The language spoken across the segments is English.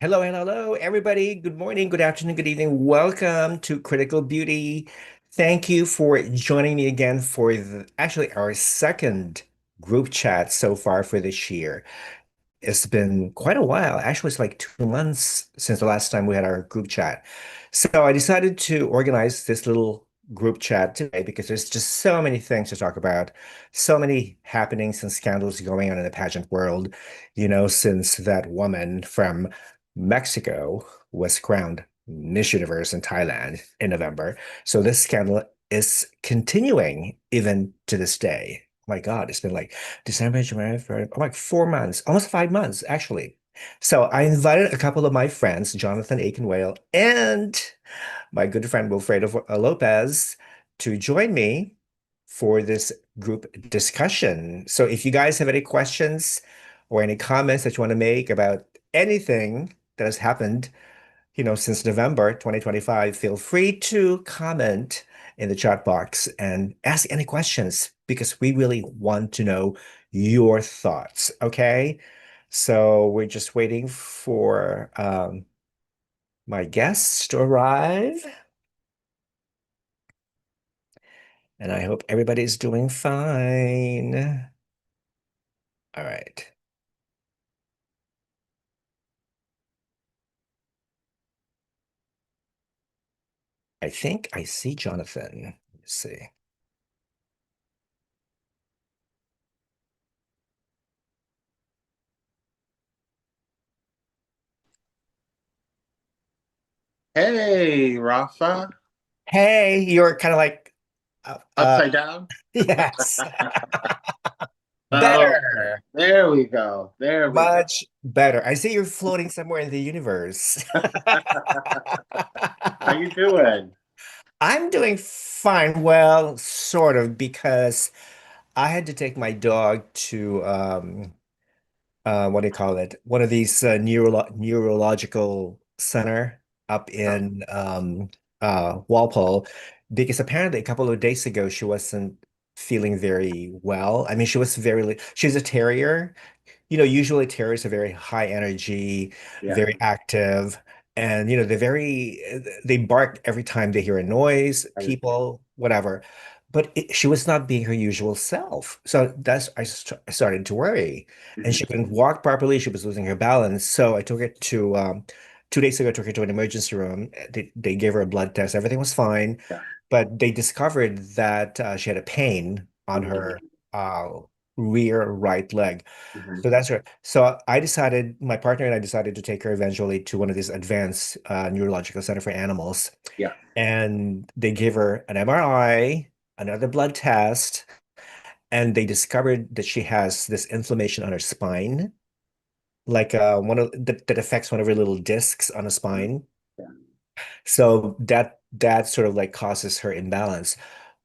Hello, hello, hello, everybody. Good morning, good afternoon, good evening. Welcome to Critical Beauty. Thank you for joining me again for actually our second group chat so far for this year. It's been quite a while. Actually, it's like 2 months since the last time we had our group chat. So I decided to organize this little group chat today because there's just so many things to talk about, so many happenings and scandals going on in the pageant world, since that woman from Mexico was crowned Miss Universe in Thailand in November. So this scandal is continuing even to this day. My God, it's been like December, January, February, like 4 months, almost 5 months, actually. So I invited a couple of my friends, Jonathan Akinwale and my good friend Wilfredo Lopez, to join me for this group discussion. So if you guys have any questions or any comments that you want to make about anything that has happened, since November 2025, feel free to comment in the chat box and ask any questions because we really want to know your thoughts. Okay. So we're just waiting for my guests to arrive, and I hope everybody's doing fine. All right. I think I see Jonathan. Let's see. Hey, Rafa. Hey, you're kind of like, uh, uh, Upside down? yes, Okay. better. There we go. There we go. Much better. I see you're floating somewhere in the universe. How you doing? I'm doing fine. Well, sort of, because I had to take my dog to what do you call it? One of these neurological center up Oh, in Walpole, because apparently a couple of days ago she wasn't feeling very well. I mean, she's a terrier. Usually terriers are very high energy, yeah. very active, and they bark every time they hear a noise, people, whatever. But she was not being her usual self. So I started to worry. And she Mhm. couldn't walk properly. She was losing her balance. So I took her to 2 days ago, I took her to an emergency room. They gave her a blood test. Everything was fine. Yeah. But they discovered that she had a pain on her Mhm. uh, rear right leg. Mhm. So that's right. So my partner and I decided to take her eventually to one of these advanced neurological center for animals. Yeah. And they gave her an MRI, another blood test, and they discovered that she has this inflammation on her spine, like one of that affects one of her little discs on the Mhm. spine. Yeah. So that sort of like causes her imbalance.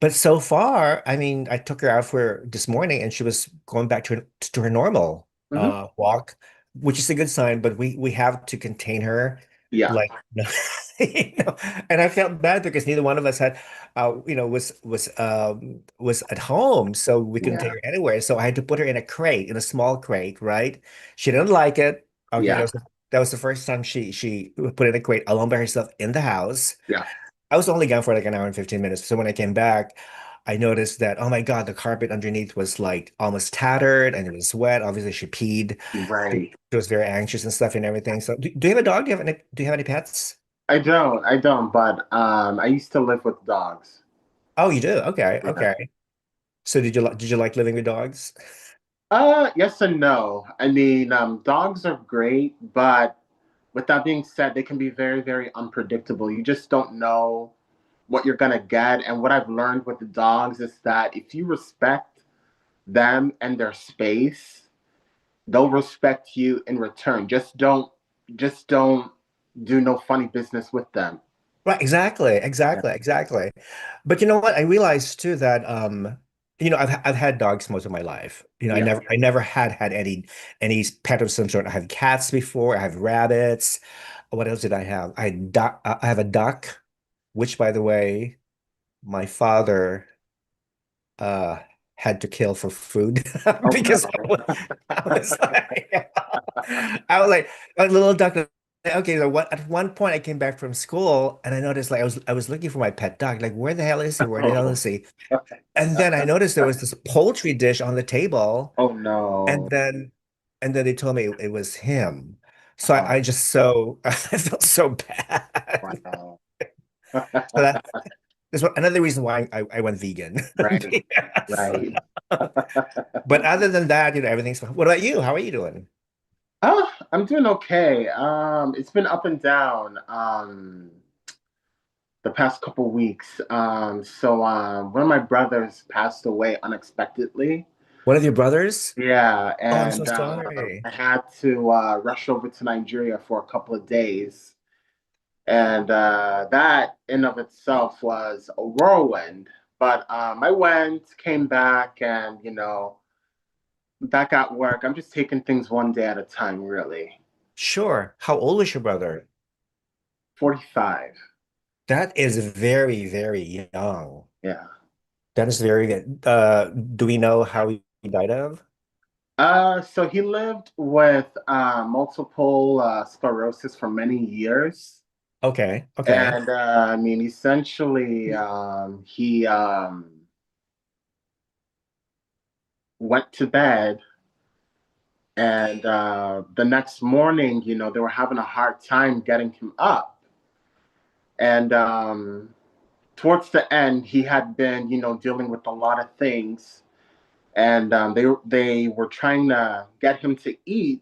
But so far, I mean, I took her out for this morning and she was going back to her normal Mhm. walk, which is a good sign, but we have to contain her Yeah. like and I felt bad because neither one of us had was at home, so we couldn't take Yeah. her anywhere. So I had to put her in a crate, in a small crate, right? She didn't like it. Okay, Yeah. that was the first time she put in a crate alone by herself in the house. Yeah. I was only gone for like an hour and 15 minutes. So when I came back, I noticed that, oh my God, the carpet underneath was like almost tattered and it was wet. Obviously, she peed. Right. She was very anxious and stuff and everything. So do you have a dog? Do you have any pets? I don't, but I used to live with dogs. Oh, you do? Okay, Yeah. okay. So did you like living with dogs? Yes and no. I mean, dogs are great, but with that being said, they can be very, very unpredictable. You just don't know what you're gonna get. And what I've learned with the dogs is that if you respect them and their space, they'll respect you in return. Just don't do no funny business with them. Right, exactly, Yeah. exactly, exactly. But you know what? I realized too that I've had dogs most of my life. Yeah. I never had any pet of some sort. I had cats before. I have rabbits. What else did I have? I have a duck, which by the way, my father uh had to kill for food Oh because no. I was like I was like a little duck. okay, so at one point I came back from school and I noticed like I was looking for my pet dog. Like, where the hell is he? Where the hell Oh, is he? And then I noticed there was this poultry dish on the table, oh and no. then they told me it was him. So Oh, I just so I felt so bad. wow. So that's another reason why I went vegan. Right, Yes. right. But other than that, everything's fine. What about you? How are you doing? I'm doing okay. It's been up and down the past couple weeks. One of my brothers passed away unexpectedly. One of your brothers? Yeah, Oh, I'm so and sorry. I had to rush over to Nigeria for a couple of days. And that in of itself was a whirlwind. But I went, came back, and back at work. I'm just taking things one day at a time, really. Sure. How old is your brother? 45. That is very, very young. Yeah. That is very good. Do we know how he died of? So he lived with multiple sclerosis for many years. Okay, okay. And I mean, essentially, he went to bed, and the next morning, they were having a hard time getting him up. And towards the end, he had been, dealing with a lot of things, and they were trying to get him to eat,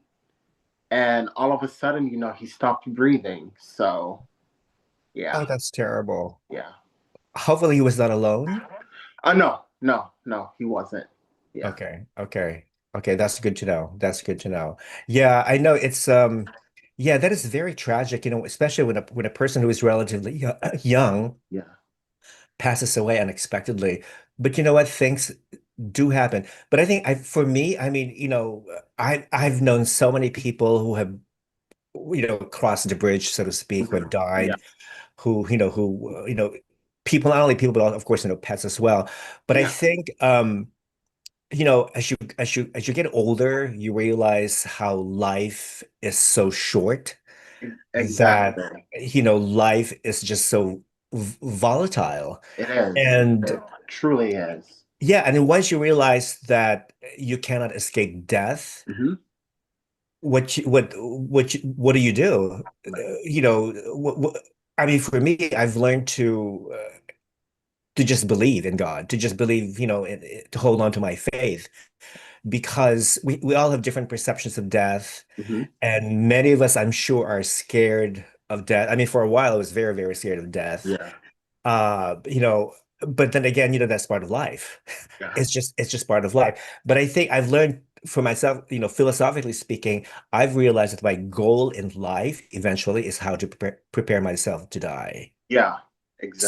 and all of a sudden, he stopped breathing. So yeah, Oh, that's terrible. yeah. Hopefully he was not alone. No, no, no, he wasn't. Yeah. Okay, okay. Okay, that's good to know. That's good to know. Yeah, I know it's yeah, that is very tragic, especially when a person who is relatively young Yeah. passes away unexpectedly. But you know what? Things do happen. But I think for me, I mean, I've known so many people who have, crossed the bridge, so to speak, who have Mhm. Yeah. died, who, people, not only people, but of course, pets as well. But I Yeah. think as you get older, you realize how life is so short, that Exactly. life is just so volatile. It is. And It truly is. yeah, and then once you realize that you cannot escape death, Hmm. what do you do? Right. I mean, for me, I've learned to just believe in God, to just believe, to hold on to my faith, because we all have different perceptions of death, Hmm. and many of us, I'm sure, are scared of death. I mean, for a while, I was very, very scared of death. Yeah. Uh, you know, but then again, that's part of life. Yeah. It's just part of life. But I think I've learned for myself, philosophically speaking, I've realized that my goal in life eventually is how to prepare myself to die. Yeah. Exactly.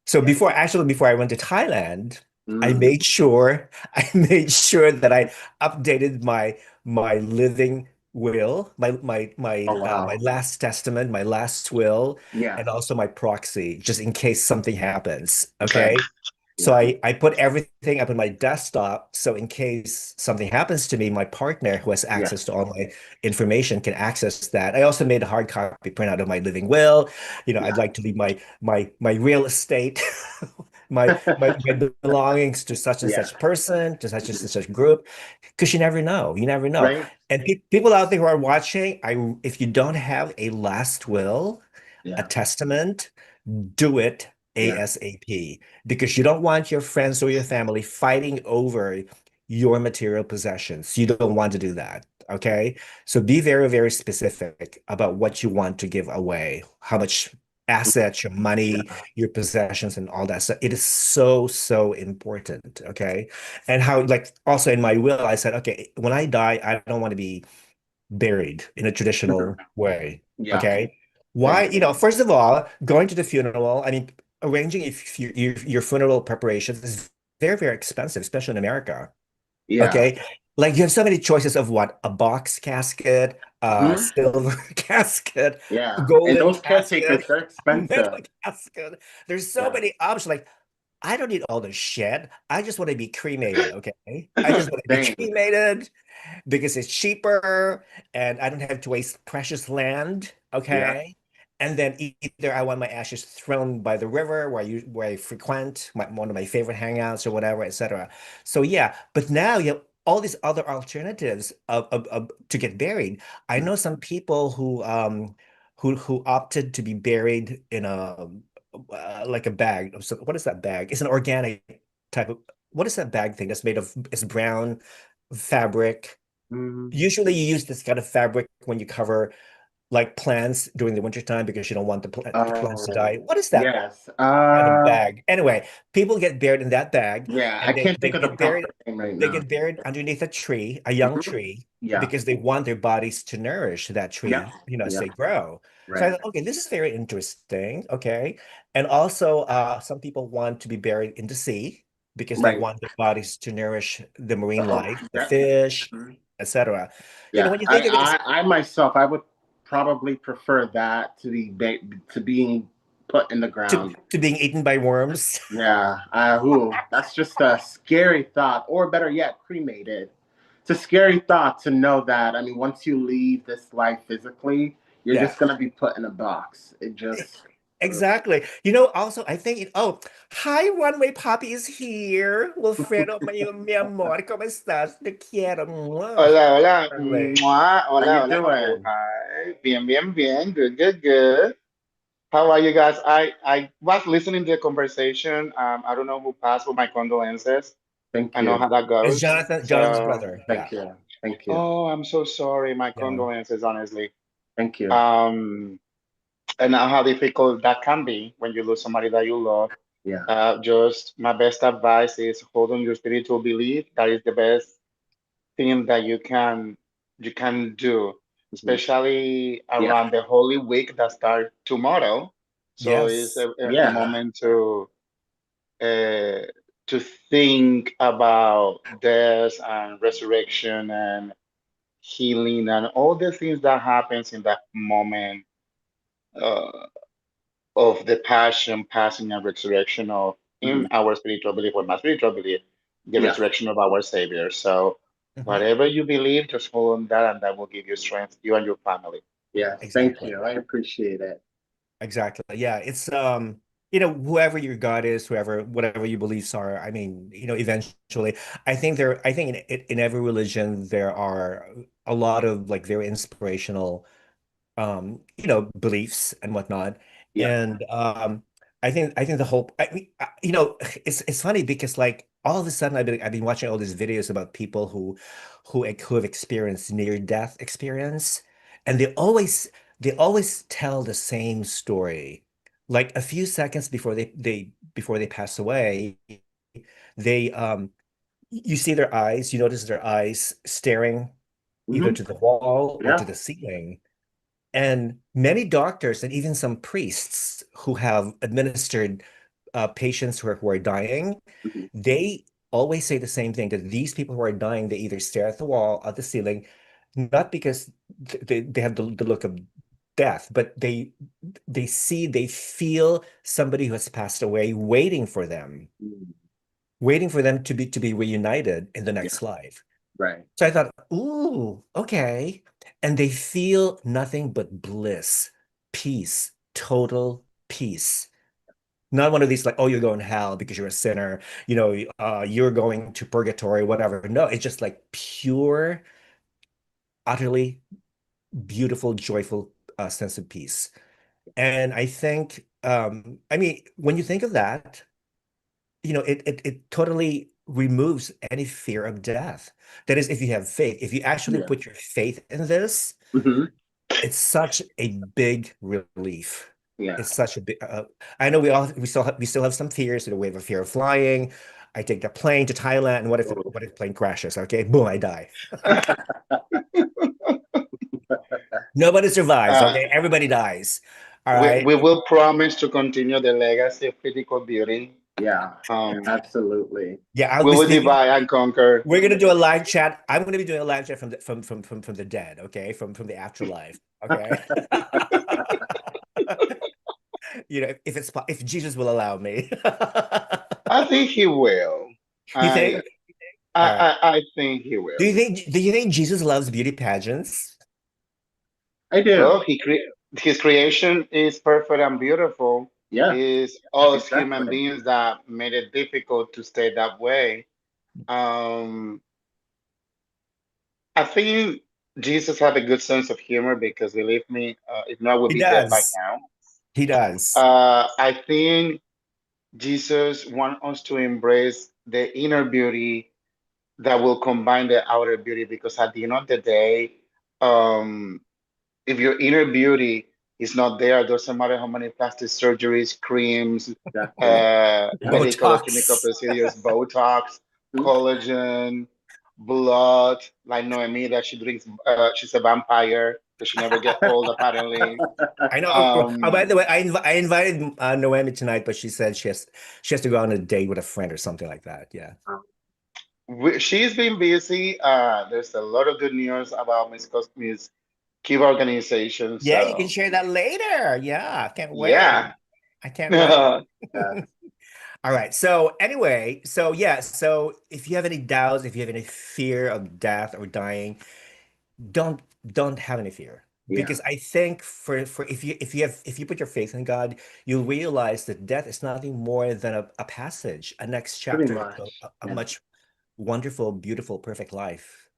So Yeah. before I went to Thailand, I Mm. made sure I made sure that I updated my living will, Oh my wow. last testament, my last will, Yeah. and also my proxy, just in case something happens. Okay. Okay. So Yeah. I put everything up on my desktop. So in case something happens to me, my partner who has Yeah. access to all my information can access that. I also made a hard copy printout of my living will. I'd Yeah. like to leave my real estate, my belongings to such and Yeah. such person, to such and Mhm. such group, because you never know. You never know. Right. And people out there who are watching, if you don't have a last will, a Yeah. testament, do it Yeah. ASAP, because you don't want your friends or your family fighting over your material possessions. You don't want to do that. Okay. So be very, very specific about what you want to give away, how much assets, your money, Yeah. your possessions, and all that stuff. It is so, so important. Okay. And how, like, also in my will, I said, okay, when I die, I don't want to be buried in a Mhm. traditional way. Yeah. Okay. Yeah. Why, first of all, going to the funeral, I mean, arranging your funeral preparations is very, very expensive, especially in America. Yeah. Okay. Like you have so many choices of what, a box casket, a Hmm. silver casket, a Yeah. And golden those casket, caretakers, they're metal expensive. casket. There's so Yeah. many options. Like, I don't need all this shit. I just want to be cremated. Okay. I just want to be Same. cremated because it's cheaper and I don't have to waste precious land. Yeah. Okay. And then either I want my ashes thrown by the river where I frequent one of my favorite hangouts or whatever, etc. So yeah, but now you have all these other alternatives to get buried. I Mm. know some people who opted to be buried in a like a bag. So what is that bag? It's an organic type of what is that bag thing that's made of it's brown fabric. Mm. Usually you use this kind of fabric when you cover like plants during the wintertime because you don't want the plants to die. Oh, What is that yes. kind of bag? Anyway, people get buried in that bag Yeah, I and can't think of the proper name right they now. get buried underneath a tree, a young Mhm. tree, Yeah. because they want their bodies to nourish that Yeah. tree, you know, as Yeah. they grow. So I Right. thought, okay, this is very interesting. Okay. And also some people want to be buried in the sea because they Right. want their bodies to nourish the marine Oh, life, the yeah. fish, Mhm. etc. You know, Yeah. when you think of it, it's I myself, I would probably prefer that to to being put in the ground. to being eaten by worms. Yeah. Ooh, that's just a scary thought, or better yet, cremated. It's a scary thought to know that. I mean, once you leave this life physically, you're Yeah, just gonna be put in a box. It e- just. exactly. You know, also, I think oh, hi, Runway Poppy is here. Wilfredo, mi amor, ¿cómo estás? Te quiero. Mwah. Hola, hola, Darling. How you hola, hola, doing? mabuhay. Bien, bien, bien. Good, good, good. How are you guys? I was listening to the conversation. I don't know who passed with my condolences. Thank I know you. how that It's goes. Jonathan's So, brother. Yeah, Thank you. Thank you. oh, I'm so sorry. My yeah, condolences, honestly. Thank you. Um, and now how difficult that can be when you lose somebody that you love. Yeah. Just my best advice is hold on your spiritual belief. That is the best thing that you can do, Mhm. especially Yeah. around the Holy Week that starts tomorrow. So it's yes, a Yeah. moment uh, to think about death and resurrection and healing and all the things that happens in that moment uh, of the passion, passing, and resurrection of in Mhm. our spiritual belief or my spiritual belief, the Yeah. resurrection of our Savior. So hmm whatever you believe, just hold on that, and that will give you strength, you and your family. Yes. Thank exactly. you. I appreciate it. Exactly. Yeah, it's you know, whoever your God is, whoever whatever your beliefs are, I mean, you know, eventually I think in every religion there are a lot of like very inspirational you know, beliefs and whatnot. Yeah. And I think the whole I mean, you know, it's funny because like all of a sudden I've been watching all these videos about people who have experienced near death experience, and they always tell the same story. Like a few seconds before before they pass away, they you see their eyes, you notice their eyes staring either Hmm. to the wall or to Yeah. the ceiling. And many doctors and even some priests who have administered patients who are dying, Hmm. they always say the same thing that these people who are dying, they either stare at the wall, at the ceiling, not because they have the look of death, but they feel somebody who has passed away waiting for them to be reunited in the Yeah. next life. Right. So I thought, ooh, okay. And they feel nothing but bliss, peace, total peace. Not one of these like, oh, you're going to hell because you're a sinner, you know, you're going to purgatory, whatever. No, it's just like pure, utterly beautiful, joyful sense of peace. And I think, I mean, when you think of that, you know, it totally removes any fear of death. That is, if you have faith, if you actually Yeah. put your faith in this, Hmm. it's such a big relief. Yeah. It's such a big. I know we still have some fears. You know, we have a fear of flying. I take the plane to Thailand, and Oh. what if the plane crashes? Okay, boom, I die. Nobody survives. uh, Okay, everybody dies. All we, right. we will promise to continue the legacy of critical beauty. Yeah. Um, Absolutely. Yeah, I'll we be will speaking. divide and conquer. We're gonna do a live chat. I'm gonna be doing a live chat from from the dead. Okay, from the afterlife. Okay. You know, if Jesus will allow me. I think he will. You I think? I All right. I think he will. Do you think Jesus loves beauty pageants? I do. Well, his creation is perfect and beautiful. Yeah, Is us human exactly. beings that made it difficult to stay that way. Um, I think Jesus had a good sense of humor because believe me, if not, I would He be dead by does. now. He does. I think Jesus wants us to embrace the inner beauty that will combine the outer beauty because at the end of the day, um, if your inner beauty is not there, doesn't matter how many plastic surgeries, creams, Exactly. Yep. medical or clinical Botox. procedures, Botox, Mhm. collagen, blood, like Noemi that she drinks, she's a vampire because she never get old apparently. I know. Oh, by Um, the way, I invited Noemi tonight, but she said she has to go on a date with a friend or something like that. Yeah. she's been busy. There's a lot of good news about Miss Cuba organization. Yeah, you can So share that later. Yeah, can't wait. yeah. I can't wait. Yeah, All right. So anyway, so yeah, so if you have any doubts, if you have any fear of death or dying, don't don't have any fear. yeah, Because I think for if you put your faith in God, you'll realize that death is nothing more than a passage, a next pretty chapter into much. a Yeah, much wonderful, beautiful, perfect life,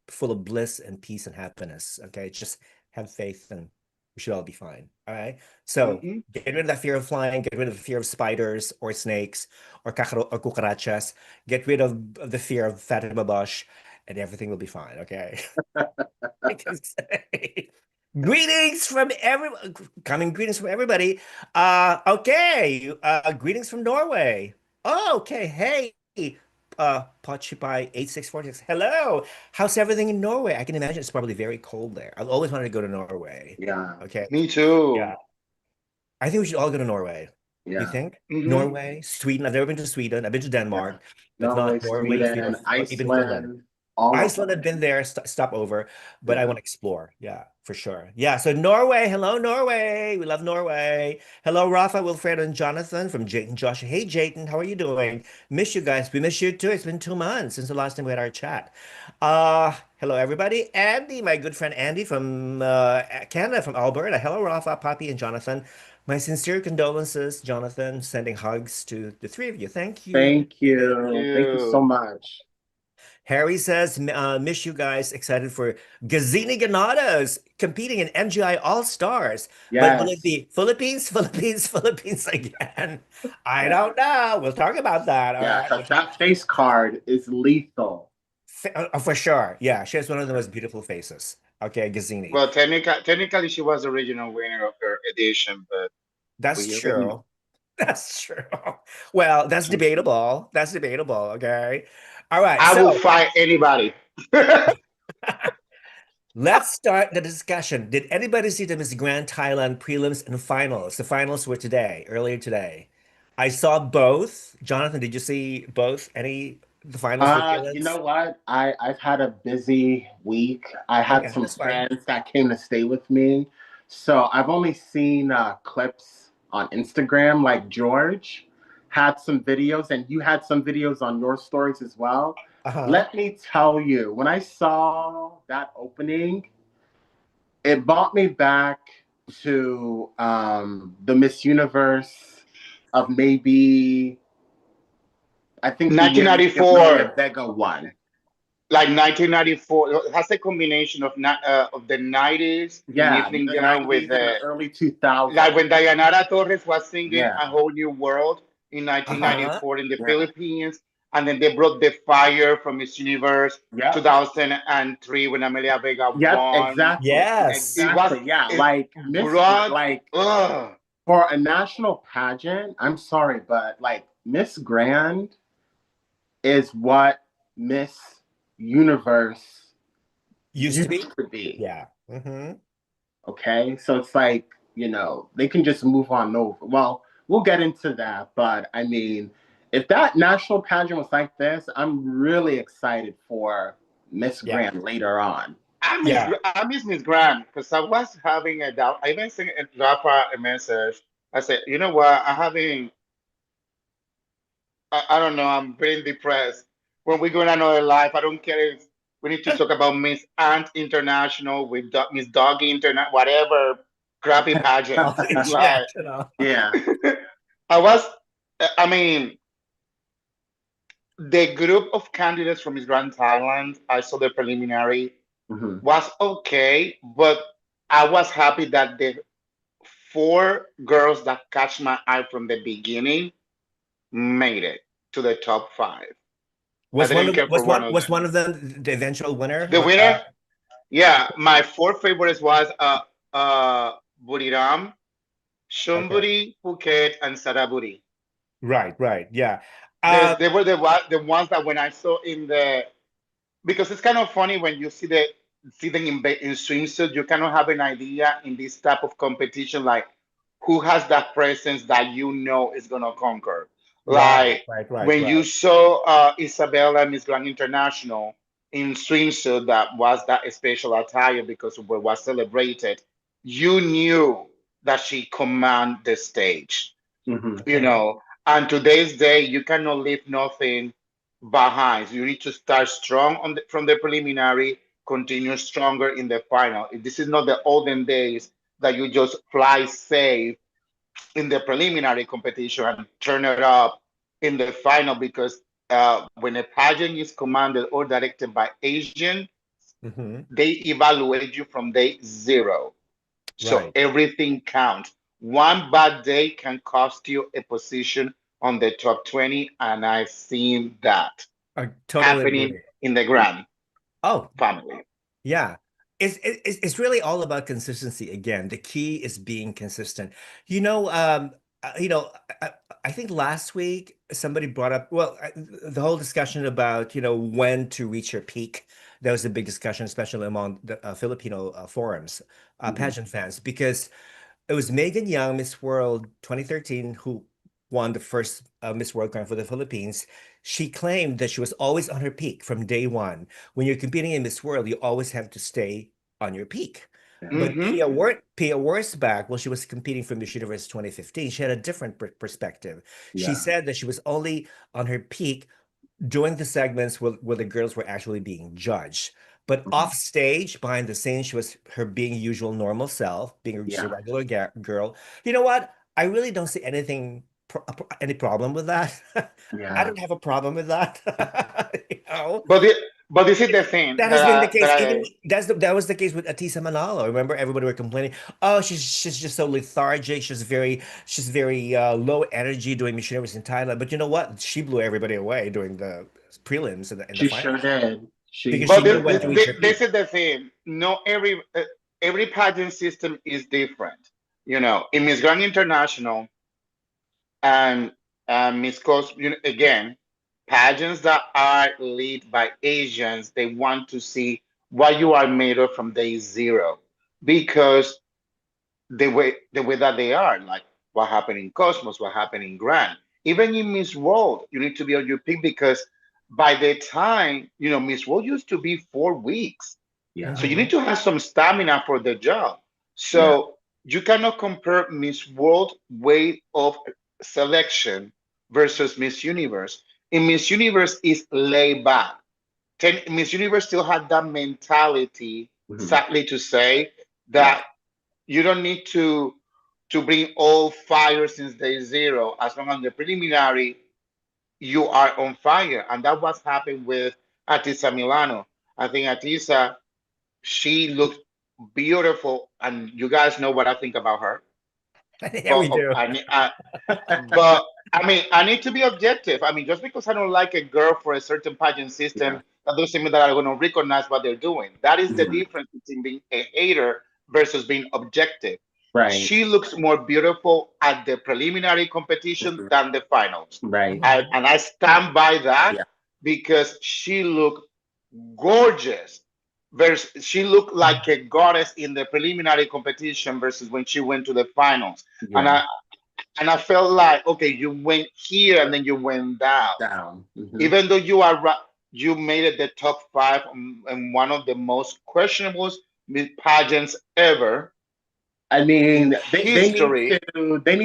full of bliss and peace and happiness. Okay, just have faith and we should all be fine. All right. So Hmm. get rid of that fear of flying, get rid of the fear of spiders or snakes or cucarachas, get rid of the fear of Fatima Bush, and everything will be fine. Okay. I can say. Greetings from everyone. Coming greetings from everybody. Okay. Greetings from Norway. Oh, okay. Hey, Pochipai 8646. Hello. How's everything in Norway? I can imagine it's probably very cold there. I've always wanted to go to Norway. yeah, Okay. Me too. Yeah. I think we should all go to Norway. You yeah, think? Hmm. Norway, Sweden. I've never been to Sweden. I've been to yeah. Denmark, but Norway, not Norway, Sweden, Sweden, or even Finland. Iceland, all of Iceland them. had been there, stop over, but I Yeah. want to explore. Yeah, for sure. Yeah, so Norway, hello, Norway. We love Norway. Hello, Rafa, Wilfredo, and Jonathan from Jayton, Josh. Hey, Jayton, how are you doing? Miss you guys. We miss you too. It's been 2 months since the last time we had our chat. Hello, everybody. Andy, my good friend Andy from Canada, from Alberta. Hello, Rafa, Poppy, and Jonathan. My sincere condolences, Jonathan. Sending hugs to the three of you. Thank you. Thank Appreciate it. you. Thank you so You. much. Harry says, miss you guys. Excited for Gazini Ganados competing in MGI All Stars. But will it Yes. be Philippines, Philippines, Philippines again? I Yeah. don't know. We'll talk about that. All Yeah, right. because that face card is lethal. For sure. Yeah, she has one of the most beautiful faces. Okay, Gazini. Well, technically, she was the original winner of her edition, but That's we already. true. That's true. Well, that's debatable. That's debatable. Okay. All right. I will So fight anybody. let's start the discussion. Did anybody see the Miss Grand Thailand prelims and finals? The finals were today, earlier today. I saw both. Jonathan, did you see both? Any the finals, the You prelims? know what? I've had a busy week. I had Okay, some that's fine. friends that came to stay with me. So I've only seen clips on Instagram, like George had some videos and you had some videos on your stories as well. Uh-huh. Let me tell you, when I saw that opening, it brought me back to the Miss Universe of maybe I think the year 1994, Maria Vega won. like 1994, it has a combination of the 90s in Yeah, evening the gown with 90s and the the early like 2000s. when Dayanara Torres was singing Yeah, A Whole New World in Uh-huh. 1994 in the yeah, Philippines, and then they brought the fire from Miss Universe yep, 2003 when Amelia Vega yep, won. exactly, It was exactly. Yeah, it like brought like ugh, for a national pageant, I'm sorry, but like Miss Grand is what Miss Universe Used to used be? to be. Yeah. Mm-hmm. Okay, so it's like, they can just move on over. Well, we'll get into that, but I mean, if that national pageant was like this, I'm really excited for Miss Yeah. Grant later on. Yeah. I miss Miss Grant because I was having a doubt. I even sent Rafa a message. I said, you know what? I don't know. I'm pretty depressed. When we go in another life, I don't care if we need to talk about Miss Ant International with Miss Doggy Internet, whatever. crappy pageant. All Like international. Yeah. I was, I mean, the group of candidates from Miss Grand Thailand, I saw the preliminary Hmm. was okay, but I was happy that the four girls that catch my eye from the beginning made it to the top five. I Was one didn't of the, care for one of was them. one of them the eventual winner? The winner, yeah, my four favorites was Buriram, Okay. Shumburi, Phuket, and Saraburi. Right, right. Yeah. They were the ones that when I saw in the, because it's kind of funny when you see them in swimsuit, you kind of have an idea in this type of competition, like who has that presence that you know is gonna conquer. Right, Like right, right, when you right. saw Isabella Miss Grand International in swimsuit, that was that special attire because it was celebrated. You knew that she command the stage, Hmm. you know. And today's day, you cannot leave nothing behind. You need to start strong from the preliminary, continue stronger in the final. This is not the olden days that you just fly safe in the preliminary competition and turn it up in the final, because when a pageant is commanded or directed by Asian, Hmm. they evaluate you from day zero. So Right. everything counts. One bad day can cost you a position on the top 20, and I've seen that I totally happening agree. in the grand Oh, family. yeah. It's really all about consistency again. The key is being consistent. You know, I, I think last week somebody brought up, well, the whole discussion about, when to reach your peak. That was a big discussion, especially among the Filipino forums, Hmm. pageant fans, because it was Megan Young, Miss World 2013, who won the first Miss World crown for the Philippines. She claimed that she was always on her peak from day one. When you're competing in Miss World, you always have to stay on your peak. Yeah. But Hmm. Pia Wursbach, while she was competing for Miss Universe 2015, she had a different perspective. She Yeah. said that she was only on her peak during the segments where the girls were actually being judged. But Hmm. off stage, behind the scenes, she was her being usual normal self, being just a Yeah. regular girl. You know what? I really don't see any problem with that. I Yeah. don't have a problem with that. You know, But but this is the thing that has been the that case. Even I that was the case with Atisa Manalo. Remember, everybody were complaining. Oh, she's just so lethargic. She's very low energy doing missionaries in Thailand. But you know what? She blew everybody away during the prelims and the She sure finals did. because but she knew when to reach her this peak. is the thing. No, every pageant system is different. You know, in Miss Grand International and Miss Cos, again, pageants that are led by Asians, they want to see what you are made of from day zero, because the way that they are, like what happened in Cosmos, what happened in Grand, even in Miss World, you need to be on your peak, because by the time, Miss World used to be 4 weeks, Yeah. so you need Hmm. to have some stamina for the job. Yeah. So you cannot compare Miss World way of selection versus Miss Universe. In Miss Universe is laid back. Miss Universe still had that mentality, Hmm. sadly to say, Yeah. that you don't need to bring all fire since day zero. As long as the preliminary you are on fire, and that was happened with Atisa Milano. I think Atisa, she looked beautiful, and you guys know what I think about her. Yeah, But we do. but I mean, I need to be objective. I mean, just because I don't like a girl for a certain pageant system, Yeah. that doesn't mean that I'm going to recognize what they're doing. That is the Hmm. difference between being a hater versus being objective. Right. She looks more beautiful at the preliminary competition Mhm. than the finals. Right. Mhm. And I stand by that, Yeah. because she looked gorgeous. She looked like a goddess in the preliminary competition versus when she went to the finals. And Yeah. I felt like, okay, you went here and then you went down. Down. Hmm. Even though you made it the top five in one of the most questionable pageants ever I in mean, history. they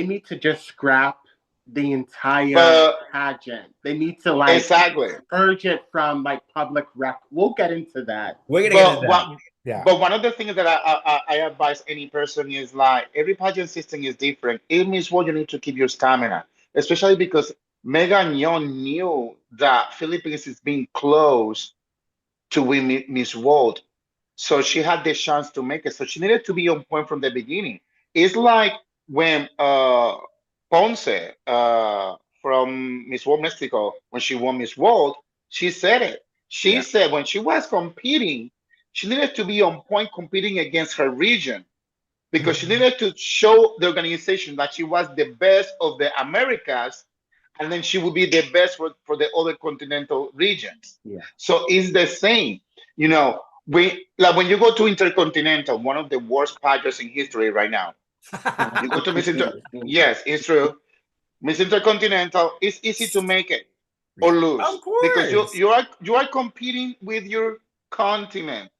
need to just scrap. the entire But pageant. They need to like exactly. purge it from like public rec. We'll get into that. We're gonna get into But that. what? Yeah. But one of the things that I advise any person is like every pageant system is different. It means what you need to keep your stamina, especially because Megan Young knew that Philippines is being close to win Miss World. So she had the chance to make it. So she needed to be on point from the beginning. It's like when Ponce from Miss World Mexico, when she won Miss World, she said it. She Yeah. said when she was competing, she needed to be on point competing against her region because she Mhm. needed to show the organization that she was the best of the Americas, and then she would be the best for the other continental regions. Yeah. So it's the same. You know, we like when you go to Intercontinental, one of the worst pageants in history right now. You go to Miss Inter, yes, it's true. Miss Intercontinental, it's easy to make it or Yeah. Of lose because course. you are competing with your continent.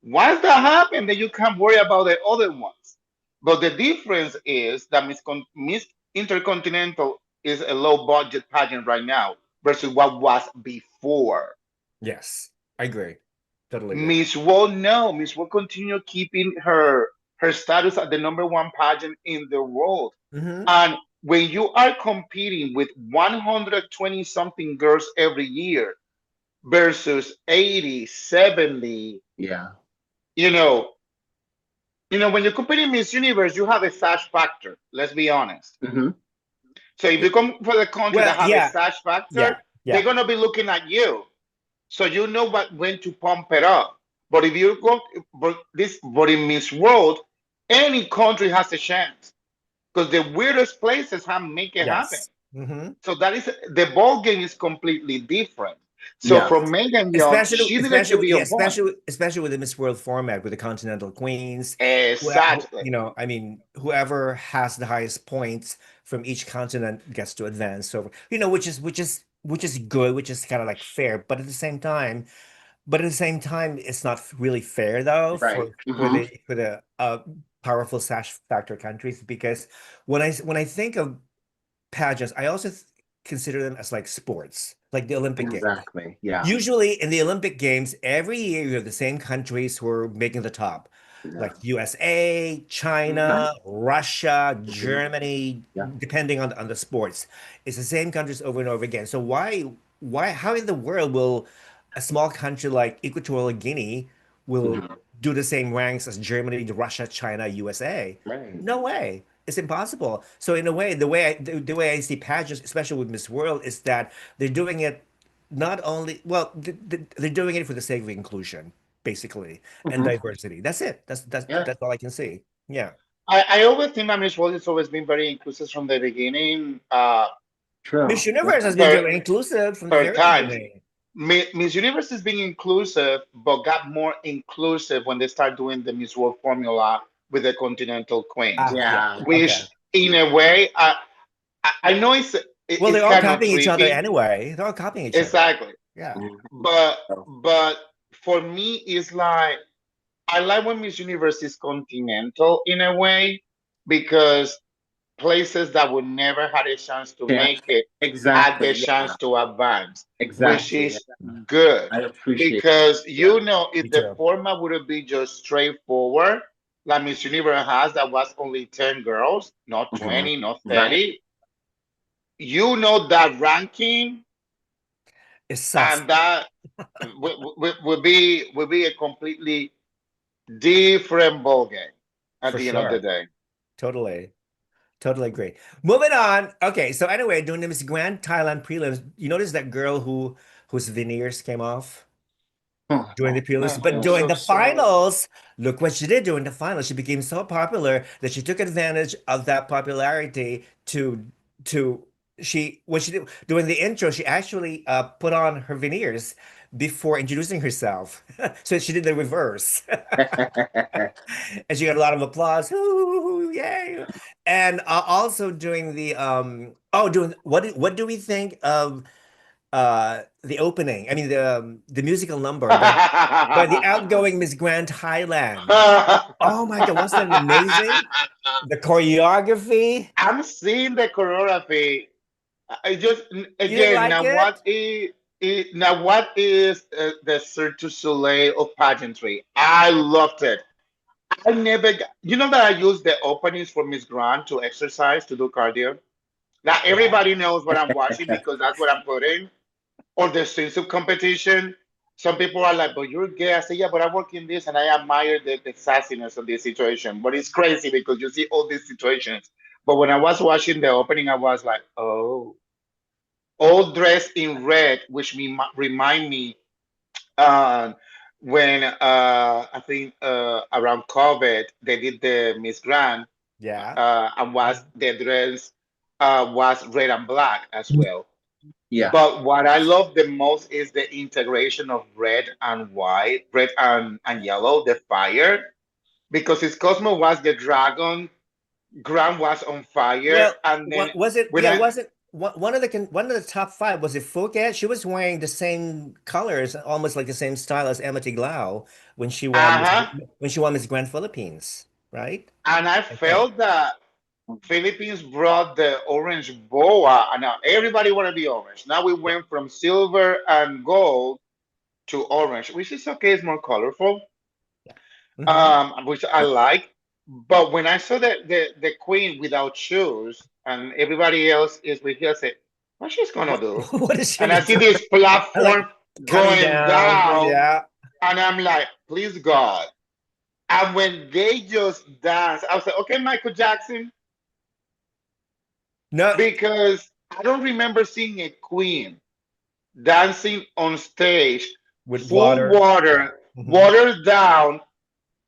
Once that happens, then you can't worry about the other ones. But the difference is that Miss Intercontinental is a low budget pageant right now versus what was before. Yes. I agree. Totally agree. Miss World, no, Miss World continue keeping her status as the number one pageant in the world. Hmm. And when you are competing with 120 something girls every year versus 80, 70, Yeah. you know, when you're competing Miss Universe, you have a sash factor. Let's be honest. Hmm. So if you come for the country Well, that have a yeah, sash factor, yeah, they're yeah, gonna be looking at you. So you know what when to pump it up. But if you go but in Miss World, any country has a chance because the weirdest places have make it happen. yes. Hmm. So that is the ball game is completely different. So Yeah. from Megan Young, she needed to be Yeah, on point. especially with the Miss World format with the Continental Queens, Exactly. I mean, whoever has the highest points from each continent gets to advance. So, which is good, which is kind of like fair, but at the same time, it's not really fair though Right. for Hmm. the powerful sash factor countries because when I think of pageants, I also consider them as like sports, like the Olympic Games. Exactly. Yeah. Usually in the Olympic Games, every year you have the same countries who are making the top, Yeah. like USA, Hmm. China, Russia, Hmm. Germany, Yeah. depending on the sports. It's the same countries over and over again. So how in the world will a small country like Equatorial Guinea will Hmm. do the same ranks as Germany, Russia, China, USA? Right. No way. It's impossible. So in a way, the way I see pageants, especially with Miss World, is that they're doing it not only well, they're doing it for the sake of inclusion, basically, and Hmm. diversity. That's it. Yeah. That's all I can see. Yeah. I always think that Miss World has always been very inclusive from the beginning. True. Miss Universe has been Per very inclusive from the per very times. beginning. Miss Universe is being inclusive, but got more inclusive when they start doing the Miss World formula with the Continental Queens, Ah, yeah. Yeah. Okay. which in a way, I know Well, it's they're all kind of copying each other tricky. anyway. They're all copying each other. Exactly. Yeah. Mhm. But for me, it's like I like when Miss Universe is continental in a way because places that would never had a chance to Yeah. make it had the Exactly. Yeah. chance to advance, which Exactly. is Yeah. good I appreciate that. because Yeah. if Me the too. format would be just straightforward, like Miss Universe has that was only 10 girls, not Mhm. 20, not Right. 30, that ranking It's sus and that would be a completely different ballgame at for the end of the sure. day. Totally. Totally agree. Moving on. Okay, so anyway, doing this Grand Thailand prelims, you notice that girl whose veneers came off during the prelims, but I'm during so the sorry. finals, look what she did during the finals. She became so popular that she took advantage of that popularity to she when she did during the intro, she actually put on her veneers before introducing herself. So she did the reverse. And she got a lot of applause. Ooh, yay. And also doing the doing what do we think of the opening? I mean the musical number by the outgoing Miss Grand Thailand. Oh my God, wasn't that amazing? The choreography. I'm seeing the choreography. I just You didn't again like now it? what is the Cirque du Soleil of pageantry? I loved it. I never got, you know that I use the openings for Miss Grant to exercise to do cardio. Now Yeah. everybody knows what I'm watching because that's what I'm putting. Or the swimsuit competition. Some people are like, "But you're gay." I say, "Yeah, but I work in this, and I admire the sassiness of this situation." But it's crazy because you see all these situations. But when I was watching the opening, I was like, "Oh." All dressed in red, which remind me uh, when I think around COVID they did the Miss Grand Yeah. and was Mhm. the dress was red and black as well. Yeah. But what I love the most is the integration of red and white, red and yellow, the fire, because his Cosmo was the dragon, Grand was on fire, Well, and then what was it? when Yeah, I was it one of the top five? Was it Phuket? She was wearing the same colors, almost like the same style as Emma Glau when she won uh-huh, when she won Miss Grand Philippines, right? and I I think. felt that Philippines brought the orange boa, and now everybody wanted the orange. Now we Yeah. went from silver and gold to orange, which is okay, it's more colorful, Yeah. Hmm. which I like. But when I saw the queen without shoes and everybody else is with heels, I said, "What she's gonna What do?" what is she And gonna I see do? this I platform like coming going down. down, Yeah. and I'm like, "Please God!" And when they just dance, I was like, "Okay, Michael Jackson," No, because I don't remember seeing a queen dancing on stage, with full water. Yeah. water, Hmm. watered down.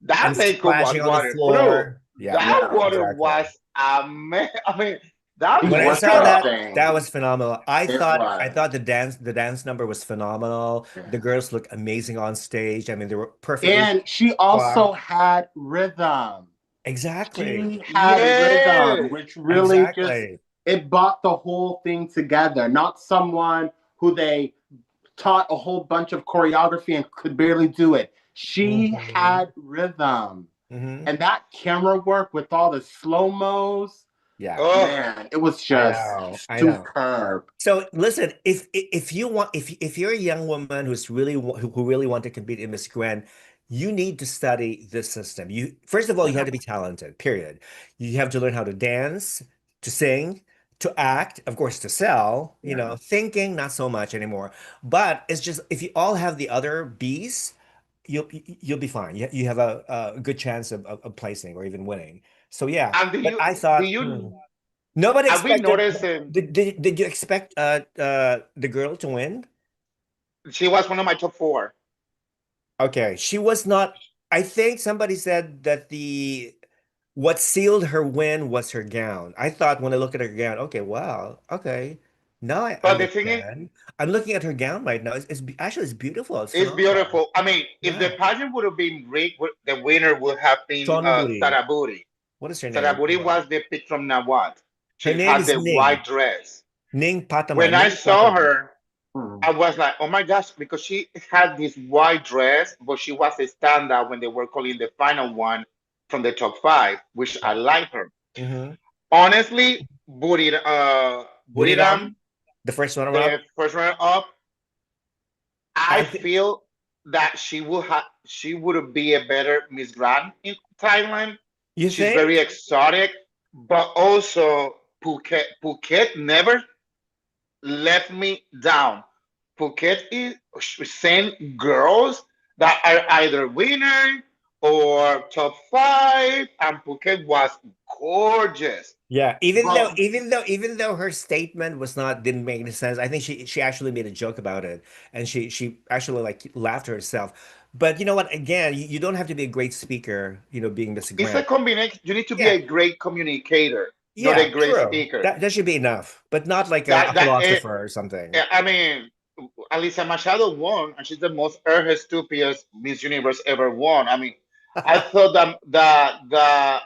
That And makeup was splashing on the waterproof. floor. Yeah, That Yeah. water was exactly. amazing. I mean, that She When I was saw makeup. that, that something. was phenomenal. It I was. thought the dance number was phenomenal. The Yeah. girls looked amazing on stage. I mean, they were perfectly And she also coiffed. had rhythm. Exactly. She had rhythm, Yes. which really just Exactly. it brought the whole thing together. Not someone who they taught a whole bunch of choreography and could barely do it. She Hmm. had rhythm. Hmm. And that camera work with all the slow-mos, Yeah, Oh, man, it was I just know. I know. superb. So listen, if you want if you're a young woman who really want to compete in Miss Grand, you need to study this system. You first of all, you have to be talented, period. You have to learn how to dance, to sing, to act, of course, to sell, Yeah. thinking, not so much anymore. But it's just if you all have the other B's, you'll be fine. You have a good chance of placing or even winning. So yeah, and but I do thought you nobody have we expected. noticed Did you expect the girl to win? she was one of my top four. Okay, she was not. I think somebody said that the what sealed her win was her gown. I thought when I look at her gown, okay, wow, okay, now I But the thing is, understand. I'm looking at her gown right now. Actually it's beautiful. It's it's phenomenal. beautiful. I mean, if the Yeah, pageant would have been rigged, the winner would have been Sean Booty. Sarah Booty. What is her Sarah name? Booty was the pick from Nawat. Her She name had is the Ning. white dress. Ning Patama. When I Ning saw Patama. her, I Mhm. was like, oh my gosh, because she had this white dress, but she was a standout when they were calling the final one from the top five, which I Yeah. like her. Mm-hmm. Honestly, Booty Buriram, the first runner the up. first runner up, I I think feel that she would be a better Miss Grand in Thailand. you She's very think? exotic, but also Phuket never let me down. Phuket is send girls that are either winner or top five, and Phuket was gorgeous. Yeah, But even though her statement was not didn't make any sense, I think she actually made a joke about it, and she actually like laughed to herself. But you know what? Again, you don't have to be a great speaker, being Miss it's a Grant. combination. You need to be Yeah, a great communicator, not a yeah, great true. speaker. That should be enough, but not like a That philosopher or something. I mean, Alisa Machado won, and she's the most stupidest Miss Universe ever won. I mean, I thought that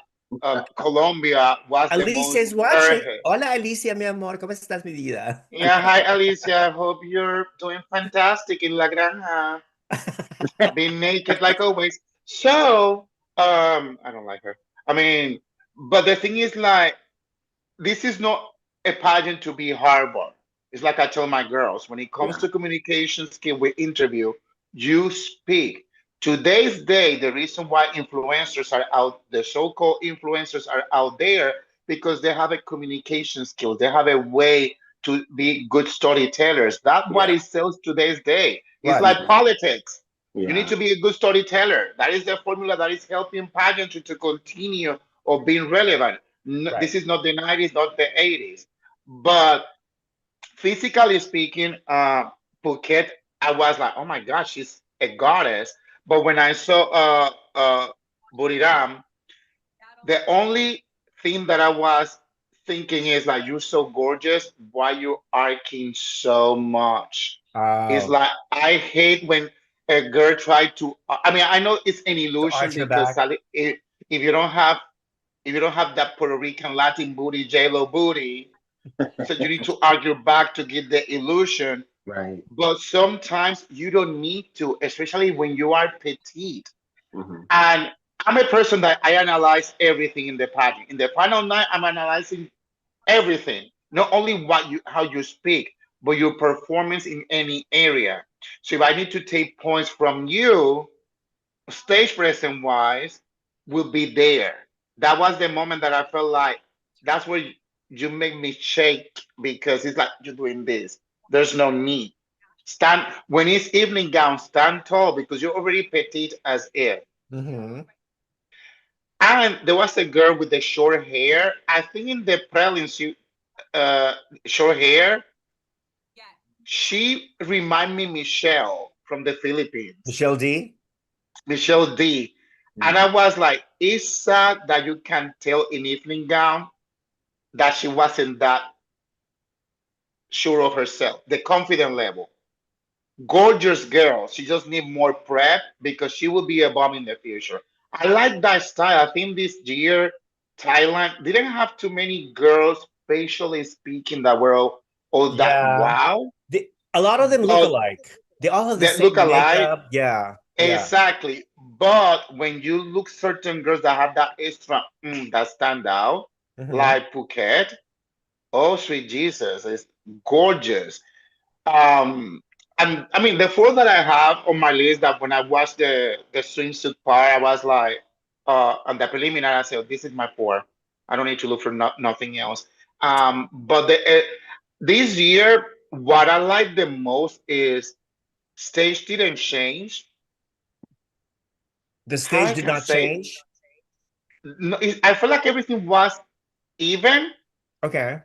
Colombia was the Alicia most is watching. earnest. Hola, Alicia, mi amor, ¿cómo estás, mi vida? Yeah, hi Alicia. Hope you're doing fantastic in La Granja. Being naked like always. So, I don't like her. I mean, but the thing is, like, this is not. a pageant to be hardball. It's like I tell my girls, when it comes Yeah. to communication skill with interview, you speak. Today's day, the reason why influencers are out, the so-called influencers are out there because they have a communication skill. They have a way to be good storytellers. That's what Yeah. it sells today's day. It's What? like politics. You need Yeah. to be a good storyteller. That is the formula that is helping pageantry to continue or being relevant. Right. This is not the 90s, not the 80s. But physically speaking, Phuket, I was like, oh my gosh, she's a goddess. But when I saw Buriram, the only thing that I was thinking is like, you're so gorgeous. Why you arcing so much? It's Oh, like I hate when a girl try to. I mean, I know it's an to illusion arch your because back. if you don't have that Puerto Rican Latin booty, J Lo booty, so you need to argue back to get the illusion. Right. But sometimes you don't need to, especially when you are petite. Hmm. And I'm a person that I analyze everything in the pageant. In the final night, I'm analyzing everything, not only what you how you speak, but your performance in any area. So if I need to take points from you, stage presence wise, will be there. That was the moment that I felt like that's where you make me shake because it's like you're doing this. There's no need. Stand when it's evening gown, stand tall because you're already petite as if. Hmm. And there was a girl with the short hair. I think in the prelims, uh, short hair. She remind me Michelle from the Philippines, Michelle D. Michelle D. And I was like, it's sad that you can tell in evening gown that she wasn't that sure of herself, the confident level. Gorgeous girl. She just need more prep because she will be a bomb in the future. I like that style. I think this year Thailand didn't have too many girls facially speaking that were all that Yeah. wow, A lot of them look but alike. They all have the that look same alike. makeup. Yeah. Yeah. Exactly. But when you look certain girls that have that extra that stand out, Hmm. like Phuket, oh sweet Jesus, it's gorgeous. Um, and I mean the four that I have on my list that when I watched the swimsuit part, I was like, on the preliminary, I said, "Oh, this is my four. I don't need to look for nothing else." But this year, what I like the most is stage didn't change. The How stage I did can not say, change. no, I feel like everything was even Okay.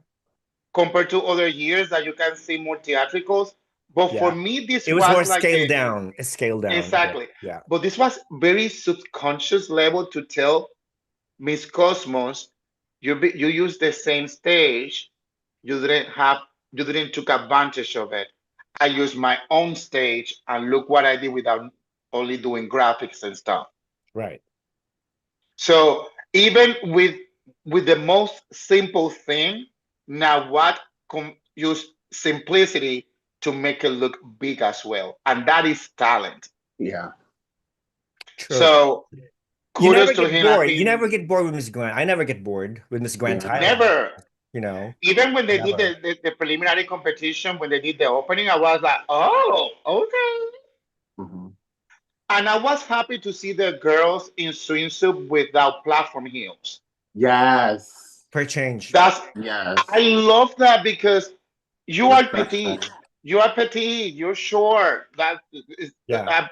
compared to other years that you can see more theatricals. But for Yeah. me, this It was more was like scaled down. It's scaled down a bit. exactly. Yeah. But this was very subconscious level to tell Miss Cosmos, you use the same stage. You didn't took advantage of it. I used my own stage and look what I did without only doing graphics and stuff. Right. So even with the most simple thing, now what use simplicity to make it look big as well, and that is talent. Yeah. True. So You never kudos to get him. I bored. You think never get bored with Miss Grand. I never get bored with Miss Grand Yeah. Thailand. never, You know, even when they did never. the preliminary competition, when they did the opening, I was like, oh, okay. Hmm. And I was happy to see the girls in swimsuit without platform heels. Yes. Per change. That's I Yes. love that because you are Refreshing. petite. You are petite. You're short. That is, Yeah.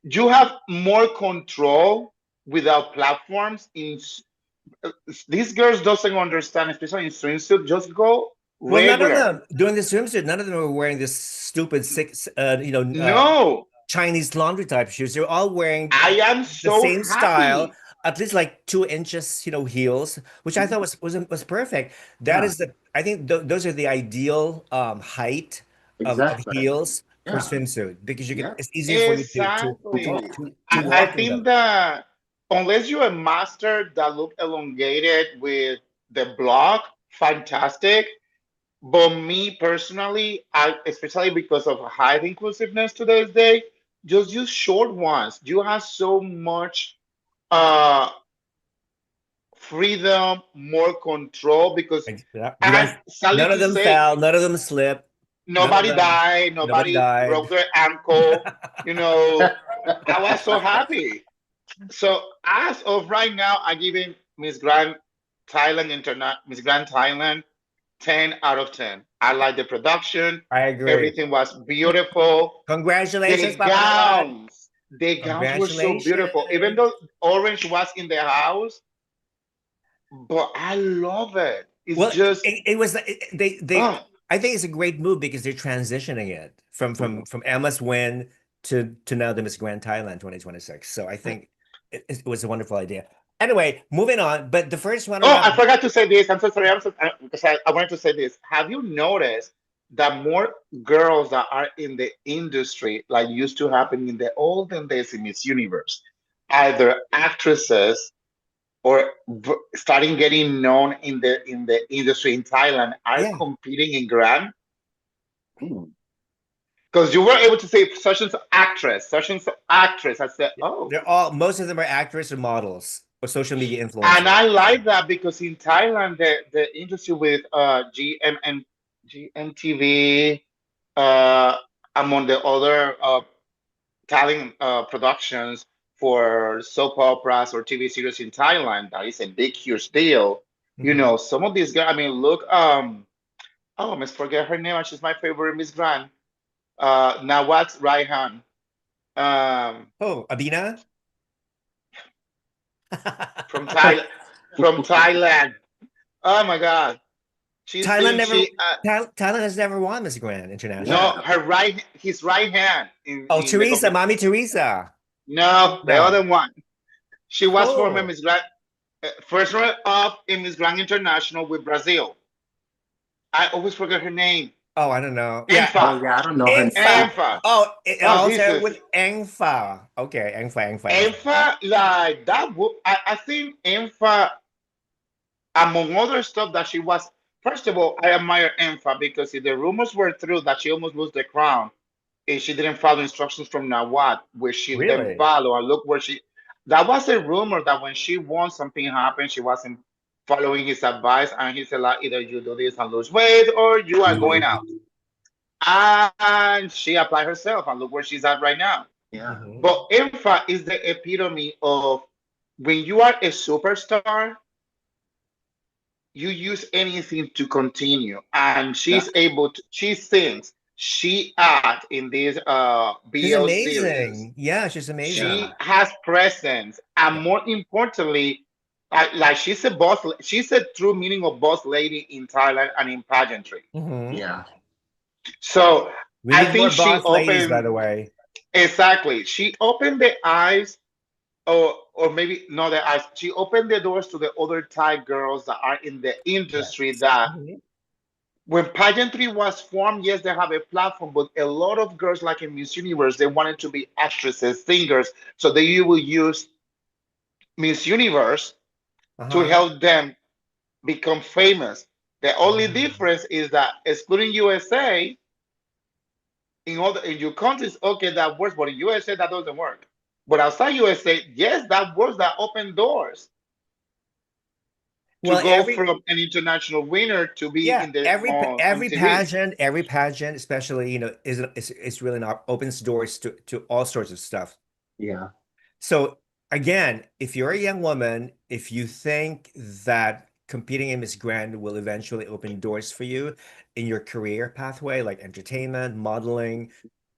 you have more control without platforms. These girls doesn't understand, especially in swimsuit. Just go Well, none of regular. them doing the swimsuit. None of them are wearing this stupid six, No, Chinese laundry type shoes. They're all wearing I am the so same style, happy. at least like 2 inches, heels, which I thought was perfect. That Yeah. is I think th those are the ideal height of Exactly. heels for Yeah. swimsuit because you can. Yeah. It's easier for you Exactly. to I walk in think them. that unless you're a master that look elongated with the block, fantastic. But me personally, I especially because of height inclusiveness today's day, just use short ones. You have so much uh freedom, more control. Because, Yeah, you and guys, sadly none of to them say, fell, none of them slipped, none of nobody them, died, nobody nobody broke died. their ankle. You know, I was so happy. So as of right now, I give him Miss Grand Thailand 10 out of 10. I like the production. I agree. Everything was beautiful. Congratulations, The Papa God. gowns, the gowns were so beautiful. Even Congratulations. though orange was in the house, but I love it. It's Well, just, it was they. oh, I think it's a great move because they're transitioning it from Mhm. Emma's win to now the Miss Grand Thailand 2026. So I think it was a wonderful idea. Anyway, moving on. But the first oh, runner-up, I forgot to say this. I'm so sorry. Because I wanted to say this. Have you noticed that more girls that are in the industry, like used to happen in the olden days in Miss Universe, either actresses or starting getting known in the industry in Thailand, are yeah, competing in Grand? Mm. Because you were able to say such and such actress, such and such actress. I said, oh. they're all most of them are actors or models or social media And influencers. I like that because in Thailand, the industry with GMTV, uh, among the other talent productions for soap operas or TV series in Thailand, that is a big, huge deal. You Mhm. know, some of these guys, I mean, look, oh, I must forget her name, and she's my favorite, Miss Grand. Now what's right hand? Um, Oh, Abina? from Thailand, from Thailand. Oh my God. She's Thailand been, never she, Thailand has never won Miss Grand no, International. Yeah. his right hand Oh, in the Teresa, competition. Mommy Teresa. No, the No. other one. She was former Oh. Miss Grand, first runner up in Miss Grand International with Brazil. I always forget her name. Oh, I don't know. Yeah. Enfa, Oh yeah, I don't know her Engfa. name. Enfa. Oh, it Oh also Jesus, with Engfa. Okay, Engfa. Enfa, like that. I think Enfa, among other stuff that she was. First of all, I admire Enfa because if the rumors were true that she almost lost the crown, and she didn't follow instructions from Nawat, which she then Really? followed. And look where she. That was a rumor that when she won, something happened. She wasn't following his advice, and he said, like, either you do this and lose weight, or you are going Mhm. out. And she applied herself, and look where she's at right now. Yeah. Hmm. But Infa is the epitome of when you are a superstar, you use anything to continue. And Yeah. she's able to, she sings, she acts in this She's BL series. amazing. Yeah, she's Yeah. amazing. She has presence, and Yeah. more importantly, like she's a boss. She's a true meaning of boss lady in Thailand and in pageantry. Hmm. Yeah. So We I need more think she boss ladies, by opened, the way. exactly. She opened the eyes, or maybe not the eyes. She opened the doors to the other Thai girls that are in the industry. Yes. That Hmm. when pageantry was formed, yes, they have a platform, but a lot of girls, like in Miss Universe, they wanted to be actresses, singers, so they will use Miss Universe to Uh-huh. help them become famous. The only Mm. difference is that, excluding USA, in all in your countries, okay, that works, but in USA that doesn't work. But outside USA, yes, that works. That open doors to Well, go from an international winner to be yeah, in the on TV. every pageant, especially, is really not opens doors to all sorts of stuff. Yeah. So again, if you're a young woman, if you think that competing in Miss Grand will eventually open doors for you in your career pathway, like entertainment, modeling,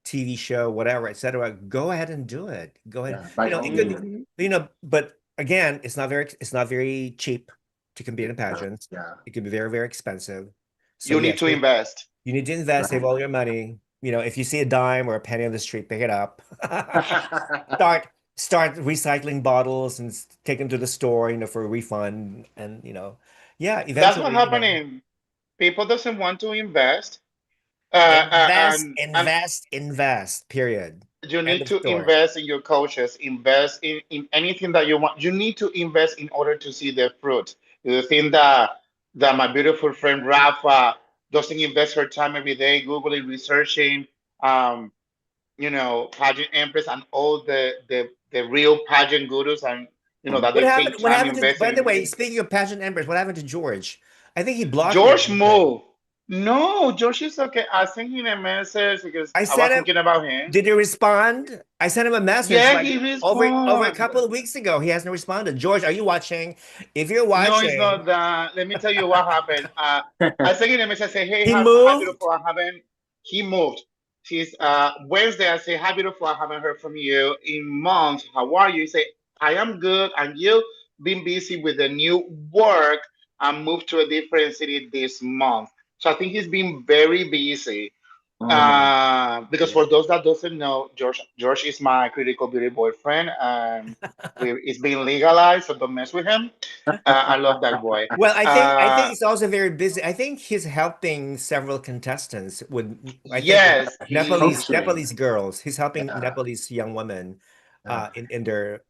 TV show, whatever, etc., go ahead and do it. Go ahead. Yeah. By all It could, means. Mhm. but again, it's not very cheap to compete in Yeah. pageants. Yeah. It can be very, very expensive. So You need yes, to invest. you need to invest, save Right. all your money. If you see a dime or a penny on the street, pick it up. Start start recycling bottles and take them to the store, for a refund. And yeah, That's what eventually, happening. People doesn't want to invest, invest, and invest, invest, period. you End need of to story. invest in your coaches, invest in anything that you want. You need to invest in order to see the fruit. The thing that my beautiful friend Rafa doesn't invest her time every day googling, researching, um pageant empress and all the real pageant gurus, and that What they take happened? What time happened to, investing by in the way, moving. speaking of pageant embers, what happened to George? I think he blocked me or George something. moved. No, George is okay. I sent him a message because I I was sent him, thinking about him. did he respond? I sent him a message Yeah, like he over a responded. couple of weeks ago. He hasn't responded. George, are you watching? If you're No, it's watching, not that. Let me tell you what happened. I sent him a message. I say, hey, he hi, moved. beautiful. I haven't. He moved. She's Wednesday. I say, hi, beautiful. I haven't heard from you in months. How are you? He say, I am good. And you been busy with the new work and moved to a different city this month. So I think he's been very busy. Mm, Because yeah. for those that doesn't know, George is my critical beauty boyfriend, and it's been legalized, so don't mess with him. I love that boy. Well, I think Uh, he's also very busy. I think he's helping several contestants with I think with yes, Coaching. Nepalese girls. He's helping Yeah. Nepalese young women Yeah. in their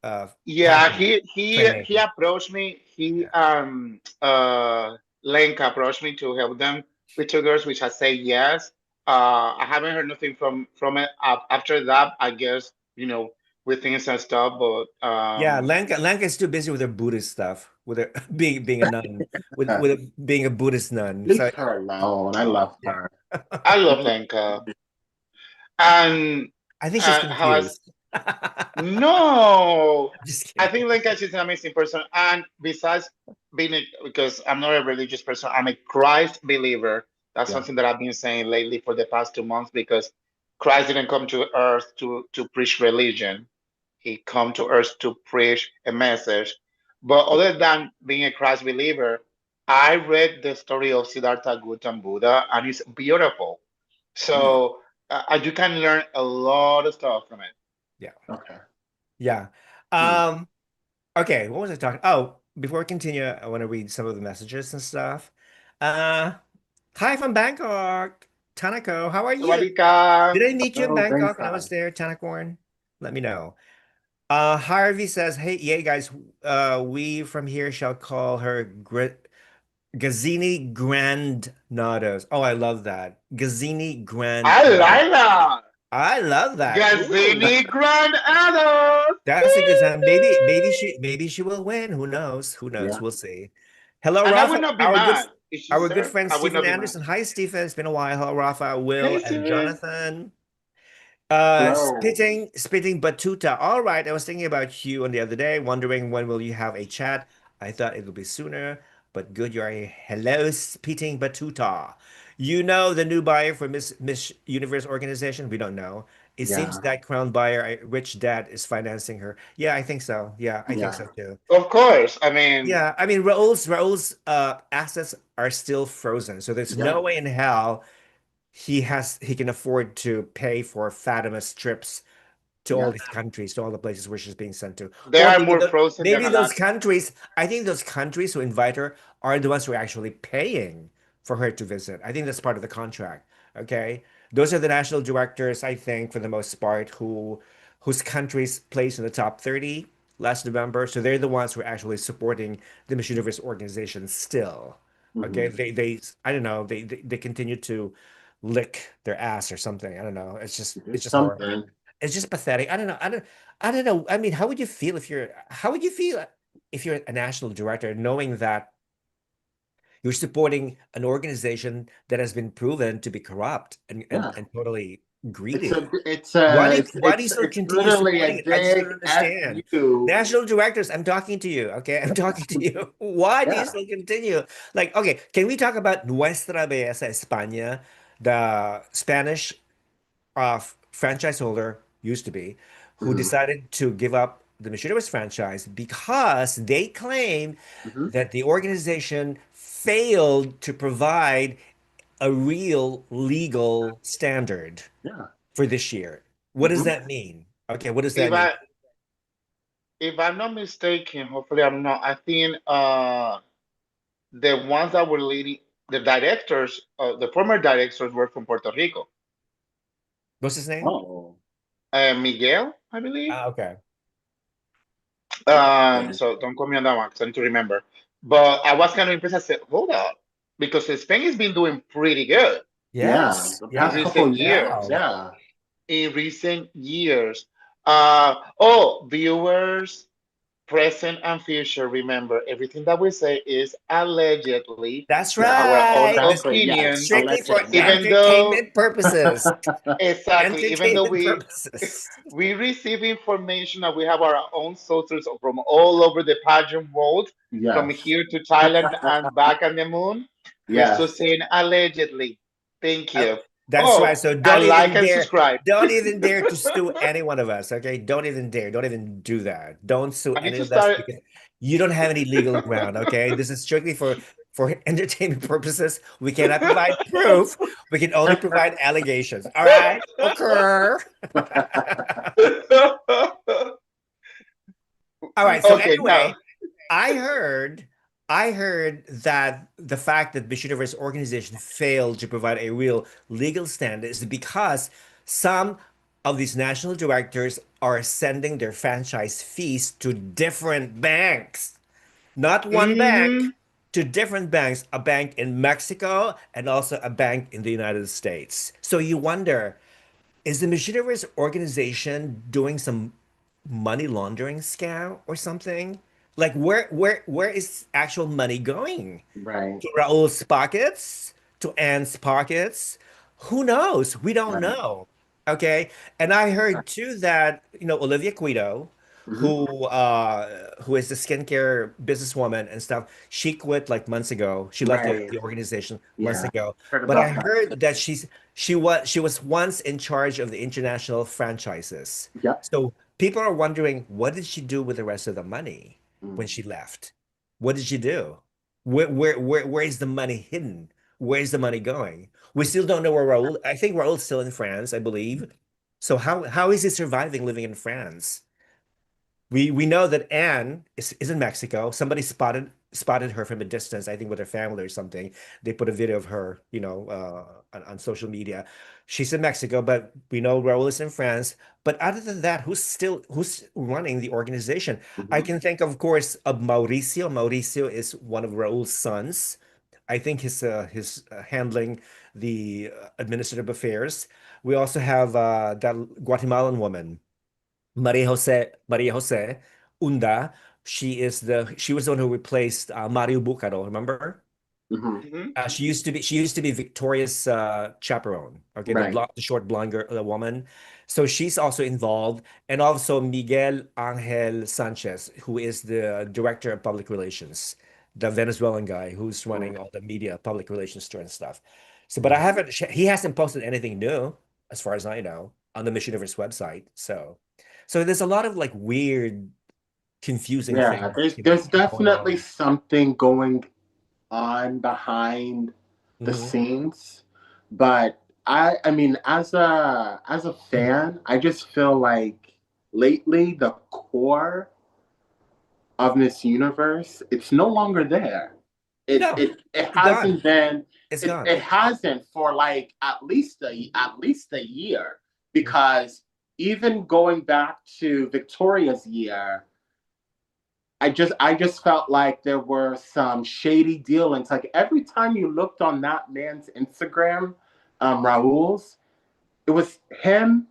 yeah, pageant he training. approached me. He Yeah. Lenka approached me to help them with two girls, which I say yes. I haven't heard nothing from it after that. I guess with things and stuff, but Yeah, Lanka is too busy with her Buddhist stuff, with her being a nun, being a Buddhist nun. Leave So her alone. I love yeah. her. I love Lenka. And I think she's how I confused. I'm no, just I kidding. think Lenka is an amazing person. And besides because I'm not a religious person, I'm a Christ believer. That's Yeah. something that I've been saying lately for the past 2 months because Christ didn't come to earth to preach religion. He come to earth to preach a message. But other than being a Christ believer, I read the story of Siddhartha Gautama Buddha, and it's beautiful. Mm, So you can learn a lot of stuff from it. Yeah. okay. Yeah. Mm, Um, okay, what was I talking? Oh, before we continue, I want to read some of the messages and stuff. Uh, hi from Bangkok. Tanako, how are you? Sawadika. Did I meet you in hello, Bangkok when I was Bangkok. there, Tanakorn? Let me know. Harvey says, hey, yeah, guys, we from here shall call her Gazzini Grandnados. Oh, I love that. Gazzini I Grandnados. like that. I love that. Ooh, Gazzini Grand Adult. that's a good time. Maybe she will win. Who knows? Who knows? Yeah. We'll see. Hello, And I would Rafa. not be mad if she Our good served. friend I would Stephen not be mad. Anderson. Hi, Stephen. It's been a while. Hello, Rafa, Will, Hey, and Steven. Jonathan. Hello. Spitting Batuta. All right, I was thinking about you on the other day, wondering when will you have a chat. I thought it would be sooner, but good you're here. Hello, Spitting Batuta. You know the new buyer for Miss Universe organization? We don't know. It seems Yeah. that crown buyer, Rich Dad, is financing her. Yeah, I think so. Yeah, I think Yeah. so too. Of course. I mean, Yeah, I mean Raul's assets are still frozen, so there's Yeah. no way in hell he can afford to pay for Fatima's trips to all Yeah. these countries, to all the places where she's being sent to. they Or are more frozen than maybe those Alaska. countries, I think those countries who invite her are the ones who are actually paying for her to visit. I think that's part of the contract. Okay. Those are the national directors, I think, for the most part, whose countries placed in the top 30 last November. So they're the ones who are actually supporting the Miss Universe organization still. Okay. Hmm. I don't know, they continue to lick their ass or something. I don't know. Do It's just horrible. something. It's just pathetic. I don't know. I mean, how would you feel if you're a national director knowing that you're supporting an organization that has been proven to be corrupt Yeah. and totally It's greedy? a it's a Why do you still it's continue literally supporting a it? I just don't dig at understand. you. National directors, I'm talking to you, okay? I'm talking to you. Why do you Yeah. still continue? Like, okay, can we talk about Nuestra Belleza España, the Spanish franchise holder used to be, who Hmm. decided to give up the Miss Universe franchise because they claim Hmm. that the organization failed to provide a real legal standard Yeah. for this year. What does Hmm. that mean? Okay, what does If that mean? if I'm not mistaken, hopefully I'm not. I think the ones that were leading the directors, the former directors were from Puerto Rico. What's his name? Oh. Miguel, I believe. Okay. Okay. So don't call me on that one because I need to remember. But I was kind of impressed. I said, hold up, because Spain has been doing pretty good Yeah. Yes. The in past Yeah. couple recent of years. years. Wow. Yeah. In recent years. Viewers. present and future, remember, everything that we say is allegedly That's Yeah, our own right. This exactly. Yes, opinion, strictly for allegedly. Yes. even though, entertainment purposes. exactly, even though Entertainment we purposes. we receive information and we have our own sources from all over the pageant world, from Yes. here to Thailand and back on the moon. We're still Yes. saying allegedly. Thank Uh, you. That's right. Oh, So and like and subscribe. don't even dare to sue any one of us. Okay. Don't even dare. Don't even do that. Don't sue I need any to of us start. because you don't have any legal ground. Okay. This is strictly for entertainment purposes. We cannot provide proof. We can only provide allegations. All right. Occur. All right. So Okay, anyway, now. I heard I heard that the fact that Miss Universe organization failed to provide a real legal stand is because some of these national directors are sending their franchise fees to different banks. Not one Hmm. bank, to different banks, a bank in Mexico and also a bank in the United States. So you wonder, is the Miss Universe organization doing some money laundering scam or something? Like where is actual money going? Right. To Raul's pockets? To Anne's pockets? Who knows? We don't Right. know. Okay. And I heard too that, Olivia Quito, Mhm. who is the skincare businesswoman and stuff, she quit like months ago. She left Right. the organization months Yeah. ago. Heard But I about that. heard that she was once in charge of the international franchises. Yep. So people are wondering, what did she do with the rest of the money when Mm. she left? What did she do? Where is the money hidden? Where is the money going? We still don't know where Raul. I think Raul's still in France, I believe. So how is he surviving living in France? We know that Anne is in Mexico. Somebody spotted her from a distance, I think with her family or something. They put a video of her, on social media. She's in Mexico, but we know Raul is in France. But other than that, who's running the organization? I Mhm. can think, of course, of Mauricio. Mauricio is one of Raul's sons. I think he's handling the administrative affairs. We also have that Guatemalan woman. Maria Jose Unda. She was the one who replaced Mario Bucaro, remember? Mhm. Hmm. She used to be Victoria's chaperone. Okay, Right. the short blonde girl, the woman. So she's also involved, and also Miguel Angel Sanchez, who is the director of public relations, the Venezuelan guy who's Mm. running all the media, public relations store and stuff. So, but I Mhm. haven't. He hasn't posted anything new, as far as I know, on the Miss Universe website. So there's a lot of like weird, confusing Yeah, things, there's going definitely on. something going on behind the Mhm. scenes, but I mean, as a fan, I just feel like lately the core of Miss Universe, it's no longer there. It No, it it it's gone. hasn't been. It's It, gone. it hasn't for like at least a year, because even going back to Victoria's year, I just felt like there were some shady dealings. Like every time you looked on that man's Instagram, Raul's, it was him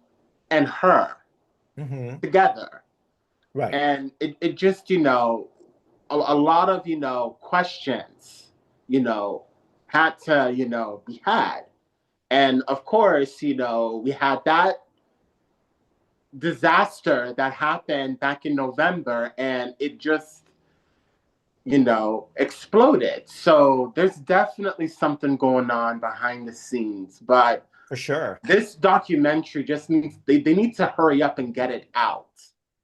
and her Hmm. together. Right. And it just, a lot of, questions, had to, be had. And of course, we had that disaster that happened back in November, and it just, exploded. So there's definitely something going on behind the scenes. But For sure. this documentary just needs, they need to hurry up and get it out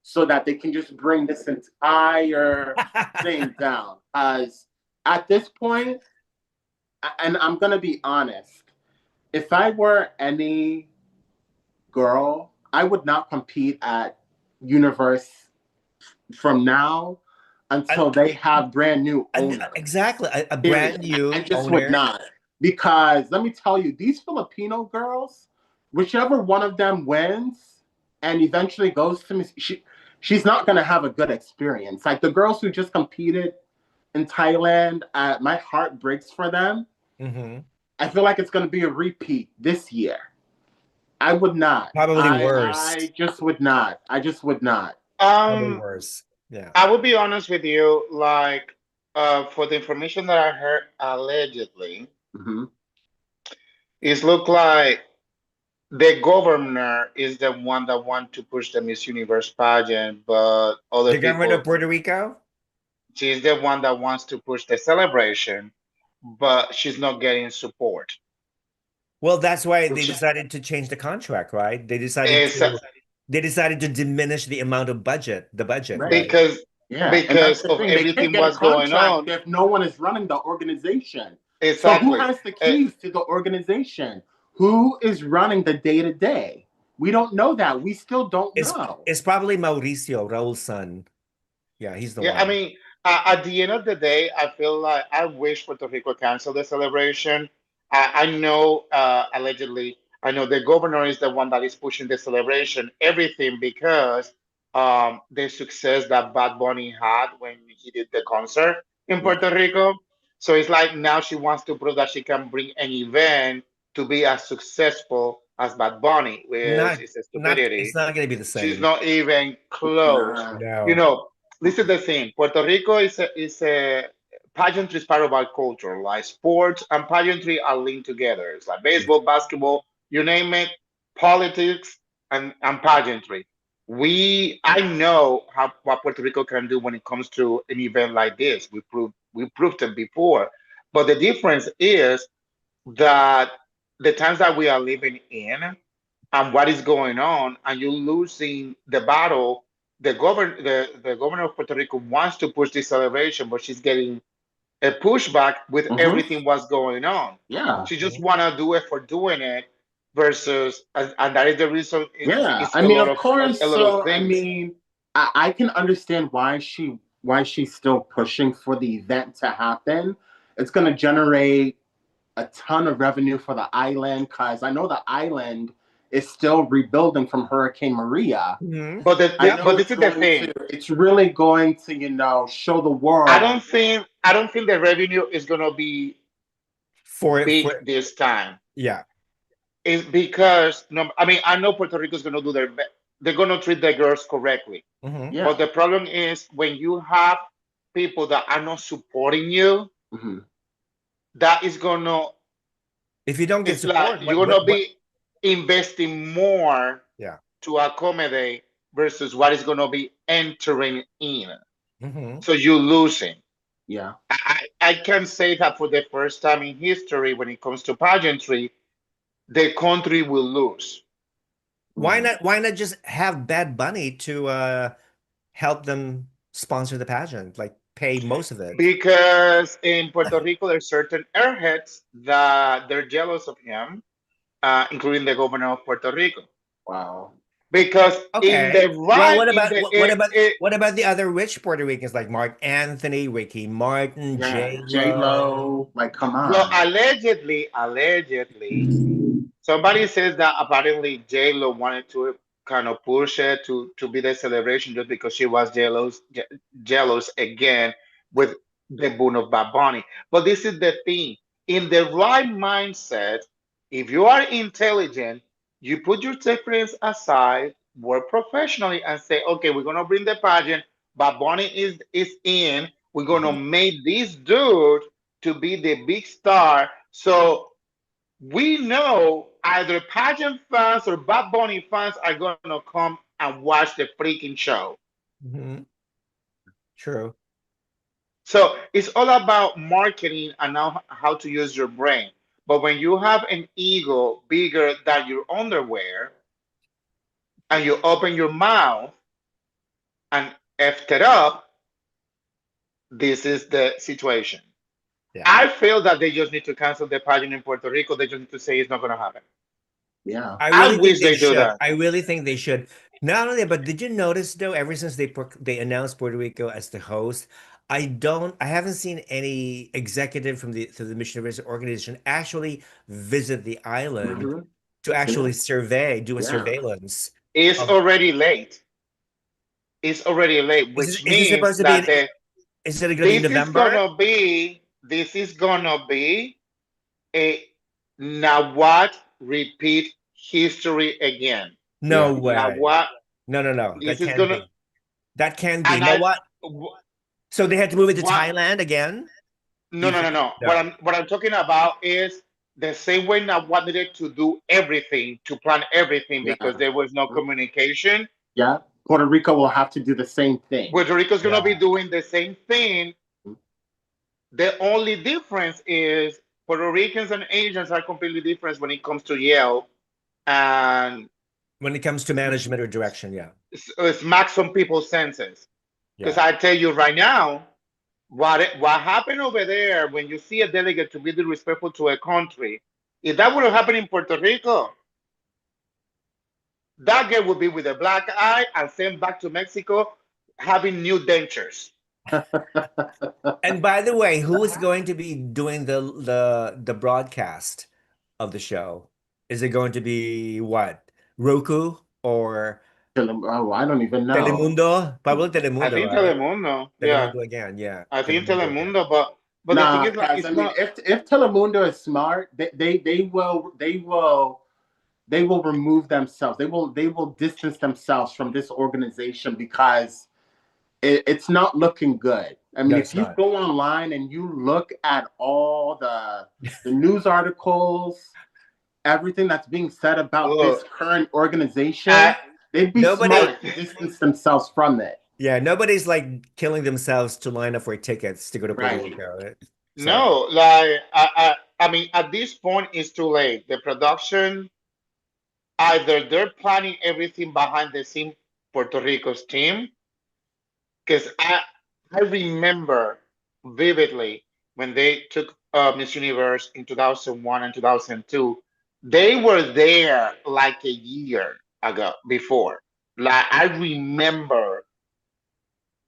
so that they can just bring this entire thing down. Because at this point, and I'm going to be honest, if I were any girl, I would not compete at Universe from now And, until they have brand new and owners. exactly, a Period. brand I new just would owner. not. Because let me tell you, these Filipino girls, whichever one of them wins and eventually goes to me, she's not going to have a good experience. Like the girls who just competed in Thailand, my heart breaks for them. Hmm. I feel like it's going to be a repeat this year. I would not. Probably I worse. I just would not. I just would not. Probably Um, worse. Yeah. I will be honest with you, like, for the information that I heard allegedly, Hmm. it look like the governor is the one that want to push the Miss Universe pageant, but other The government of people, Puerto Rico? she's the one that wants to push the celebration, but she's not getting support. Well, that's why they Which decided to change the contract, right? is They decided to diminish the amount of the budget, Right. right? because Yeah, and that's because the of thing. They can't everything get a was going contract on. if no one is running the organization. So who Exactly. has the Uh, keys to the organization? Who is running the day to day? We don't know that. We still don't know. It's probably Mauricio, Raul's son. Yeah, he's the Yeah, I one. mean, at the end of the day, I feel like I wish Puerto Rico canceled the celebration. I know, allegedly, I know the governor is the one that is pushing the celebration, everything because the success that Bad Bunny had when he did the concert in Yeah. Puerto Rico. So it's like now she wants to prove that she can bring an event to be as successful as Bad Bunny, which is a It's stupidity. not going to be the She's same. not even It's close. not. You No. know, this is the thing. Puerto Rico is a pageantry is part of our culture. Like sports and pageantry are linked together. It's like baseball, basketball, you name it, politics and pageantry. I know how what Puerto Rico can do when it comes to an event like this. We proved it before. But the difference is that the times that we are living in and what is going on, and you're losing the battle. The governor of Puerto Rico wants to push this celebration, but she's getting a pushback with Hmm. everything what's going on. Yeah. She just Mhm. wanna do it for doing it, versus, and that is the reason Yeah. it's I a mean, lot of of course. a lot of So I things. mean, I can understand why she's still pushing for the event to happen. It's going to generate a ton of revenue for the island because I know the island is still rebuilding from Hurricane Maria. Mhm. I know But this is the thing. it's really going to, show the I world. don't think I don't think the revenue is gonna be big For this time. yeah. Is because no, I mean I know Puerto Rico is gonna do their best. They're gonna treat the girls correctly. Hmm. But Yeah. the problem is when you have people that are not supporting you, Hmm. that is gonna If you don't get it's like support, you're gonna what be investing more yeah. to accommodate versus what is gonna be entering in. Hmm. So you're losing. Yeah. I can say that for the first time in history when it comes to pageantry, the country will lose. Hmm. Why not just have Bad Bunny to help them sponsor the pageant, like pay most of it? Because in Puerto Rico, there's certain airheads that they're jealous of him, including the governor of Puerto Rico. Wow. Because in Okay. the Well, right, in the what about the other rich Puerto Ricans like Mark Anthony, Ricky Martin, Yeah. J J Lo? Lo, like, come well, on. allegedly, somebody says that apparently J Lo wanted to kind of push it to be the celebration just because she was jealous again with the boon of Bad Bunny. But this is the thing: in the right mindset, if you are intelligent, you put your difference aside, work professionally, and say, okay, we're gonna bring the pageant. Bad Bunny is in. We're gonna Mhm. make this dude to be the big star. So we know either pageant fans or Bad Bunny fans are gonna come and watch the freaking show. Hmm. True. So it's all about marketing and how to use your brain. But when you have an ego bigger than your underwear and you open your mouth and effed it up, this is the situation. Yeah. I feel that they just need to cancel the pageant in Puerto Rico. They just need to say it's not going to happen. Yeah. I I really think wish they they do should. that. I really think they should. Not only that, but did you notice though, ever since they announced Puerto Rico as the host, I haven't seen any executive from the missionary organization actually visit the island Hmm. to Yeah. actually do a Yeah. surveillance It's of already late. It's already late, which is it means supposed to be that is it gonna be in November? this is gonna be a now what repeat history again. No Yeah. Now way. what No, no, no. That this is can't gonna be. That can be. And Now I what? wh- So they had to move it to what Thailand again? no, You no, no, think? no. No. What I'm talking about is the same way I wanted to do everything, to plan everything because Yeah. there was no communication. Yeah. Puerto Rico will have to do the same thing. Puerto Rico's gonna be Yeah. doing the same thing. The only difference is Puerto Ricans and Asians are completely different when it comes to Yale and When it comes to management or direction, yeah. smack some people's senses. Because Yeah. I tell you right now, what happened over there when you see a delegate to be disrespectful to a country, if that would have happened in Puerto Rico, that girl would be with a black eye and sent back to Mexico having new dentures. And by the way, who is going to be doing the broadcast of the show? Is it going to be what? Roku or Oh, I don't even know. Telemundo? Probably I Telemundo, think right? Telemundo, yeah. Telemundo again, yeah. I think Telemundo again. Telemundo, but the thing Nah, is like guys. I it's mean, not. if Telemundo is smart, they will remove themselves. They will distance themselves from this organization because it's not looking good. I mean, No, if it's you not. go online and you look at all the news articles, everything that's being said about this Look, current I, organization, they'd be Nobody, smart to distance themselves from it. yeah, nobody's like killing themselves to line up for tickets to go to Puerto Right. Rico. So, no, like I mean, at this point, it's too late. The production, either they're planning everything behind the scene, Puerto Rico's team, because I remember vividly when they took Miss Universe in 2001 and 2002. They were there like a year ago before. Like I remember,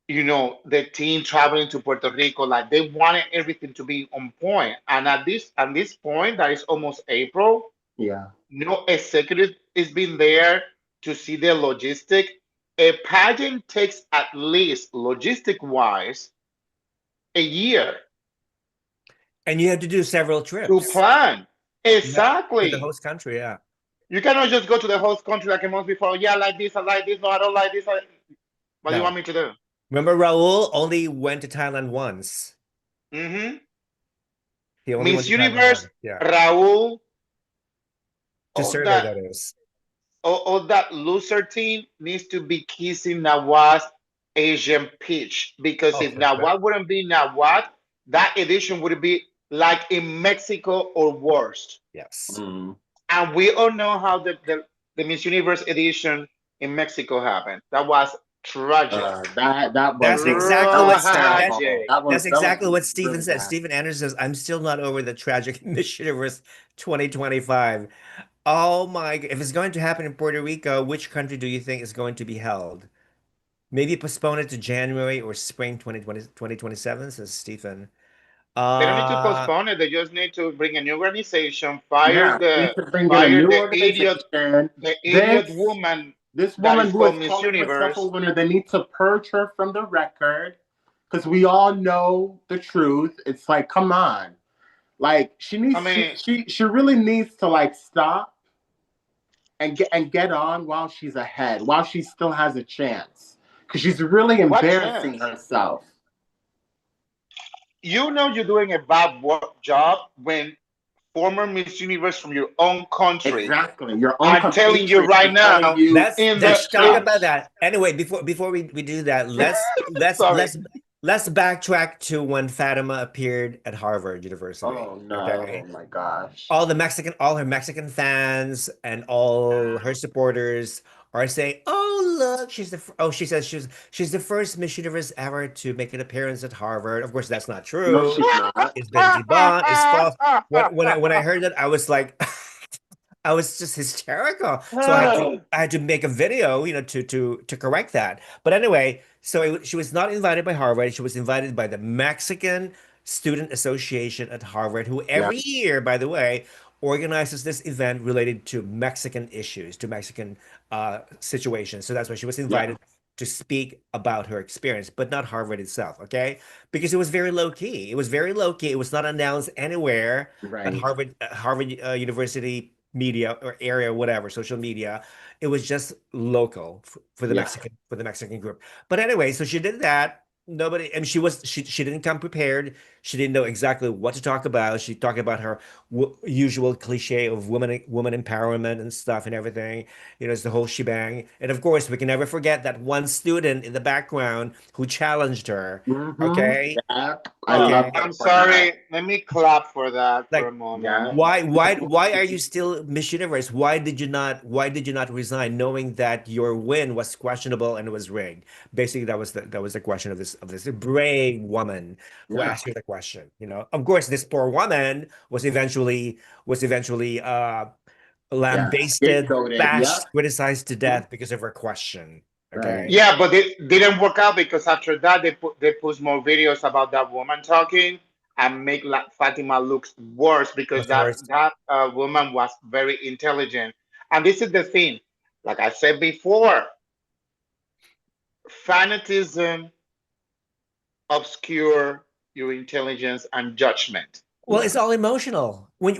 the team traveling to Puerto Rico, like they wanted everything to be on point. And at this point, that is almost April, Yeah. no executive is been there to see the logistic. A pageant takes at least logistic wise a year and you have to do several to trips. plan. Yeah, to the Exactly. host country, yeah. You cannot just go to the host country like a month before. Yeah, I like this, I like this. No, I don't like this. What do you want No. me to do? Remember Raul only went to Thailand once. Hmm. He only went Miss to Thailand Universe, once. Yeah. Raul, To all survey, that that is. all that loser team needs to be kissing Nawaz Asian pitch because Oh, if for sure. Nawaz wouldn't be Nawaz, that edition would be like in Mexico or worse. Yes. Mm. And we all know how the Miss Universe edition in Mexico happened. That was tragic. That was That's it. exactly That what was that terrible. Tragic. That was that's exactly what Stephen really said. bad. Stephen Anderson says, "I'm still not over the tragic Miss Universe 2025." Oh my, if it's going to happen in Puerto Rico, which country do you think is going to be held? Maybe postpone it to January or spring 2027, says Stephen. They don't need to Uh, postpone it. They just need to bring a new organization, Yeah, we need to bring in a new organization. the idiot This woman this that woman is who is called Miss calling herself a Universe. winner, they need to purge her from the record because we all know the truth. It's like, come on. Like I mean, she really needs to like stop and get on while she's ahead, while she still has a chance. Because she's really what embarrassing chance? herself. You know you're doing a bad work job when former Miss Universe from your own country Exactly. Your own are telling you compatriots right are telling now you to let's talk stop. about that. Anyway, before we do that, sorry. let's backtrack to when Fatima appeared at Harvard University. Oh no. Okay. Oh my gosh. All her Mexican fans and all her supporters are saying, "Oh, look, she says she's the first Miss Universe ever to make an appearance at Harvard." Of course, that's not No, true. she's not. It's been debunked. It's false. When I heard that, I was like, I was just hysterical. So I had to make a video, to correct that. But anyway, so she was not invited by Harvard. She was invited by the Mexican Student Association at Harvard, who Yeah. every year, by the way, organizes this event related to Mexican issues, to Mexican situations. So that's why she was Yeah. invited to speak about her experience, but not Harvard itself, okay? Because it was very low key. It was very low key. It was not announced anywhere at Right. Harvard University media or area, whatever, social media. It was just local for the Yeah. Mexican group. But anyway, so she did that. Nobody, and she didn't come prepared. She didn't know exactly what to talk about. She talked about her w usual cliche of woman empowerment and stuff and everything. You know, it's the whole shebang. And of course, we can never forget that one student in the background who challenged her. Okay, Yeah. I love okay. her I'm for that. sorry. Let me clap for that for a Like, moment. Yeah. why are you still Miss Universe? Why did you not resign knowing that your win was questionable and it was rigged? Basically, that was the question of this brave woman who Yeah. asked her the question. You know, of course, this poor woman was eventually Yeah. lambasted, Scapegoated. Yeah. bashed, criticized to death because of her question. Right. Okay, Yeah, but it didn't work out because after that they put more videos about that woman talking and make Fatima looks worse because what's the worst? that woman was very intelligent. And this is the thing, like I said before, fanatism obscure your intelligence and judgment. Well, Yeah. it's all emotional. It's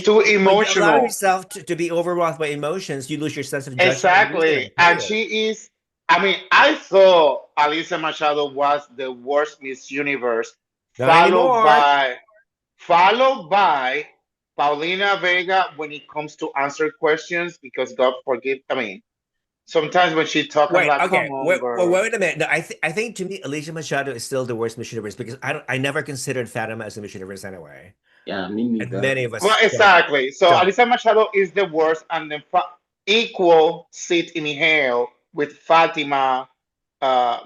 too When you allow emotional. yourself to be overwrought by emotions, you lose your sense of judgment and reasoning. Exactly. And Period. she is, I mean, I thought Alicia Machado was the worst Miss Universe, Not followed anymore. by followed by Paulina Vega when it comes to answer questions, because God forgive, I mean, sometimes when she talk, I'm Wait, like, come okay. on, girl. Wait a minute. No, I think to me, Alicia Machado is still the worst Miss Universe because I never considered Fatima as a Miss Universe anyway, Yeah. Me and neither. many of Well, us exactly. So don't. Alicia Machado is the worst, and then equal sit in hell with Fatima,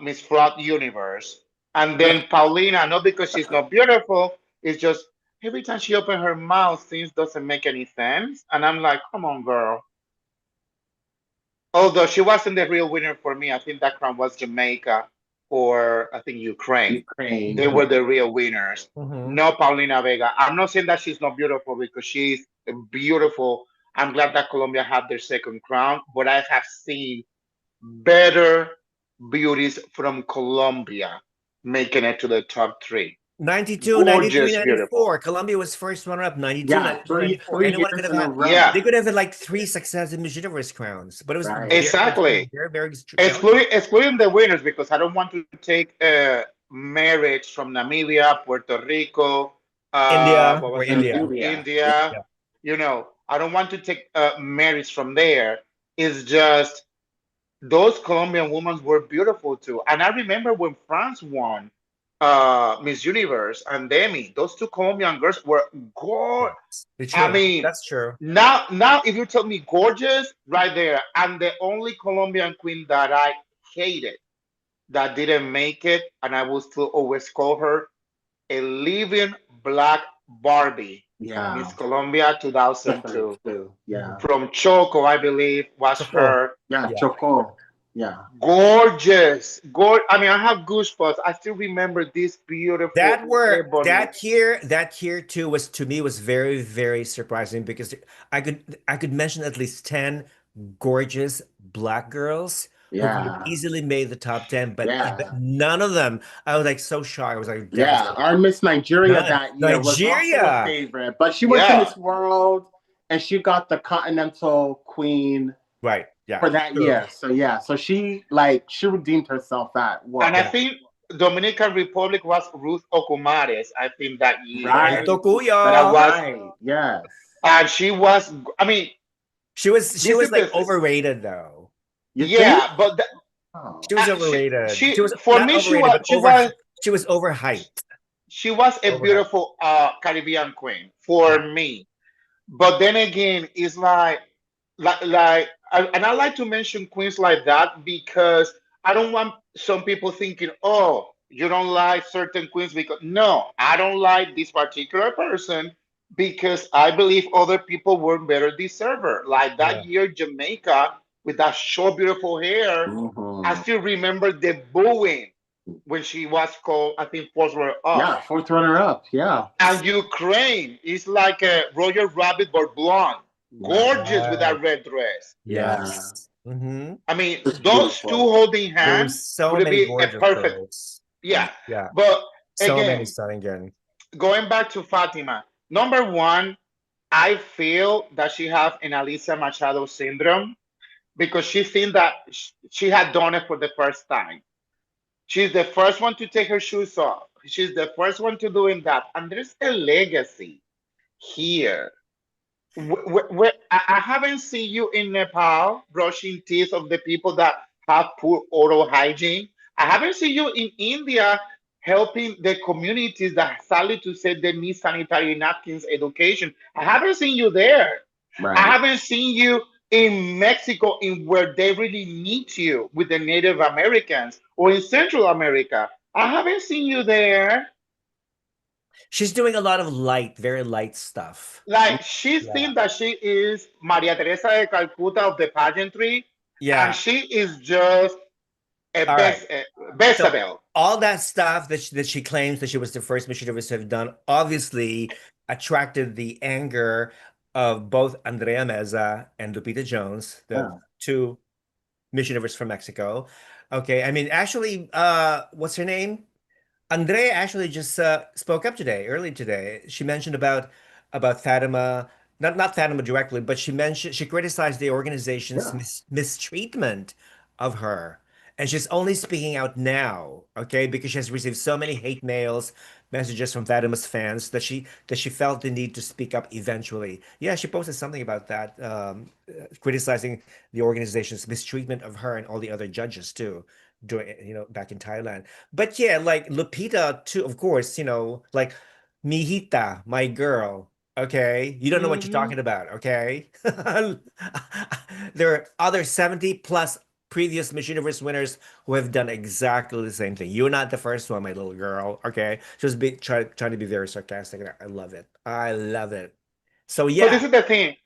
Miss Fraud Universe. And But then Paulina, not because she's not beautiful, it's just every time she opens her mouth, things doesn't make any sense. And I'm like, come on, girl. Although she wasn't the real winner for me, I think that crown was Jamaica or I think Ukraine. They Ukraine. were Yeah. the real winners. Mhm. No Paulina Vega. I'm not saying that she's not beautiful because she's beautiful. I'm glad that Colombia had their second crown, but I have seen better beauties from Colombia making it to the top three. 92, 93, Gorgeous, 94. beautiful. Colombia was first runner up, 92, Yeah. 93, Three 94. three Anyone could years have in a had, row. Yeah, they could have had like three successive Miss Universe crowns, but it was Right. exactly. very challenging. Excluding the winners because I don't want to take marriage from Namibia, Puerto Rico, India what or was that? India. India. Yeah. India. Yeah. You know, I don't want to take marriage from there. It's just those Colombian women were beautiful too. And I remember when France won Miss Universe and Demi, those two Colombian girls were gorgeous. Yes. It's I true. mean, That's true. now if you tell me gorgeous, right there, and the only Colombian queen that I hated that didn't make it, and I will still always call her a living black Barbie, Miss Yeah. Colombia Definitely 2002. too. Yeah. From Choco, I believe, was So cool. her. Yeah. Yeah. Choco. Yeah. Gorgeous. I mean, I have goosebumps. I still remember this beautiful ebony. That year too was to me was very surprising because I could mention at least 10 gorgeous black girls who could have Yeah. easily made the top 10, but Yeah. none of them. I was like so shocked. I was like Yeah. devastated. Our Miss Nigeria None. that year was also a Nigeria. favorite, but she went to Yeah. Miss World and she got the Continental Queen Right. Yeah. for that True. year. So yeah, so she redeemed herself at And I World. Yeah. think Dominican Republic was Ruth Okumares, I think that year. Rusto Right. That I That's Kuya. was, right. Yes. and she was, I mean, She this was is like the thing. overrated though. You think? Yeah, but Oh. She was overrated. She was for not me, overrated, but she was overhyped. she was a Overhyped. beautiful Caribbean queen Yeah. for me. But then again, it's and I like to mention queens like that because I don't want some people thinking, oh, you don't like certain queens because no, I don't like this particular person because I believe other people were better deserved her. Like Yeah. that year, Jamaica with that short, beautiful hair. I Mhm. still remember the booing when she was called, I think, fourth runner up. Yeah, fourth runner up. Yeah. And Ukraine is like a Roger Rabbit but blonde, Yeah. gorgeous with that red dress. Yeah. Yes. Hmm. I mean, Just those two beautiful. holding There were hand so would many be a gorgeous perfect, girls. yeah. Yeah. But So many again, stunning girls. going back to Fatima, number one, I feel that she has an Alicia Machado syndrome because she thinks that she had done it for the first time. She's the first one to take her shoes off. She's the first one to doing that. And there's a legacy here. I haven't seen you in Nepal brushing teeth of the people that have poor oral hygiene. I haven't seen you in India helping the communities that sadly to say they need sanitary napkins education. I haven't seen you there. I Right. haven't seen you in Mexico in where they really need you with the Native Americans or in Central America. I haven't seen you there. She's doing a lot of light, very light stuff. Like she Yeah. thinks that she is Maria Teresa de Calcutta of the pageantry, and Yeah. she is just a All right. best So Bezabel. all that stuff that she claims that she was the first Miss Universe to have done obviously attracted the anger of both Andrea Meza and Lupita Jones, the Yeah. two Miss Universe from Mexico. Okay, I mean, actually, what's her name? Andrea actually just spoke up today, early today. She mentioned about Fatima, not Fatima directly, but she criticized the organization's Yeah. mistreatment of her. And she's only speaking out now, okay, because she has received so many hate mails, messages from Fatima's fans that she felt the need to speak up eventually. Yeah, she posted something about that, criticizing the organization's mistreatment of her and all the other judges too, during back in Thailand. But yeah, like Lupita too, of course, like Mijita, my girl. Okay. You don't know what you're Hmm. talking about, okay? There are other 70 plus previous Miss Universe winners who have done exactly the same thing. You're not the first one, my little girl, okay? Just trying to be very sarcastic. And I love it. I love it. So So this yeah. is the thing.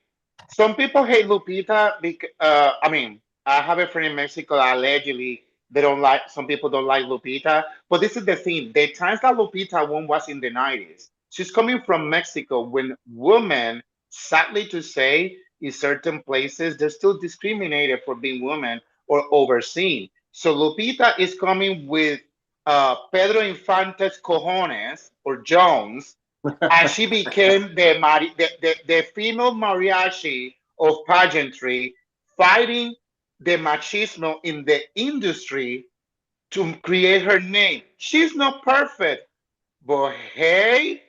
Some people hate Lupita because I mean, I have a friend in Mexico that allegedly they don't like some people don't like Lupita. But this is the thing. The times that Lupita won was in the 90s. She's coming from Mexico when women, sadly to say, in certain places, they're still discriminated for being women or overseen. So Lupita is coming with Pedro Infante's cojones or Jones, and she became the female mariachi of pageantry, fighting the machismo in the industry to create her name. She's not perfect, but hey,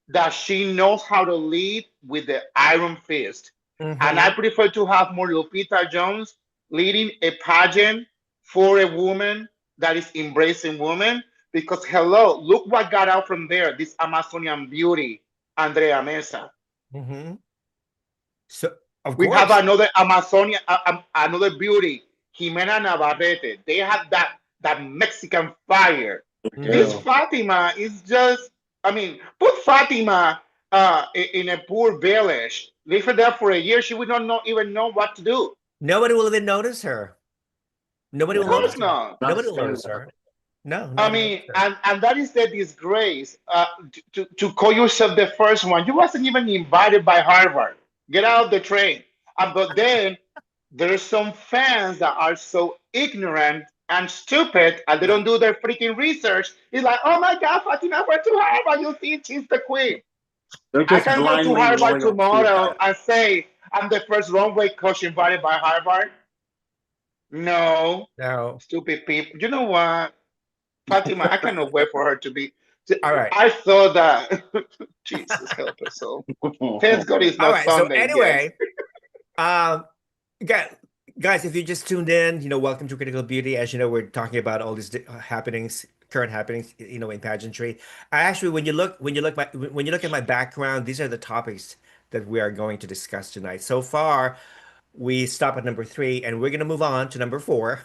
that she knows how to lead with the iron fist. And I Hmm. prefer to have more Lupita Jones leading a pageant for a woman that is embracing women. Because hello, look what got out from there. This Amazonian beauty, Andrea Mesa. Hmm. So of We have course. another Amazonian, another beauty, Jimena Navarrete. They have that Mexican fire. We This Hmm. do. Fatima is just, I mean, put Fatima in a poor village. Leave her there for a year. She would not even know what to do. Nobody will even notice her. Nobody Of will Yeah. course notice her. not. Nobody Just will stay notice there. her. No, I nobody will mean, notice her. and that is the disgrace. To call yourself the first one, you wasn't even invited by Harvard. Get out of the train. But then there's some fans that are so ignorant and stupid, and they don't do their freaking research. It's like, oh my God, Fatima went to Harvard. You see, she's the queen. They're I just can go to blindly Harvard loyalty to tomorrow that. and say I'm the first runway coach invited by Harvard. No, No. stupid people. You know what? Fatima, I cannot wait for her to be. All right. I thought that Jesus help us all. Thanks God it's All not right. So Sunday yet. anyway, um, guys, guys, if you just tuned in, welcome to Critical Beauty. As you know, we're talking about all these happenings, current happenings, in pageantry. I actually, when you look at my background, these are the topics that we are going to discuss tonight. So far, we stop at number three, and we're gonna move on to number four.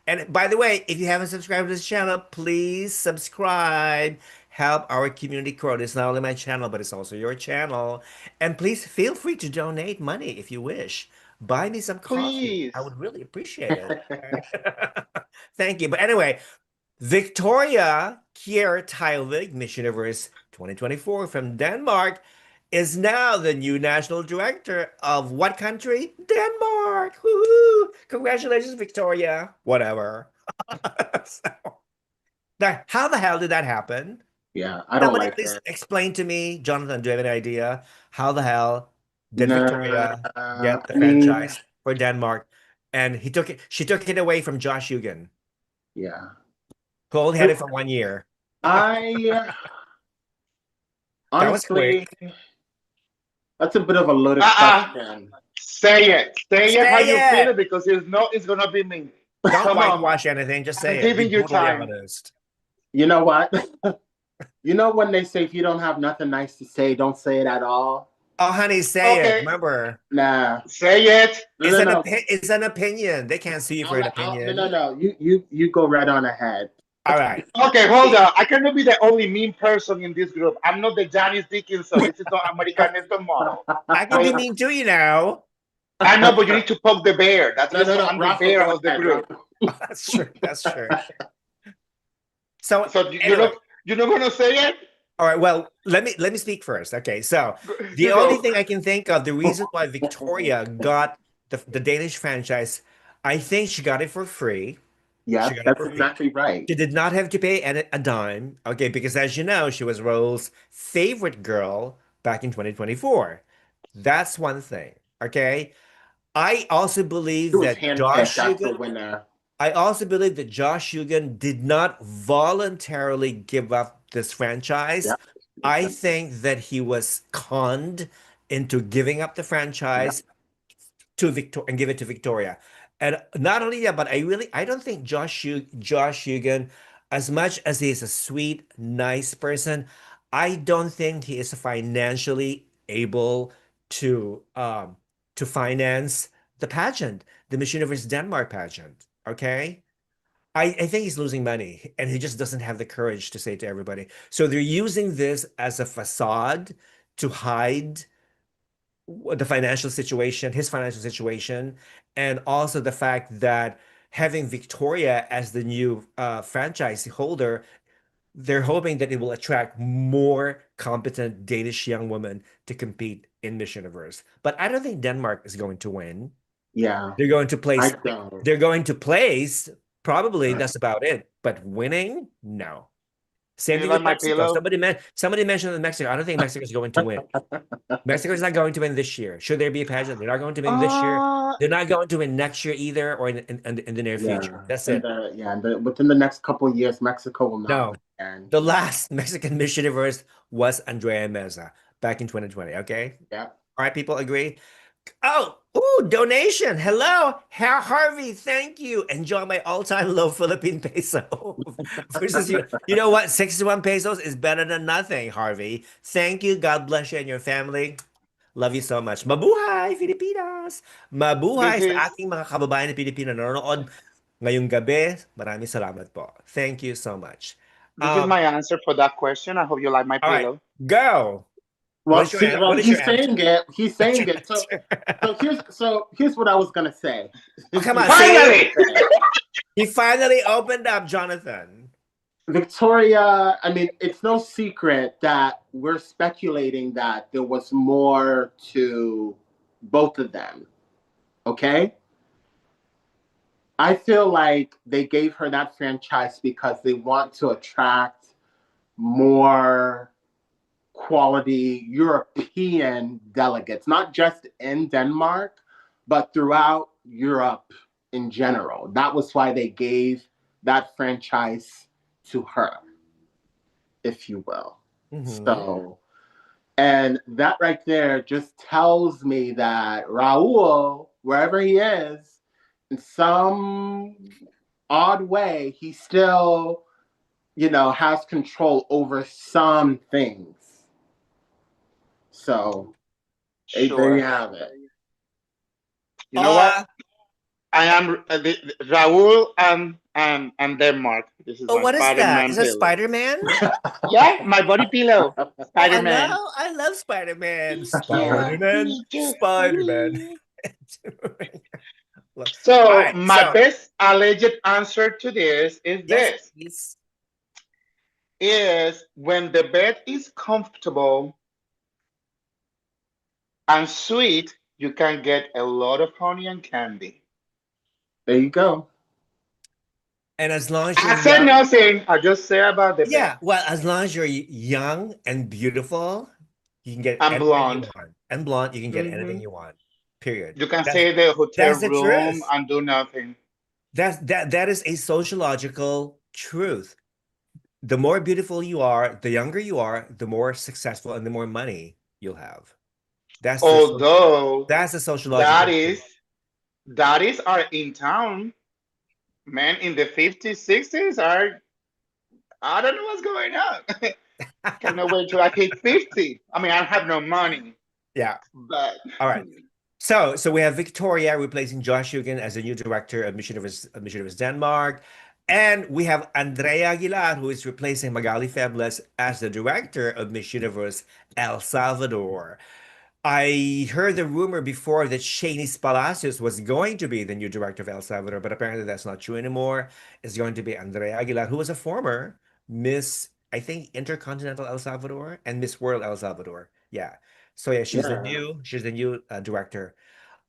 And by the way, if you haven't subscribed to this channel, please subscribe. Help our community grow. It's not only my channel, but it's also your channel. And please feel free to donate money if you wish. Buy me some coffee. I Please. would really appreciate it. Okay? Thank you. But anyway, Victoria Kjer Teilvig, Miss Universe 2024 from Denmark, is now the new national director of what country? Denmark. Woohoo! Congratulations, Victoria. Whatever. So, now, how the hell did that happen? Yeah, I don't Somebody like please it. explain to me, Jonathan, do you have any idea how the hell did Nah, Victoria get the I mean, franchise for Denmark? And she took it away from Josh Hugan, yeah. who only had But it for 1 year. I That was honestly, quick. that's a bit of a loaded Uh-uh. question. Say it. Say it how Say you feel it. it because it's not, it's gonna be me. Don't Come on. whitewash anything. Just I'm say it. Be giving you brutally time. honest. You know what? You know when they say if you don't have nothing nice to say, don't say it at all? Oh, honey, say it. Okay. Remember, Nah. Say it. No, no, no. it's an opinion. They can't sue you for an No, no, opinion. no. You go right on ahead. All right. Okay, hold on. I cannot be the only mean person in this group. I'm not the Janice Dickinson. This is not American Next Top Model. I can be So mean too, you know. I know, but you need to poke the bear. That's No, just no, so no. I'm the Rafa, bear go of the ahead. group. Rafa. That's true. That's true. So So anyway, you're not gonna say it? all right. Well, let me speak first. Okay. So the You only go. thing I can think of, the reason why Victoria got the Danish franchise, I think she got it for free. She Yes, got it that's for free. exactly right. She did not have to pay a dime. Okay, because as you know, she was Rose's favorite girl back in 2024. That's one thing. Okay. I also She believe was that handpicked as the winner. I also believe that Josh Hugan did not voluntarily give up this franchise. Yep. I Exactly. think that he was conned into giving up the Yep. franchise to Victor and give it to Victoria. And not only that, but I don't think Josh Hugan, as much as he is a sweet, nice person, I don't think he is financially able to finance the pageant, the Miss Universe Denmark pageant. Okay. I think he's losing money and he just doesn't have the courage to say to everybody. So they're using this as a facade to hide the financial situation, his financial situation, and also the fact that having Victoria as the new franchise holder, they're hoping that it will attract more competent Danish young women to compete in Miss Universe. But I don't think Denmark is going to win. Yeah. They're going to I place, don't. they're going to place, probably Right. that's about it. But winning, no. Do Same you thing like with my Mexico. pillow? Somebody mentioned Mexico. I don't think Mexico is going to win. Mexico is not going to win this year. Should there be a pageant? They're not going to win this year. Uh, They're not going to win next year either, or in the near future. Yeah. That's And it. within the next couple of years, Mexico will not No, win again. the last Mexican Miss Universe was Andrea Meza back in 2020. Okay, Yeah. all right, people agree. Oh, ooh, donation. Hello, Herr Harvey. Thank you. Enjoy my all-time low Philippine peso versus you. You know what? 61 pesos is better than nothing, Harvey. Thank you. God bless you and your family. Love you so much. Mabuhay, Pilipinas! this Mabuhay sa is aking mga kababayan na Pilipino na nanonood ngayong gabi. Maraming salamat po. Thank you so much. this is Um, my answer for that question. I hope you like my all right, pillow. go. Well, see, What well, is your he's answer? saying it. He's What's saying your it. answer? So here's what I was gonna say. Oh, Here's come on, what I was see? Finally! gonna say. He finally opened up, Jonathan. Victoria, I mean, it's no secret that we're speculating that there was more to both of them. Okay? I feel like they gave her that franchise because they want to attract more quality European delegates, not just in Denmark, but throughout Europe in general. That was why they gave that franchise to her, if you will. Hmm. So, and that right there just tells me that Raul, wherever he is, in some odd way, he still, has control over some things. So, there you Sure. have it. You know what? Uh, I am Raul and Denmark. This is oh, my what is that? Spider-Man Is that pillow. Spider-Man? Yeah, my body pillow. Oh, Spider-Man. I love Spider-Man. Yeah, Spider-Man. me too. Spider-Man. Me. All So right, my so best alleged answer to this is yes, this: please. is when the bed is comfortable and sweet, you can get a lot of honey and candy. There you go. And as long as you're I said young, nothing. I just say about the bed. yeah, well, as long as you're young and beautiful, you can get I'm anything you blonde. want. And blonde, you can get anything Hmm. you want. Period. You can That's stay in the hotel that's the room truth. and do nothing. That is a sociological truth. The more beautiful you are, the younger you are, the more successful and the more money you'll have. That's the Although that's the that sociological truth. is that is our in town men in the 50s, 60s are I don't know what's going on. Cannot wait till I hit 50. I mean, I have no money, Yeah. but All right. So we have Victoria replacing Josh Hugan as the new director of Miss Universe Denmark. And we have Andrea Aguilar, who is replacing Magali Febles as the director of Miss Universe El Salvador. I heard the rumor before that Shanice Palacios was going to be the new director of El Salvador, but apparently that's not true anymore. It's going to be Andrea Aguilar, who was a former Miss, I think, Intercontinental El Salvador and Miss World El Salvador. Yeah. So yeah, Yeah. she's the new director.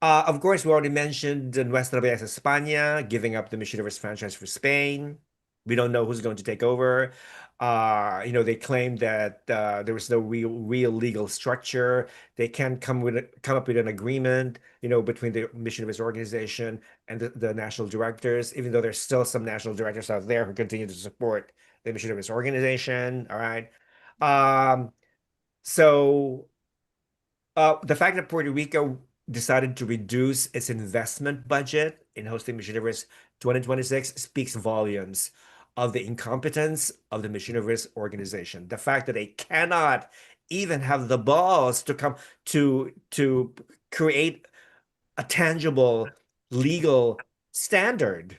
Of course, we already mentioned Nuestra Bella España giving up the Miss Universe franchise for Spain. We don't know who's going to take over. They claim that there was no real legal structure. They can't come up with an agreement, between the Miss Universe organization and the national directors, even though there's still some national directors out there who continue to support the Miss Universe organization. All right. Um, so the fact that Puerto Rico decided to reduce its investment budget in hosting Miss Universe 2026 speaks volumes of the incompetence of the Miss Universe organization. The fact that they cannot even have the balls to come to create a tangible legal standard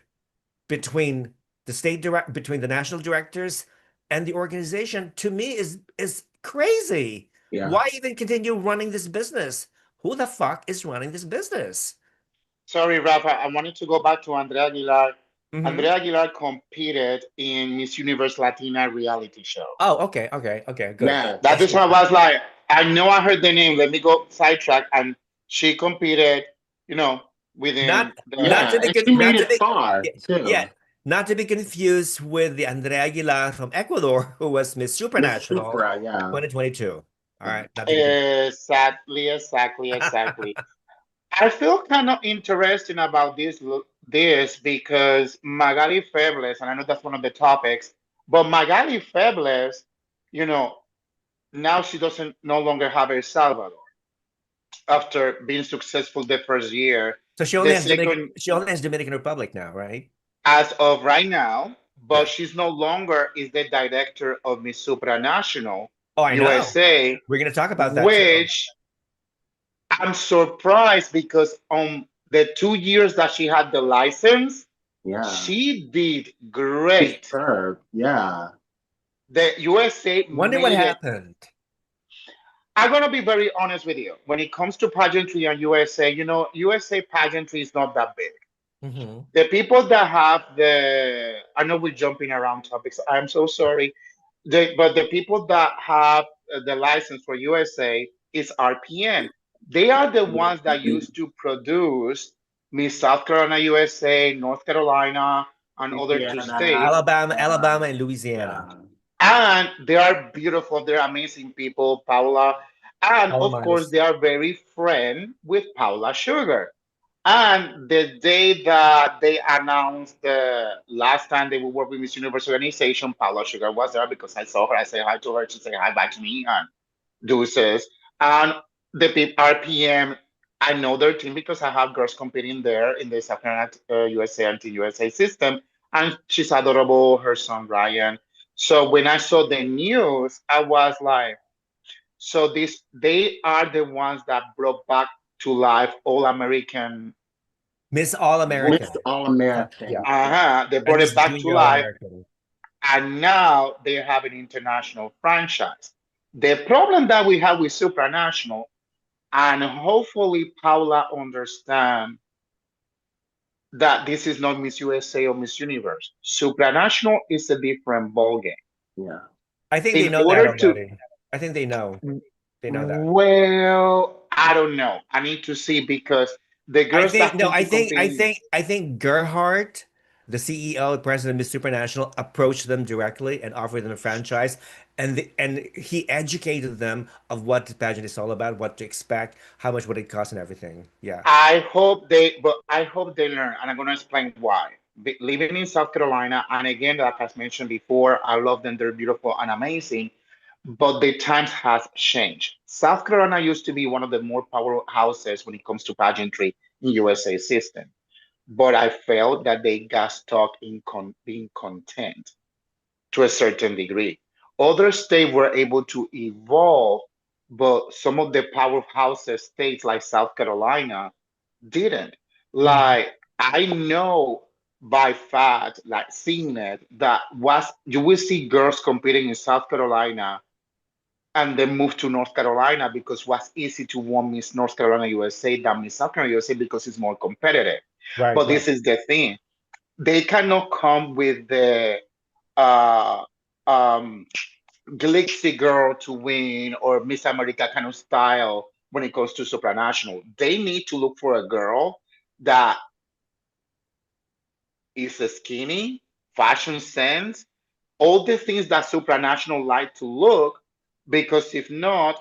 between between the national directors and the organization, to me, is crazy. Yeah. Why even continue running this business? Who the fuck is running this business? sorry, Rafa, I wanted to go back to Andrea Aguilar. Hmm. Andrea Aguilar competed in Miss Universe Latina reality show. Oh, okay, okay, okay, good. Yes. That That's is good why I to know. was like, I know I heard the name. Let me go sidetrack. And she competed, you know, Not within the. not Yeah. to be And she not made to it be far yeah, too. not to be confused with the Andrea Aguilar from Ecuador, who was Miss Miss Supranational Supra, yeah. 2022. All Yeah. right, not to be confused. Exactly, exactly, exactly. I feel kind of interesting about this because Magali Febles, and I know that's one of the topics, but Magali Febles, you know, now she doesn't no longer have El Salvador after being successful the first year. So The second, She only has Dominican Republic now, right? as of right now, but Yeah. she's no longer is the director of Miss Supranational Oh, I know. USA, We're going to talk about that too. which I'm surprised because on the 2 years that she had the license, Yeah. she did She's great. superb. Yeah. The USA Wonder what made it. happened. I'm gonna be very honest with you. When it comes to pageantry and USA, USA pageantry is not that big. Hmm. The people that have I know we're jumping around topics. I'm so sorry. But the people that have the license for USA is RPM. They are the ones that used to produce Miss South Carolina USA, North Carolina, and other two Louisiana. states. Alabama, and Louisiana. Yeah. And they are beautiful. They're amazing people, Paula. And All of course, minus. they are very friend with Paula Sugar. And the day that they announced the last time they would work with Miss Universe organization, Paula Sugar was there because I saw her. I said hi to her. She said hi back to me and deuces. And the RPM, I know their team because I have girls competing there in the South Carolina USA and Team USA system. And she's adorable, her son Ryan. So when I saw the news, I was like, so they are the ones that brought back to life All American. Miss All Miss American. All American. Yeah. Uh-huh. They And brought Miss it back to Junior All life, American. and now they have an international franchise. The problem that we have with Supranational, and hopefully Paula understand that this is not Miss USA or Miss Universe. Supranational is a different ballgame. Yeah. I think they In know that order to, already. I think they know. They know that. well, I don't know. I need to see because the I girls think that no, used to compete in I think Gerhardt the CEO, president of Miss Supranational, approached them directly and offered them a franchise, and he educated them of what the pageant is all about, what to expect, how much would it cost, and everything. Yeah. But I hope they learn, and I'm gonna explain why. Living in South Carolina, and again, like I mentioned before, I love them. They're beautiful and amazing, but the times has changed. South Carolina used to be one of the more powerhouses when it comes to pageantry in USA system, but I felt that they got stuck in being content to a certain degree. Other states were able to evolve, but some of the powerhouses states like South Carolina didn't. Mhm. Like I know by fact, like seeing it, that was you will see girls competing in South Carolina and then move to North Carolina because it was easy to win Miss North Carolina USA than Miss South Carolina USA because it's more competitive. Right, But right. this is the thing. They cannot come with the uh um glitzy girl to win or Miss America kind of style when it comes to supranational. They need to look for a girl that is a skinny, fashion sense, all the things that supranational like to look, because if not,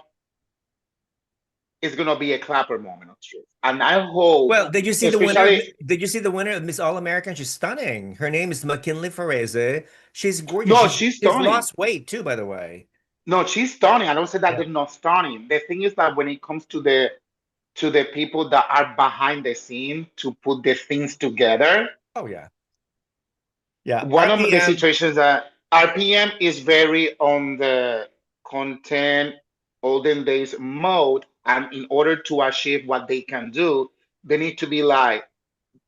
it's gonna be a clapper moment of truth. And I hope, Well, did you see the winner? especially Did you see the winner of Miss All American? She's stunning. Her name is McKinley Fereze. She's gorgeous. no, She's she's she's stunning. lost weight too, by the way. No, she's stunning. I don't say that Yeah. they're not stunning. The thing is that when it comes to the people that are behind the scene to put the things together, Oh yeah. Yeah. one of the RPM. situations that RPM is very on the content olden days mode, and in order to achieve what they can do, they need to be like,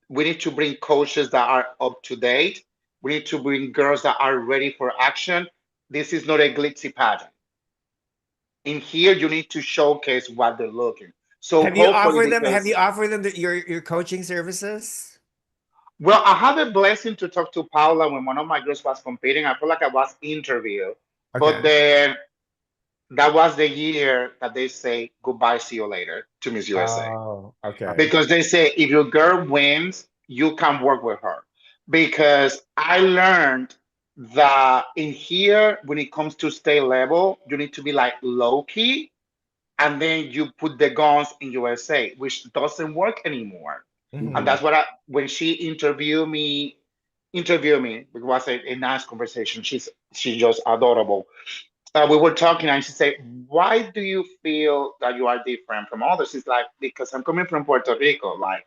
we need to bring coaches that are up to date. We need to bring girls that are ready for action. This is not a glitzy pageant. In here, you need to showcase what they're looking. So hopefully, Have you because offered them your coaching services? well, I had a blessing to talk to Paula when one of my girls was competing. I feel like I was interviewed, but Okay. then that was the year that they say goodbye, see you later to Miss USA. Oh, okay. Because they say if your girl wins, you can work with her. Because I learned that in here, when it comes to state level, you need to be like low key, and then you put the guns in USA, which doesn't work anymore. And Hmm. that's what when she interview me, it was a nice conversation. She's just adorable. We were talking, and she said, "Why do you feel that you are different from others?" It's like, because I'm coming from Puerto Rico. Like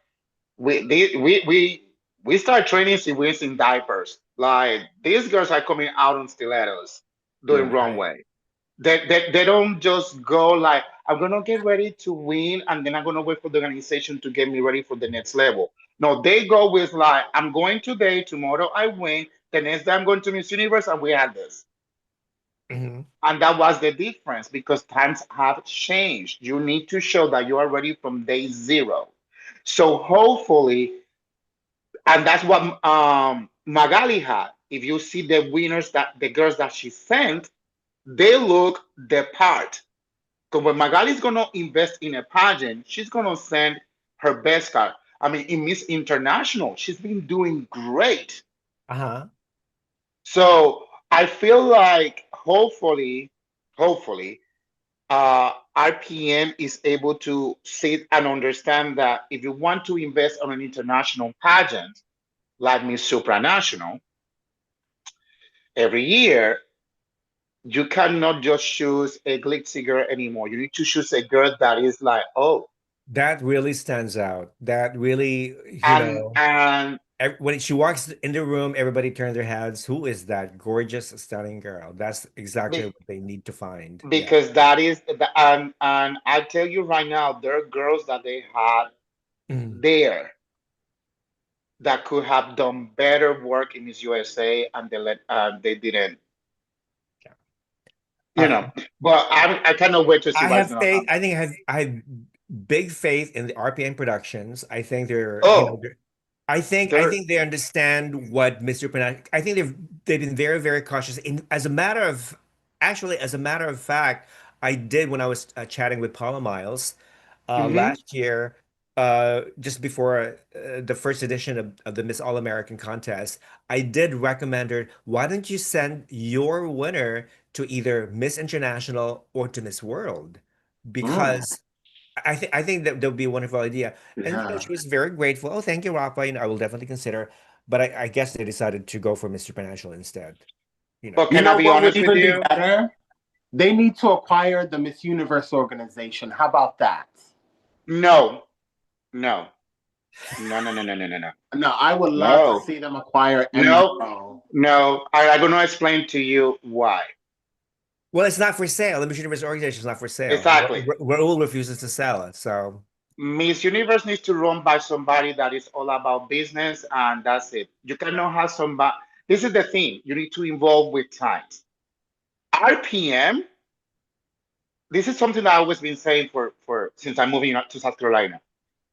we start training civilians in diapers. Like these girls are coming out on stilettos, doing Right. runway. They don't just go like, I'm gonna get ready to win and then I'm gonna wait for the organization to get me ready for the next level. No, they go with like, I'm going today, tomorrow I win, the next day I'm going to Miss Universe and we had this. Hmm. And that was the difference because times have changed. You need to show that you are ready from day zero. So hopefully, and that's what Magali had. If you see the winners, that the girls that she sent, they look the part. Because when Magali's gonna invest in a pageant, she's gonna send her best card. I mean, in Miss International, she's been doing great. Uh-huh. So I feel like hopefully, RPM is able to sit and understand that if you want to invest on an international pageant like Miss Supranational every year, you cannot just choose a glitzy girl anymore. You need to choose a girl that is like, oh, That really stands out. That really, and when she walks in the room, everybody turns their heads. Who is that gorgeous, stunning girl? That's exactly be, what they need to find. Yeah. because that is and I tell you right now, there are girls that they had Mhm. there that could have done better work in Miss USA, and they didn't, Yeah. you know. But I cannot wait to see I what's have gonna faith. happen. I have big faith in the RPM Productions. I think Oh, I there. think they understand what Mr. Pinocchio. I think they've been very, very cautious. As a matter of actually, as a matter of fact, I did when I was chatting with Paula Miles Hmm. last year. just before the first edition of the Miss All-American contest, I did recommend her, why don't you send your winner to either Miss International or to Miss World? Mm, Because I think that would be a wonderful idea. And yeah. she was very grateful. Oh, thank you, Rafa. I will definitely consider. But I guess they decided to go for Mr. International instead. You know. But You can I know be what would honest with even be you? better? They need to acquire the Miss Universe organization. How about that? No, no, no, no, no, no, no, no, no, No, I would love to no, see them acquire no, MUO. no. I'm going to explain to you why. Well, it's not for sale. The Miss Universe organization is not for sale. Exactly. Raul refuses to sell it. So, Miss Universe needs to run by somebody that is all about business, and that's it. You cannot have somebody. This is the thing. You need to involve with times. RPM. This is something that I've always been saying for since I'm moving to South Carolina.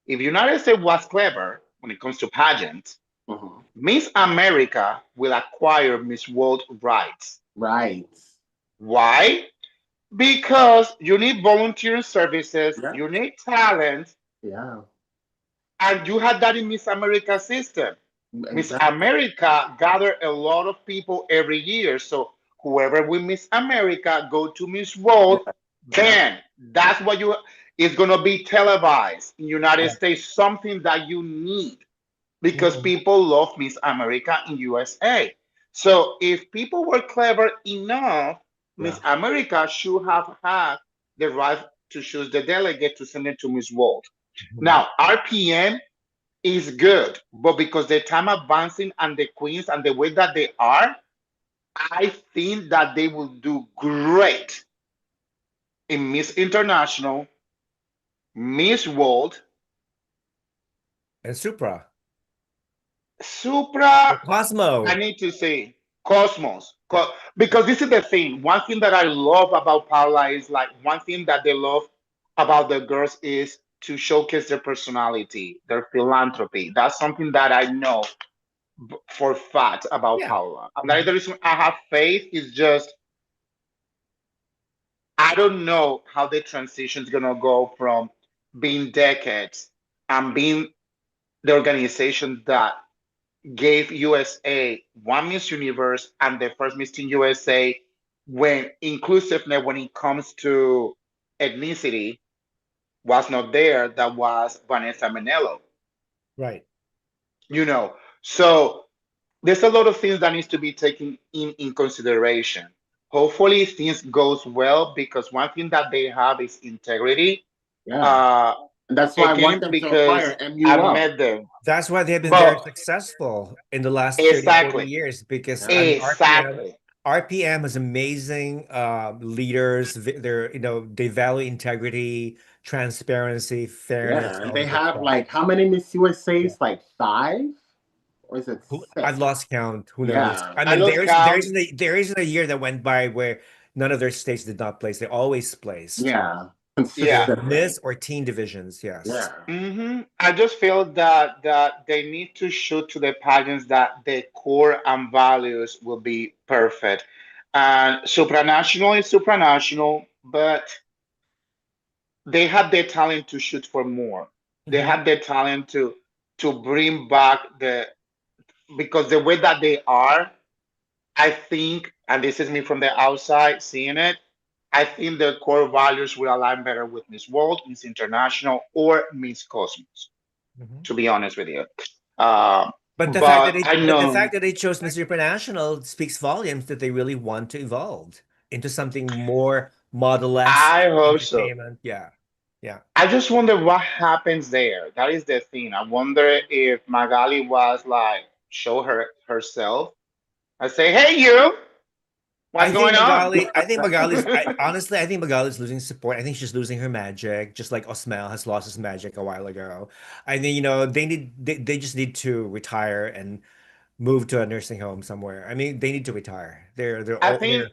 If United States was clever when it comes to pageants, Mhm. Miss America will acquire Miss World rights. Right. Why? Because you need volunteering services, Yeah. you need talent, Yeah. and you had that in Miss America system. Miss Exactly. America gather a lot of people every year. So whoever win Miss America go to Miss Yeah. World, Yeah. then that's what you it's gonna be televised in United yeah. States, something that you need because Mhm. people love Miss America in USA. So if people were clever enough, Yeah. Miss America should have had the right to choose the delegate to send it to Miss World. Mhm. Now, RPM is good, but because the time advancing and the queens and the way that they are, I think that they will do great in Miss International, Miss World, And Supra. Supra. Or I Cosmo. need to say Cosmos. Yeah. Because this is the thing. One thing that I love about Paula is like one thing that they love about the girls is to showcase their personality, their philanthropy. That's something that I know for fact about Yeah. Paula. And that is Mhm. the reason I have faith is just I don't know how the transition is gonna go from being decades and being the organization that gave USA one Miss Universe and the first Miss Teen USA when inclusiveness when it comes to ethnicity was not there. That was Vanessa Menello. Right. You know, so there's a lot of things that needs to be taken in consideration. Hopefully things goes well because one thing that they have is integrity. Yeah. Uh, And that's why I want again, them to acquire because I MUO. met them, That's why they've been very but successful in the last 30, 40 exactly, years because Yeah. I mean exactly. RPM has amazing leaders. They're, they value integrity, transparency, fairness, Yeah. and And all the they good have stuff. like how many Miss Yeah. USA's? Like five? Or is it I've six? lost count. Who knows? Yeah. I I mean, lost count. there isn't a year that went by where none of their states did not place. They always placed Yeah. in the Yeah. Consistently. Miss or teen divisions. Yes. Yeah. I just feel that they need to shoot to the pageants that the core and values will be perfect. And supranational is supranational, but they have the talent to shoot for more. They Mhm. have the talent to bring back the because the way that they are, I think, and this is me from the outside seeing it, I think the core values will align better with Miss World, Miss International, or Miss Cosmos, Mhm. to be honest with you. Uh, but I But the know, fact that they chose Mr. International speaks volumes that they really want to evolve into something more I model-esque hope so. entertainment. Yeah. Yeah. I just wonder what happens there. That is the thing. I wonder if Magali was like, show herself. I say, hey, you, what's going on? I think Magali's losing support. I think she's losing her magic, just like Osmel has lost his magic a while ago. I think, they just need to retire and move to a nursing home somewhere. I mean, they need to retire. I They're think all you need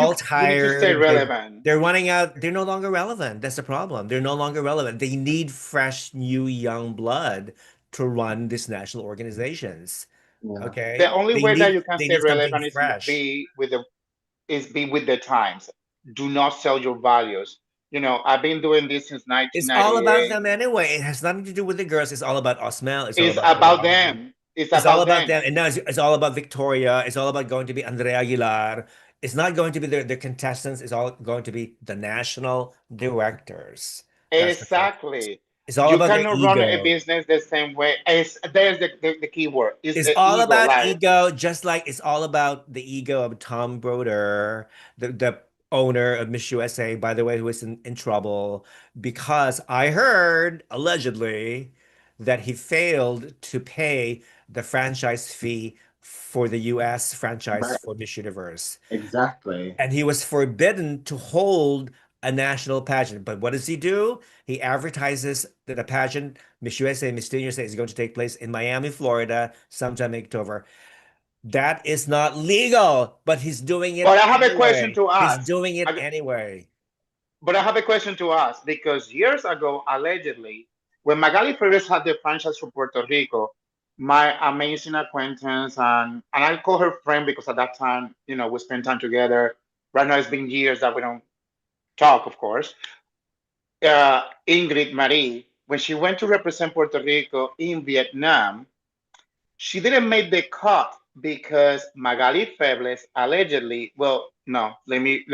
to stay tired. relevant. They're running out. They're no longer relevant. That's the problem. They're no longer relevant. They need fresh, new, young blood to run these national organizations. Yeah. The Okay? only way that you can They stay need something relevant is fresh. be with the times. Do not sell your values. I've been doing this since It's all about 1998. them anyway. It has nothing to do with the girls. It's all about Osmel. It's all It's about about Ron. them. It's It's all about about them. them. And now it's all about Victoria. It's all about going to be Andrea Aguilar. It's not going to be the contestants. It's all going to be the national directors. That's the focus. Exactly. It's all You about their cannot run a ego. business the same way. There's the key word. It's It's the all ego. about Like, ego, just like it's all about the ego of Tom Broder, the owner of Miss USA, by the way, who is in trouble because I heard allegedly that he failed to pay the franchise fee for the US franchise Right. for Miss Universe. Exactly. And he was forbidden to hold a national pageant. But what does he do? He advertises that a pageant, Miss USA, Miss USA, is going to take place in Miami, Florida, sometime in October. That is not legal, but he's doing but it I have a question anyway. to He's ask. doing it I, anyway. but I have a question to ask because years ago, allegedly, when Magali Flores had the franchise for Puerto Rico, my amazing acquaintance and I call her friend because at that time, we spent time together. Right now, it's been years that we don't talk, of course. Ingrid Marie, when she went to represent Puerto Rico in Vietnam, she didn't make the cut because Magali Febles allegedly, well, no, let me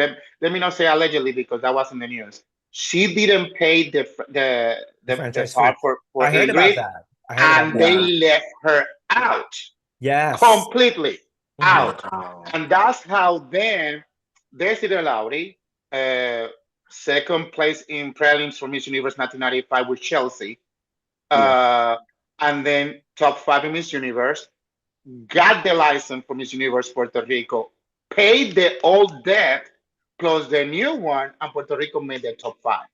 not say allegedly because that was in the news. She didn't pay The the franchise part fee. for I heard about Ingrid, that. I heard about and that. they Yeah. left her out Yes. completely Mhm. out. Wow. And that's how then Desiree Lowry, uh, second place in prelims for Miss Universe 1995 with Chelsea, Yeah. uh, and then top five in Miss Universe, got the license for Miss Universe Puerto Rico, paid the old debt plus the new one, and Puerto Rico made the top five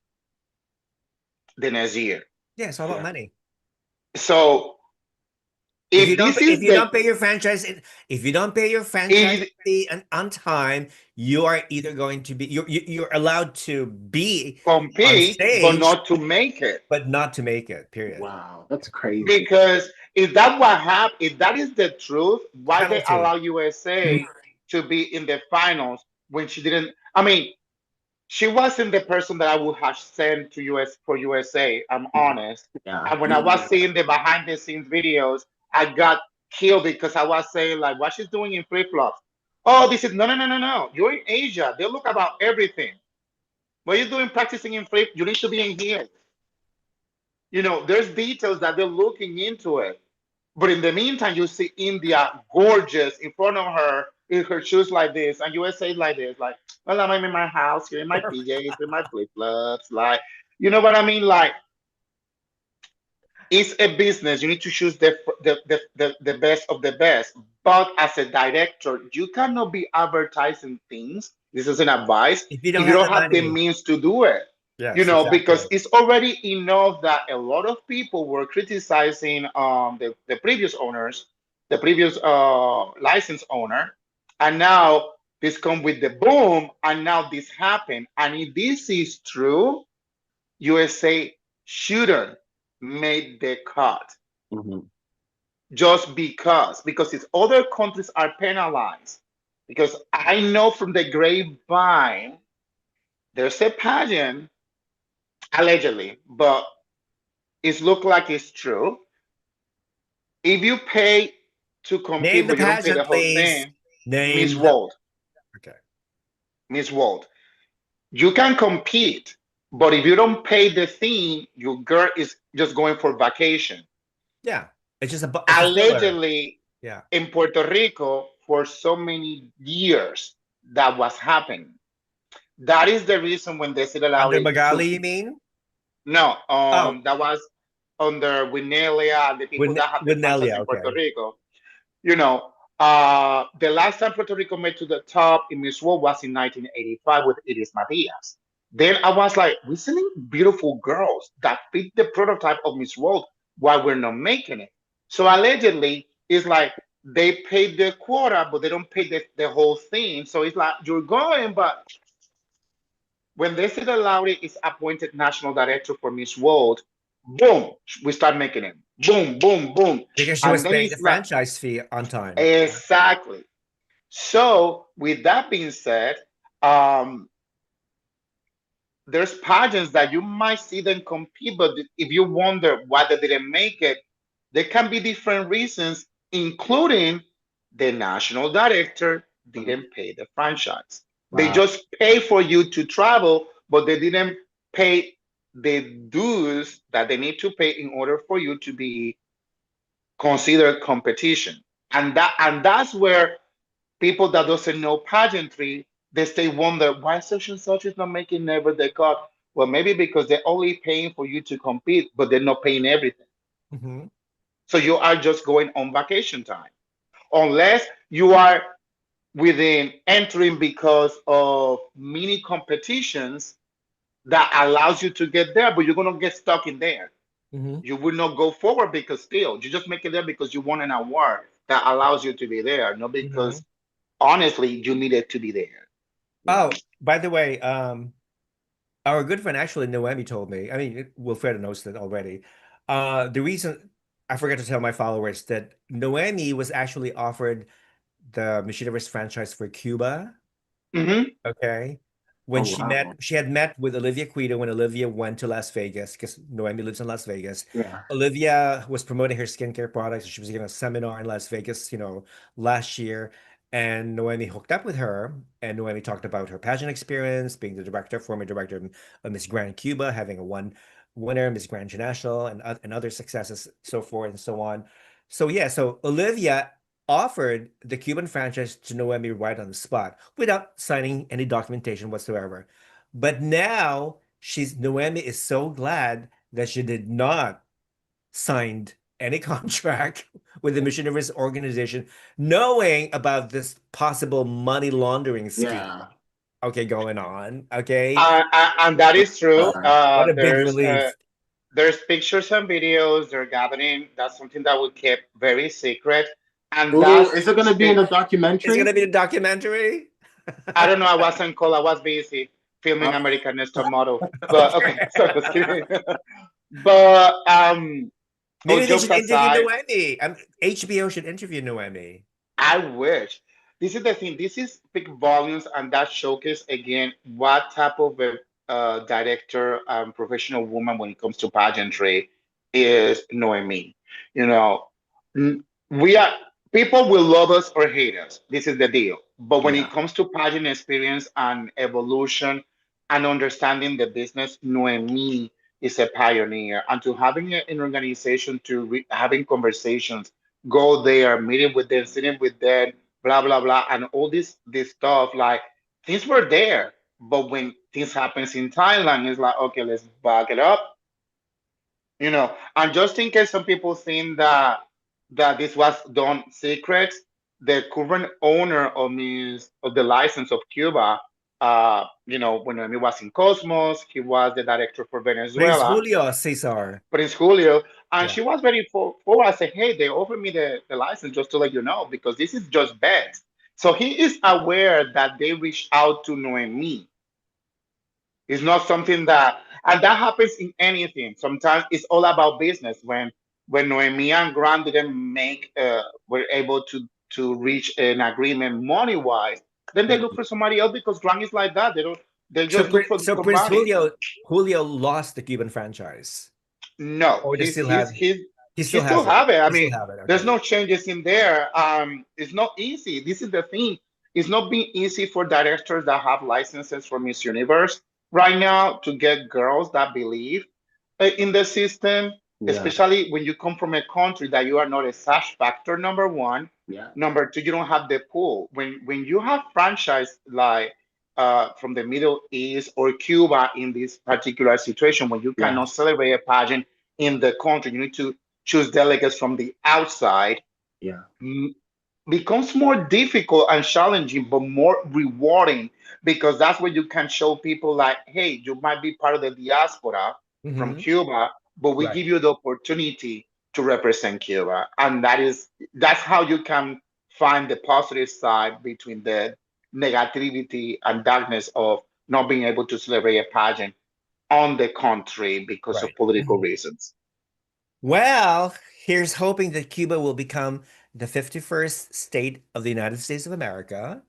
the next year. Yeah, it's all about Yeah. money. So if this If is you the don't pay your franchise if you don't pay your franchise it, fee on time, you are either going to be you're allowed to be on compete but stage, not to make it. but not to make it, period. Wow. That's crazy. Because if that what happened, if that is the truth, why they Penalty. allow USA to be in the finals when she didn't? I mean, she wasn't the person that I would have sent to US for USA. I'm honest. Yeah. And when I was seeing the behind the scenes videos, I got killed because I was saying like, what she's doing in flip flops. Oh, this is no. You're in Asia. They look about everything. What are you doing practicing in flip? You need to be in here. There's details that they're looking into it. But in the meantime, you see India gorgeous in front of her in her shoes like this, and USA like this, like, well, I'm in my house here in my PJs with my flip flops, like, you know what I mean? Like, it's a business. You need to choose the best of the best. But as a director, you cannot be advertising things. This is an advice If you don't if you have don't the have the money. means to do it. Yes, Because exactly. it's already enough that a lot of people were criticizing the previous owners, the previous license owner, and now this come with the boom, and now this happened. And if this is true, USA shouldn't made the cut Hmm. just because if other countries are penalized. Because I know from the grapevine there's a pageant allegedly, but it look like it's true. If you pay to Name compete the but you don't pay the pageant, whole please. thing, Miss Name the World, okay. Miss World, you can compete, but if you don't pay the thing, your girl is just going for vacation. Yeah. It's a filler. Allegedly, Yeah. in Puerto Rico, for so many years, that was happening. That is the reason when they said Under allowed to Magali, you mean? no, Oh, that was under Winelia and the people that have the with franchise Nelia, in Puerto okay. Rico. You know, the last time Puerto Rico made to the top in Miss World was in 1985 with Iris Matias. Then I was like, we're sending beautiful girls that fit the prototype of Miss World. Why we're not making it? So allegedly, it's like they paid the quota, but they don't pay the whole thing. So it's like you're going, but when they say that Lowry is appointed national director for Miss World, boom, we start making it. Boom, boom, boom. Because she And was then paying the it's like, franchise fee on time. exactly. So, with that being said, um, there's pageants that you might see them compete, but if you wonder why they didn't make it, there can be different reasons, including the national director Mhm. didn't pay the franchise. They Wow. just pay for you to travel, but they didn't pay the dues that they need to pay in order for you to be considered competition. And that's where people that doesn't know pageantry, they stay wonder why such and such is not making never the cut. Well, maybe because they're only paying for you to compete, but they're not paying everything. Hmm. So you are just going on vacation time, unless you are within entering because of mini competitions that allows you to get there, but you're gonna get stuck in there. Hmm. You will not go forward because still you just make it there because you won an award that allows you to be there, not Hmm. because honestly you needed to be there. Yeah. Oh, by the way, our good friend actually Noemi told me. I mean, Wilfredo knows that already. The reason I forgot to tell my followers that Noemi was actually offered the Miss Universe franchise for Cuba. Hmm. Okay. When Oh wow. she had met with Olivia Quito when Olivia went to Las Vegas, because Noemi lives in Las Vegas. Yeah. Olivia was promoting her skincare products. She was giving a seminar in Las Vegas, last year. And Noemi hooked up with her, and Noemi talked about her pageant experience, being the director, former director of Miss Grand Cuba, having a winner, Miss Grand International, and other successes, so forth and so on. So yeah, so Olivia offered the Cuban franchise to Noemi right on the spot without signing any documentation whatsoever. But now Noemi is so glad that she did not sign any contract with the Missionaries organization, knowing about this possible money laundering scheme. Yeah. Okay, going on. Okay, And that is true. what a big relief. There's pictures and videos they're gathering. That's something that we keep very secret, and Oh, that's is it gonna be in speak. a Is it documentary? gonna be a documentary? I don't know. I wasn't called. I was busy filming Oh, American Next Top Model. But okay, Okay. so just kidding. But all Maybe they jokes should interview aside, Noemi. HBO should interview Noemi. I wish. This is the thing. This is speak volumes, and that showcase again what type of a director and professional woman when it comes to pageantry is Noemi. You know, we are people will love us or hate us. This is the deal. But when it yeah. comes to pageant experience and evolution and understanding the business, Noemi is a pioneer. And to having an organization to having conversations, go there, meeting with them, sitting with them, blah blah blah, and all this stuff. Like things were there, but when things happens in Thailand, it's like okay, let's back it up, and just in case some people think that this was done secret, the current owner of the license of Cuba, when he was in Cosmos, he was the director for Prince Venezuela, Julio Cesar. Prince Julio, and Yeah. she was very forward. I said, hey, they offered me the license just to let you know because this is just bets. So he is aware that they reached out to Noemi. It's not something and that happens in anything. Sometimes it's all about business. When Noemi and Grant didn't were able to reach an agreement money wise, then they look Mhm. for somebody else because Grant is like that. They So, just look so for Prince money. Julio lost the Cuban franchise, No, or they still have, he he still still has it. have it. I He still mean, have it. there's Okay. no changes in there. It's not easy. This is the thing. It's not being easy for directors that have licenses for Miss Universe right now to get girls that believe in the system, Yeah. especially when you come from a country that you are not a sash factor. Number one, Yeah. number two, you don't have the pool. When you have franchise like from the Middle East or Cuba in this particular situation, when you Yeah. cannot celebrate a pageant in the country, you need to choose delegates from the outside. Yeah. mm, Becomes more difficult and challenging, but more rewarding because that's where you can show people like, hey, you might be part of the diaspora from Hmm. Cuba, but we Right. give you the opportunity to represent Cuba, and that's how you can find the positive side between the negativity and darkness of not being able to celebrate a pageant on the country because of Right. political Mhm. reasons. Well, here's hoping that Cuba will become the 51st state of the United States of America.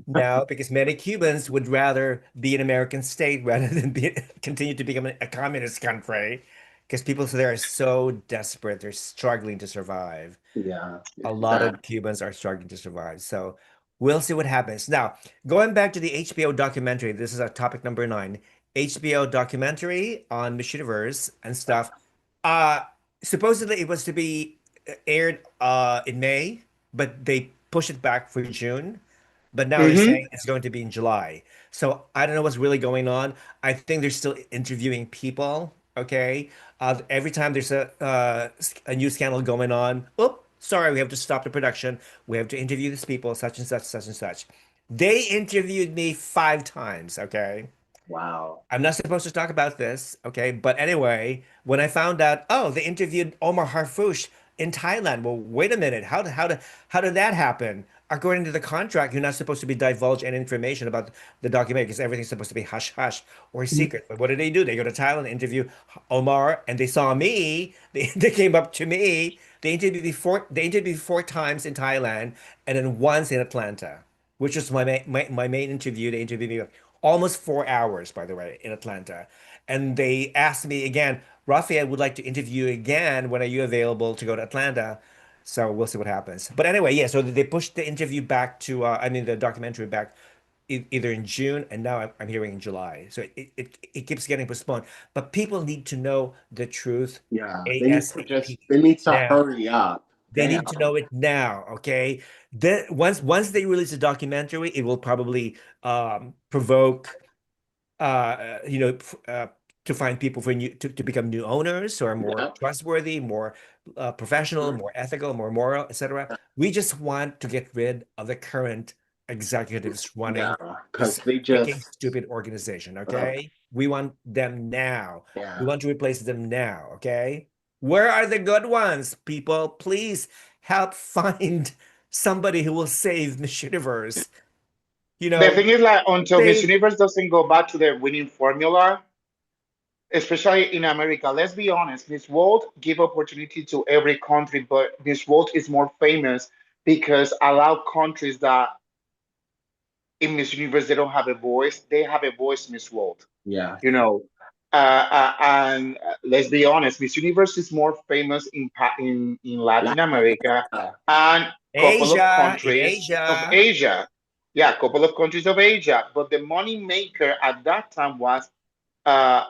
No, because many Cubans would rather be an American state rather than continue to become a communist country because people there are so desperate. They're struggling to survive. Yeah, A lot that of Cubans are struggling to survive. So we'll see what happens. Now, going back to the HBO documentary, this is our topic number nine. HBO documentary on Miss Universe and stuff. Uh, Supposedly it was to be aired in May, but they pushed it back for June. But now they're Hmm. saying it's going to be in July. So I don't know what's really going on. I think they're still interviewing people. Okay. Every time there's a new scandal going on, oh, sorry, we have to stop the production. We have to interview these people, such and such, such and such. They interviewed me 5 times. Okay. wow. I'm not supposed to talk about this, okay? But anyway, when I found out, oh, they interviewed Omar Harfouch in Thailand. Well, wait a minute. How did that happen? According to the contract, you're not supposed to be divulge any information about the documentary because everything's supposed to be hush hush or secret. But what did they do? They go to Thailand, interview Omar, and they saw me. They came up to me. They interviewed 4 times in Thailand and then once in Atlanta, which was my main interview. They interviewed me almost 4 hours, by the way, in Atlanta. And they asked me again, Rafi, I would like to interview you again. When are you available to go to Atlanta? So we'll see what happens. But anyway, yeah, so they pushed the interview back to, I mean, the documentary back either in June and now I'm hearing in July. So it keeps getting postponed. But people need to know the truth Yeah, ASAP they need to now. hurry up. They Damn. need to know it now, okay? Then once they release the documentary, it will probably provoke you know, to find people for to become new owners who are more Yep. trustworthy, more professional, more ethical, more moral, etc. We just want to get rid of the current executives Yeah, running because this they freaking just, stupid organization, uh, okay? We want them now. We yeah. want to replace them now, okay? Where are the good ones, people? Please help find somebody who will save Miss Universe. You The know, thing is, like, until Miss save. Universe doesn't go back to the winning formula, especially in America, let's be honest, Miss World give opportunity to every country, but Miss World is more famous because allow countries that in Miss Universe they don't have a voice, they have a voice in Miss World. Yeah. You know, and let's be honest, Miss Universe is more famous in Latin America Latvia. and couple of Asia, in countries of Asia. Asia. Yeah, a couple of countries of Asia. But the money maker at that time was uh,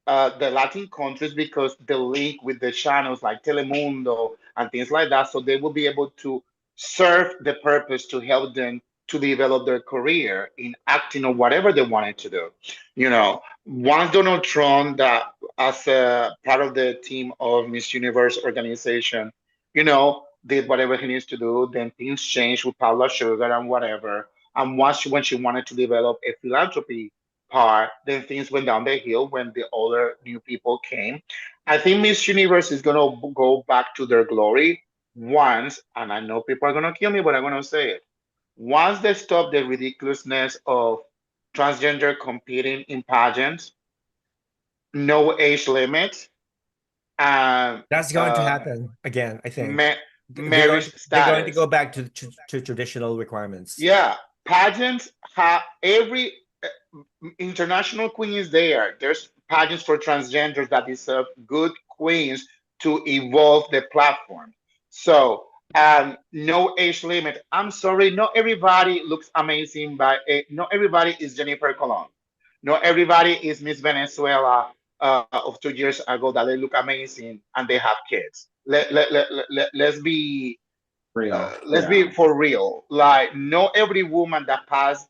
the Latin countries because the link with the channels like Telemundo and things like that, so they will be able to serve the purpose to help them to develop their career in acting or whatever they wanted to do. You know, once Donald Trump, that as a part of the team of Miss Universe organization, did whatever he needs to do, then things changed with Paula Sugar and whatever. And once when she wanted to develop a philanthropy part, then things went down the hill when the other new people came. I think Miss Universe is going to go back to their glory once, and I know people are going to kill me, but I'm going to say it. Once they stop the ridiculousness of transgender competing in pageants, no age limit, and That's going to happen again, I think. ma- They're going marriage to go status. back to traditional requirements. Yeah, pageants have every international queen is there. There's pageants for transgenders that deserve good queens to evolve the platform. So, no age limit. I'm sorry, not everybody looks amazing, but not everybody is Jennifer Colon. Not everybody is Miss Venezuela of 2 years ago that they look amazing and they have kids. Real. Let's Yeah. be for real. Like, not every woman that passed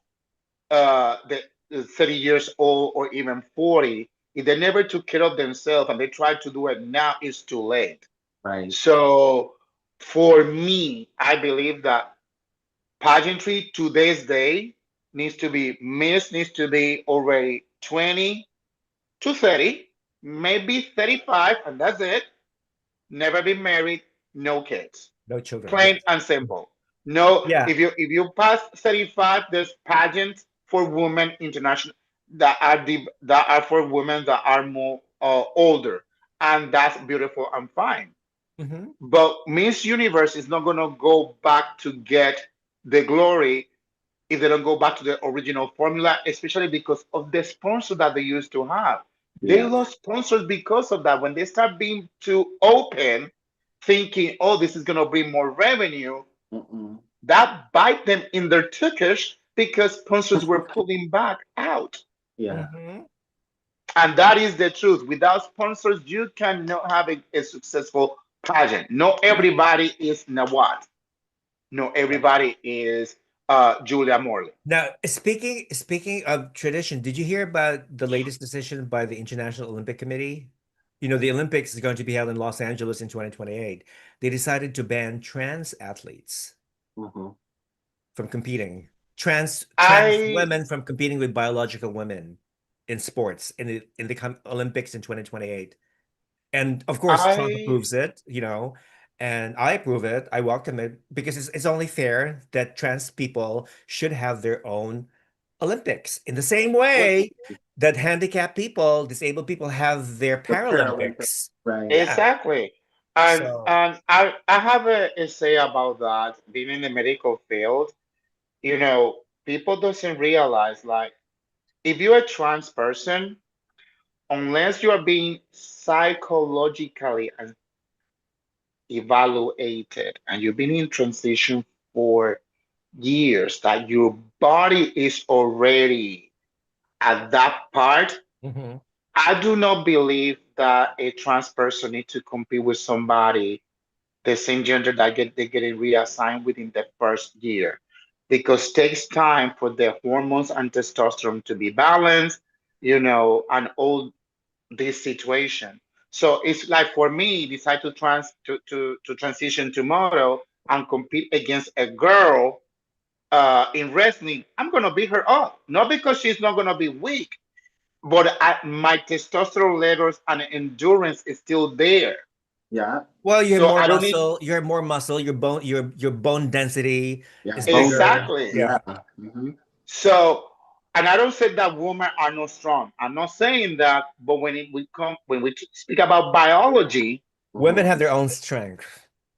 the 30 years old or even 40, if they never took care of themselves and they try to do it now, it's too late. Right. So for me, I believe that pageantry today's day needs to be already 20 to 30, maybe 35, and that's it. Never been married, no kids. No children. Plain Yes. and simple. No, Yeah. if you pass 35, there's pageants for women international that are for women that are more older, and that's beautiful and fine. Hmm. But Miss Universe is not gonna go back to get the glory if they don't go back to the original formula, especially because of the sponsor that they used to have. They Yeah. lost sponsors because of that. When they start being too open, thinking, oh, this is going to bring more revenue, Mm-mm. that bite them in their tuchus because sponsors were pulling back out. Yeah. Hmm. And that is the truth. Without sponsors, you cannot have a successful pageant. Not Yeah. everybody is Nawat. Not Yeah. everybody is Julia Morley. Now, speaking of tradition, did you hear about the latest decision by the International Olympic Committee? You know, the Olympics is going to be held in Los Angeles in 2028. They decided to ban trans athletes Hmm. from competing, trans I women from competing with biological women in sports in the Olympics in 2028. And of course, Trump I approves it, you know, and I approve it. I welcome it because it's only fair that trans people should have their own Olympics in the same well, way that handicapped people, disabled people have their The Paralympics, Paralympics. right? Yeah. exactly. And So, I have a say about that. Being in the medical field, people doesn't realize like if you're a trans person, unless you are being psychologically evaluated and you've been in transition for years, that your body is already at that part, mhm. I do not believe that a trans person needs to compete with somebody the same gender that they're getting reassigned within the first year, because it takes time for the hormones and testosterone to be balanced, and all this situation. So it's like for me, decide to transition tomorrow and compete against a girl in wrestling. I'm gonna beat her up, not because she's not gonna be weak, but my testosterone levels and endurance is still there. Yeah. Well, you have So more I don't need muscle, you have more muscle, your bone density Yeah. is Bone density. bigger. exactly. Yeah. Yeah. Hmm. So, and I don't say that women are not strong. I'm not saying that, but when we speak about biology, Women Hmm. have their own strength.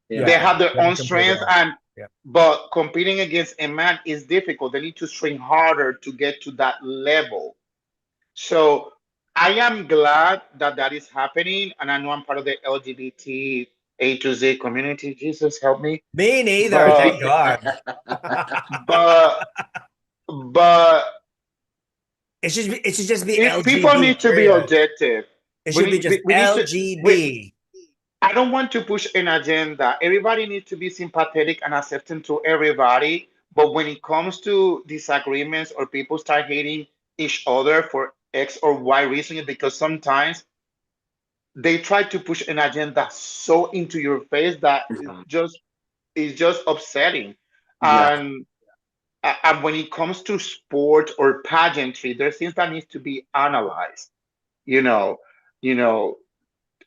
they Yeah. Yeah. have their Women own can play their strengths, own. and Yeah. but competing against a man is difficult. They need to train harder to get to that level. So I am glad that that is happening, and I know I'm part of the LGBT A to Z community. Jesus help me, Me neither, but thank God. but but It should just be people LGB, need to be period. objective. It should be just We need to. LGB. I don't want to push an agenda. Everybody needs to be sympathetic and accepting to everybody. But when it comes to disagreements or people start hating each other for X or Y reason, because sometimes they try to push an agenda so into your face that it's just upsetting. Yeah. And and when it comes to sport or pageantry, there's things that needs to be analyzed. You know, you know,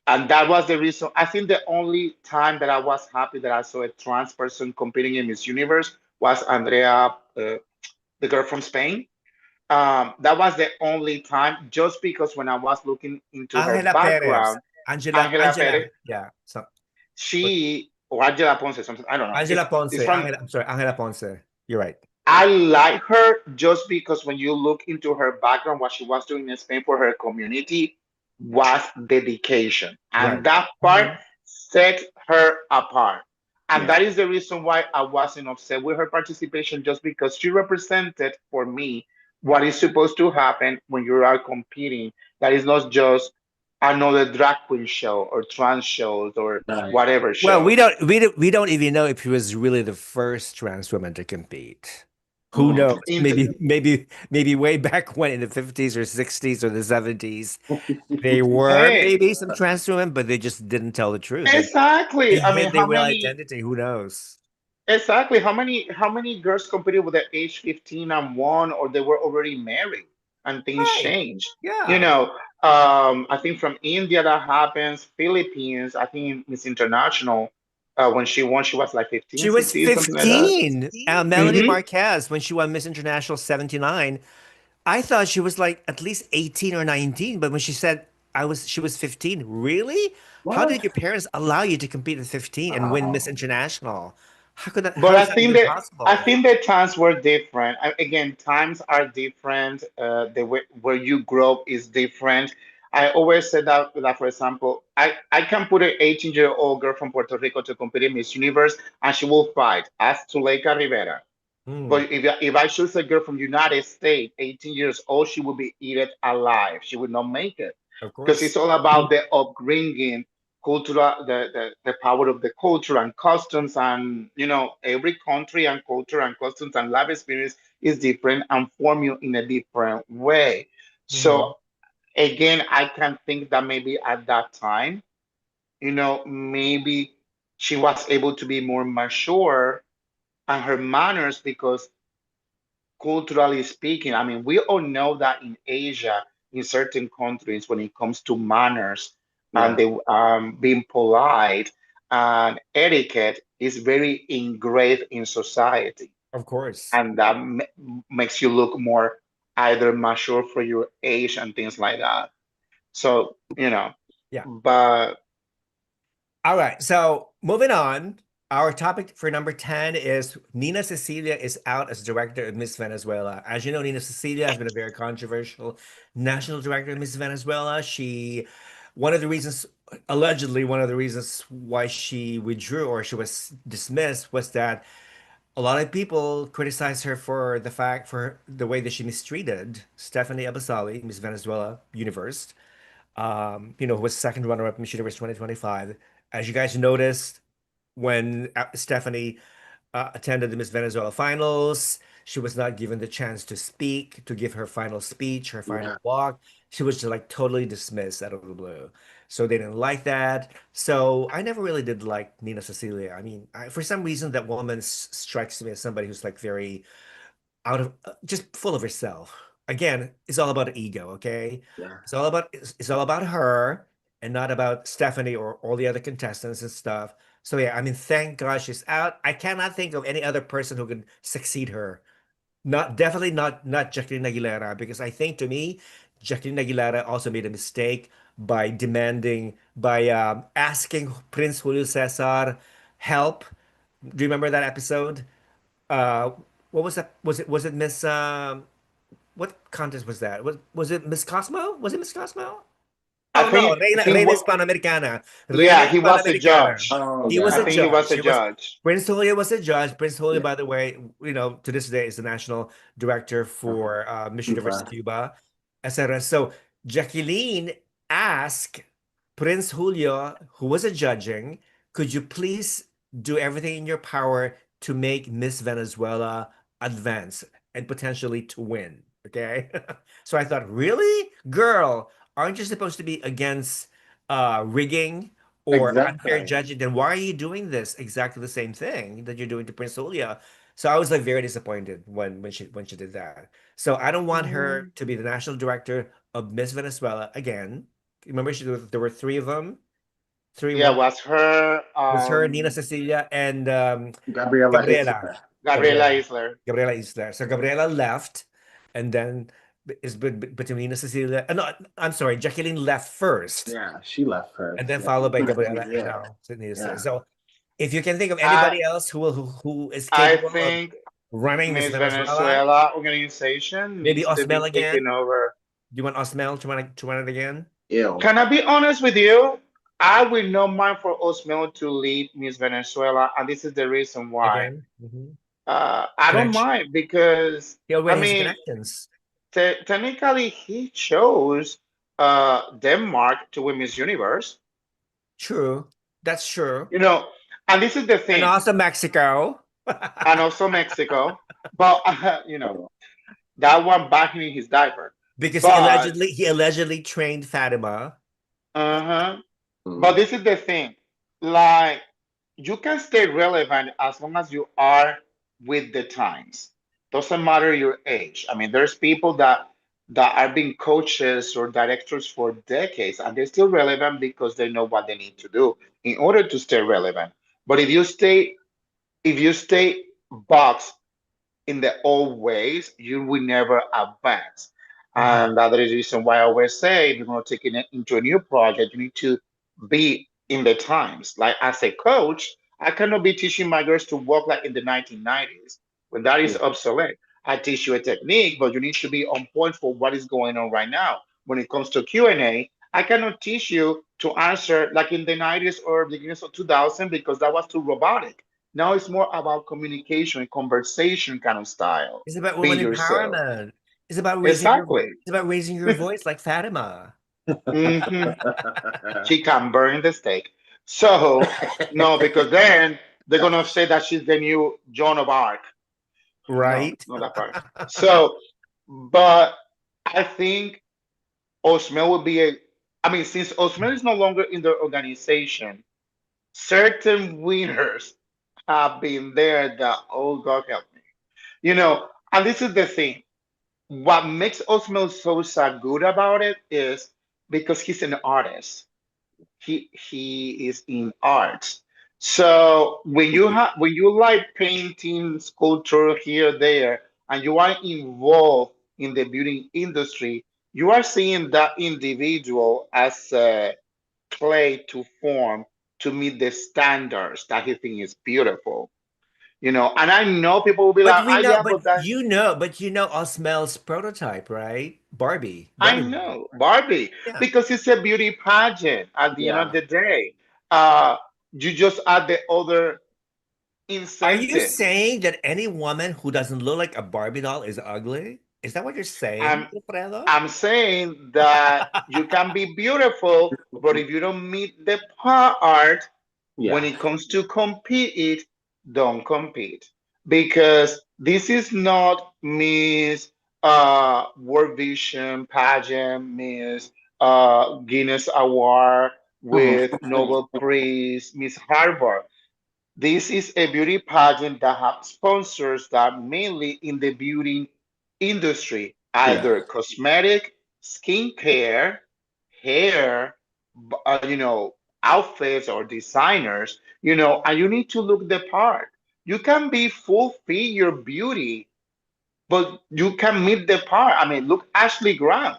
and that was the reason. I think the only time that I was happy that I saw a trans person competing in Miss Universe was Andrea, the girl from Spain. That was the only time, just because when I was looking into her Angela Perez. background, Angela Perez, Yeah. So, but she or Angela Ponce, something I don't know. Angela It's Ponce, from. I'm sorry, Angela Ponce. You're right. I like her just because when you look into her background, what she was doing in Spain for her community was dedication. And Right. that part Mhm. set her apart. And Yeah. that is the reason why I wasn't upset with her participation, just because she represented for me what is supposed to happen when you are competing. That is not just another drag queen show or trans shows or Right. whatever Well, show. we don't even know if she was really the first trans woman to compete. Who Mm. knows? In the, Maybe way back when in the 50s or 60s or the 70s, they were hey, maybe some trans women, but they just didn't tell the truth. They exactly. I mean, hid their real identity. Who knows? exactly. How many girls competed with the age 15 and one, or they were already married and things Right. changed? You Yeah. know, I think from India that happens, Philippines, I think Miss International, when she won, she was like 15, She was 16, something like that. 15. Melanie Hmm. Marquez, when she won Miss International 79, I thought she was like at least 18 or 19, but when she said she was 15, really? How did What? your parents allow you to compete at 15 and win Miss Wow. International? But how is that even I possible? think the times were different. Again, times are different. The way where you grow up is different. I always said that for example, I can put an 18-year-old girl from Puerto Rico to compete in Miss Universe, and she will fight. Ask Zuleika Rivera. Hmm, But if I choose a girl from United States, 18 years old, she will be eaten alive. She would not make it of because it's course. all about the upbringing, cultural, the power of the culture and customs, and every country and culture and customs and life experience is different and form you in a different way. Hmm. So again, I can think that maybe at that time, maybe she was able to be more mature and her manners because culturally speaking, I mean, we all know that in Asia, in certain countries, when it comes to manners and Yeah. being polite and etiquette is very engraved in society, Of course. and that makes you look more either mature for your age and things like that. So, Yeah. but All right. So moving on, our topic for number 10 is Nina Cecilia is out as director of Miss Venezuela. As you know, Nina Cecilia has been a very controversial national director of Miss Venezuela. One of the reasons, allegedly, one of the reasons why she withdrew or she was dismissed was that a lot of people criticized her for the way that she mistreated Stephanie Abasali, Miss Venezuela Universe, who was second runner-up Miss Universe 2025. As you guys noticed, when Stephanie attended the Miss Venezuela finals, she was not given the chance to speak, to give her final speech, her Yeah. final walk. She was just like totally dismissed out of the blue. So they didn't like that. So I never really did like Nina Cecilia. I mean, for some reason, that woman strikes me as somebody who's like very out of just full of herself. Again, it's all about ego, okay? Yeah. It's all about her and not about Stephanie or all the other contestants and stuff. So yeah, I mean, thank God she's out. I cannot think of any other person who could succeed her. Not definitely not Jacqueline Aguilera, because I think to me, Jacqueline Aguilera also made a mistake by asking Prince Julio Cesar help. Do you remember that episode? Uh, what was that? Was it Miss what contest was that? Was it Miss Cosmo? Was it Miss Cosmo? I Oh no, think he Reina was, Hispanoamericana. Reina yeah, he was a Hispanoamericana. judge. Oh, He was I a yeah. think he was judge. a He was judge. Prince Julio was a judge. Prince Julio, Yeah. by the way, to this day is the national director for Miss Universe Cuba. Cuba, etc. So Jacqueline asked Prince Julio, who was a judging, could you please do everything in your power to make Miss Venezuela advance and potentially to win? Okay. So I thought, really? Girl, aren't you supposed to be against rigging or unfair Exactly. judging? Then why are you doing this exactly the same thing that you're doing to Prince Julia? So I was like very disappointed when she did that. So I don't want her Mm. to be the national director of Miss Venezuela again. Remember, there were three of them, three Yeah, women. was her It was her, Nina Cecilia, and Gabriela Gabriela. Isla. Gabriela Gabriela. Isler. Gabriela is there. So Gabriela left, and then it's between Nina Cecilia. No, I'm sorry, Jacqueline left first, Yeah, she left and first. then Yeah. followed by Gabriela, and Yeah. now Nina Cecilia. Yeah. So if you can think of I anybody else who is I capable of think running Miss Miss Venezuela, Venezuela organization maybe needs to be Osmel again. taken over. Do you want Osmel to run it again? Ew. Can I be honest with you? I will not mind for Osmel to lead Miss Venezuela, and this is the reason why. Again? Mhm. I don't Connection. mind because He I already has mean, connections. technically, he chose Denmark to win Miss Universe. True. That's true. You know, and this is the And thing, also Mexico. and also Mexico. But that one back in his diaper. Because But he allegedly trained Fatima. uh-huh. But Mm. this is the thing, like you can stay relevant as long as you are with the times. Doesn't matter your age. I mean, there's people that are being coaches or directors for decades, and they're still relevant because they know what they need to do in order to stay relevant. But if you stay boxed in the old ways, you will never advance. Mhm. And that is the reason why I always say if you're going to take it into a new project, you need to be in the times. Like as a coach, I cannot be teaching my girls to walk like in the 1990s when that is Yeah. obsolete. I teach you a technique, but you need to be on point for what is going on right now. When it comes to Q&A, I cannot teach you to answer like in the 90s or beginnings of 2000 because that was too robotic. Now it's more about communication and conversation kind of style. It's about Be woman yourself. empowerment. Exactly. It's about raising your voice like Fatima. Hmm. She can burn the steak. So no, because then they're gonna say that she's the new Joan of Arc. No, Right? not that part. So, but I think Osmel would be a. I mean, since Osmel is no longer in the organization, certain winners have been there. That oh God help me, And this is the thing. What makes Osmel so good about it is because he's an artist. He is in art. So when you like painting, sculpture here there, and you are involved in the beauty industry, you are seeing that individual as a clay to form to meet the standards that he thinks is beautiful. And I know people will be But like, we ah, know, yeah, but that but you know Osmel's prototype, right? I Barbie movie. know, Barbie, Yeah. because it's a beauty pageant at the end of Yeah. the day. Uh, you just add the other Are you incentive. saying that any woman who doesn't look like a Barbie doll is ugly? Is that what you're saying, I'm Wilfredo? I'm saying that you can be beautiful, but if you don't meet the part when Yeah. it comes to compete, don't compete. Because this is not Miss World Vision pageant, Miss Guinness Award with Mhm. Nobel Prize, Miss Harvard. This is a beauty pageant that have sponsors that mainly in the beauty industry, Yeah. either cosmetic, skincare, hair, outfits or designers, and you need to look the part. You can be full figure beauty, but you can meet the part. I mean, look, Ashley Graham.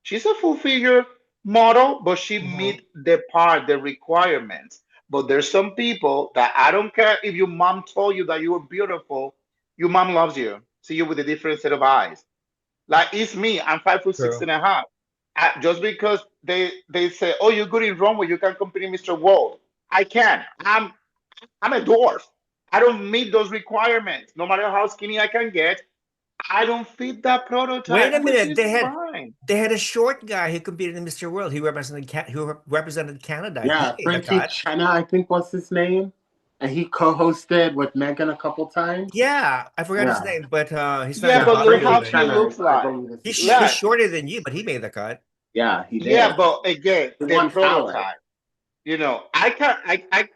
She's a full figure model, but she Mhm. meet the part, the requirements. But there's some people that I don't care if your mom told you that you were beautiful, your mom loves you, see you with a different set of eyes. Like it's me, I'm 5 foot six True. and a half. Just because they say, oh, you're good in runway, you can compete in Mr. World. I can. I'm a dwarf. I don't meet those requirements. No matter how skinny I can get, I don't fit that Wait prototype, a which minute. is fine. They had a short guy who competed in Mr. World. Who represented Canada. He Yeah. made the Frankie cut. Chenna, I think was his name. And he co-hosted with Megan a couple times. Yeah, I forgot his Yeah. name, but he's not Yeah, into Yeah. but look Frankie how bodybuilding he anymore. Chenna, looks I like. believe is his name. He's Like, shorter than you, but he made the cut. Yeah, he yeah, did. but again, He the won talent. prototype.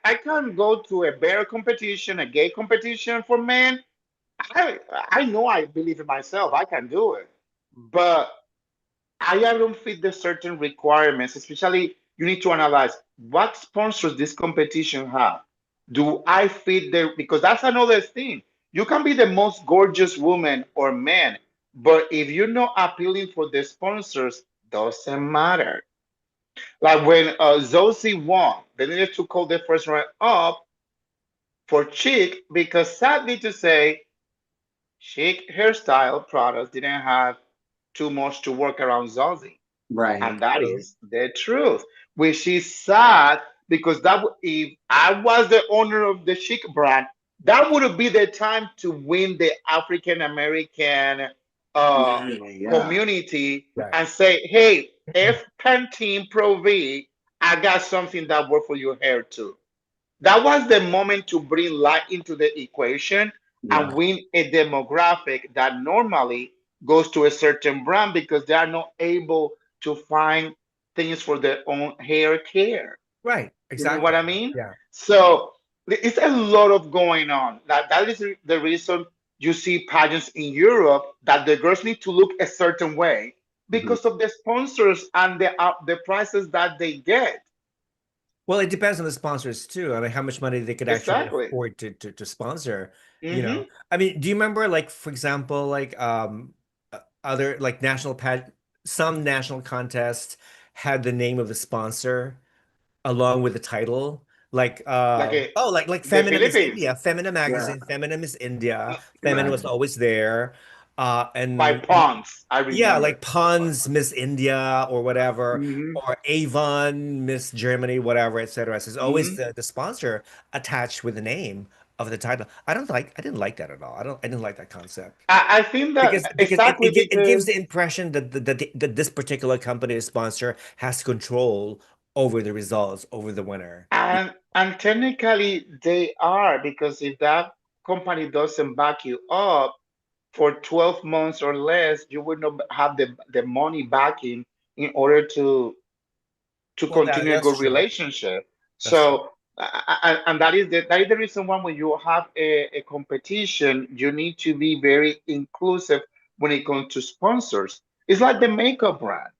I can't go to a bear competition, a gay competition for men. I know I believe in myself. I can do it. But I don't fit the certain requirements, especially you need to analyze what sponsors this competition have. Do I fit the because that's another thing. You can be the most gorgeous woman or man, but if you're not appealing for the sponsors, doesn't matter. Like when Zosie won, they needed to call the first round up for Chic because sadly to say, Chic hairstyle products didn't have too much to work around Zosie. Right. And that True. is the truth, which is sad because if I was the owner of the Chic brand, that would be the time to win the African American uh, Yeah. community Right. and say, hey, F Pantene Pro V, I got something that works for your hair too. That was the moment to bring light into the equation and Yeah. win a demographic that normally goes to a certain brand because they are not able to find things for their own hair care. Right. You know what Exactly. I mean? Yeah. So it's a lot of going on. That is the reason you see pageants in Europe that the girls need to look a certain way Mhm. because of the sponsors and the prices that they get. Well, it depends on the sponsors too. I mean, how much money they could actually Exactly. afford to sponsor, you know. Hmm. I mean, do you remember like for example, like other like some national contests had the name of the sponsor along with the title. Like like like the Feminine is Philippines. India. Feminine Yeah. magazine. Feminine is India. Feminine Right. was always there. By And Ponds, I yeah, remember. like Pons Miss India or whatever, Hmm. or Avon Miss Germany, whatever, etc. So it's always Hmm. the sponsor attached with the name of the title. I didn't like that at all. I didn't like that concept I think that because exactly it gives because the impression that this particular company sponsor has control over the results, over the winner. and technically they are, because if that company doesn't back you up for 12 months or less, you would not have the money backing in order to Well, continue a that's good true. relationship. That's true. So, and that is the reason why when you have a competition, you need to be very inclusive when it comes to sponsors. It's like the makeup brand,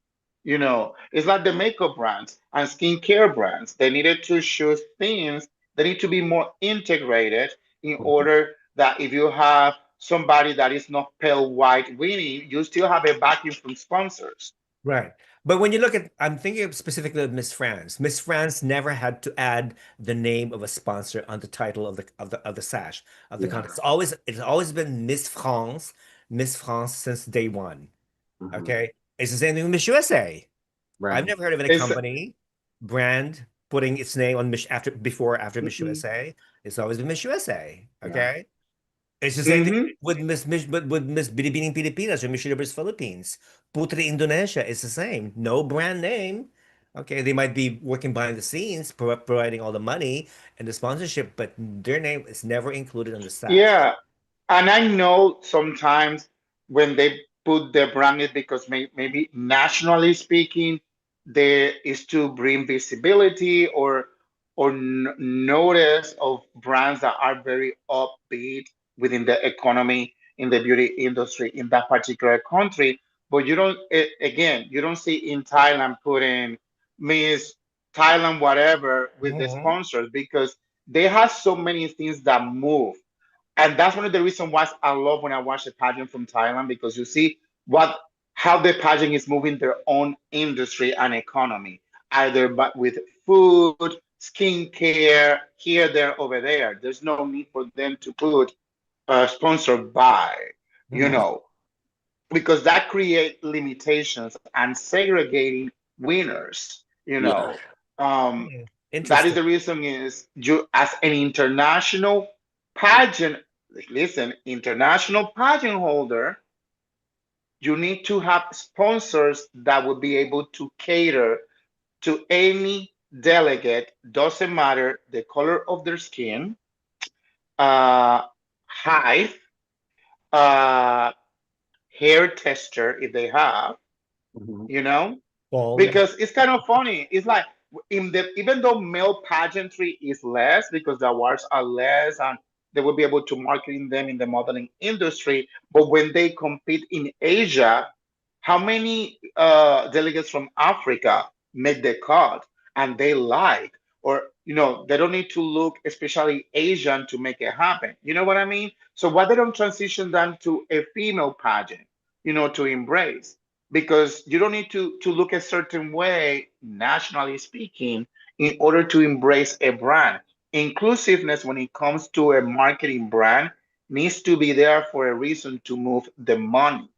it's like the makeup brands and skincare brands. They needed to choose things that need to be more integrated in Mhm. order that if you have somebody that is not pale white winning, you still have a backing from sponsors. Right. But when you look at, I'm thinking of specifically of Miss France. Miss France never had to add the name of a sponsor on the title of the sash of the Yeah. contest. It's always been Miss France since day one. Hmm. Okay. It's the same thing with Miss USA. I've Right. never heard of any It's company brand putting its name on Miss after Miss mm-mm. USA. It's always been Miss USA. Yeah. Okay. It's the same thing Mhm. with Miss Binibining Pilipinas or Miss Universe Philippines. Putri Indonesia is the same. No brand name. Okay, they might be working behind the scenes, providing all the money and the sponsorship, but their name is never included on the sash. Yeah, and I know sometimes when they put the branded, because maybe nationally speaking, there is to bring visibility or notice of brands that are very upbeat within the economy in the beauty industry in that particular country. But you don't, again, you don't see in Thailand putting Miss Thailand whatever with the Mhm. sponsors, because they have so many things that move. And that's one of the reasons why I love when I watch a pageant from Thailand, because you see what how the pageant is moving their own industry and economy, either but with food, skincare, here, there, over there. There's no need for them to put sponsored by, you Mhm. know, because that create limitations and segregating winners, Yeah. Hmm. that is Interesting. the reason is you as an international pageant, listen, international pageant holder, you need to have sponsors that will be able to cater to any delegate, doesn't matter the color of their skin, uh, height, uh, hair texture if they have, Hmm. you know, Bald. because it's kind of funny. It's like in the even though male pageantry is less because the awards are less and they will be able to market them in the modeling industry, but when they compete in Asia, how many delegates from Africa make the cut and they like, or they don't need to look especially Asian to make it happen. You know what I mean? So why they don't transition them to a female pageant, to embrace? Because you don't need to look a certain way, nationally speaking, in order to embrace a brand. Inclusiveness when it comes to a marketing brand needs to be there for a reason to move the money.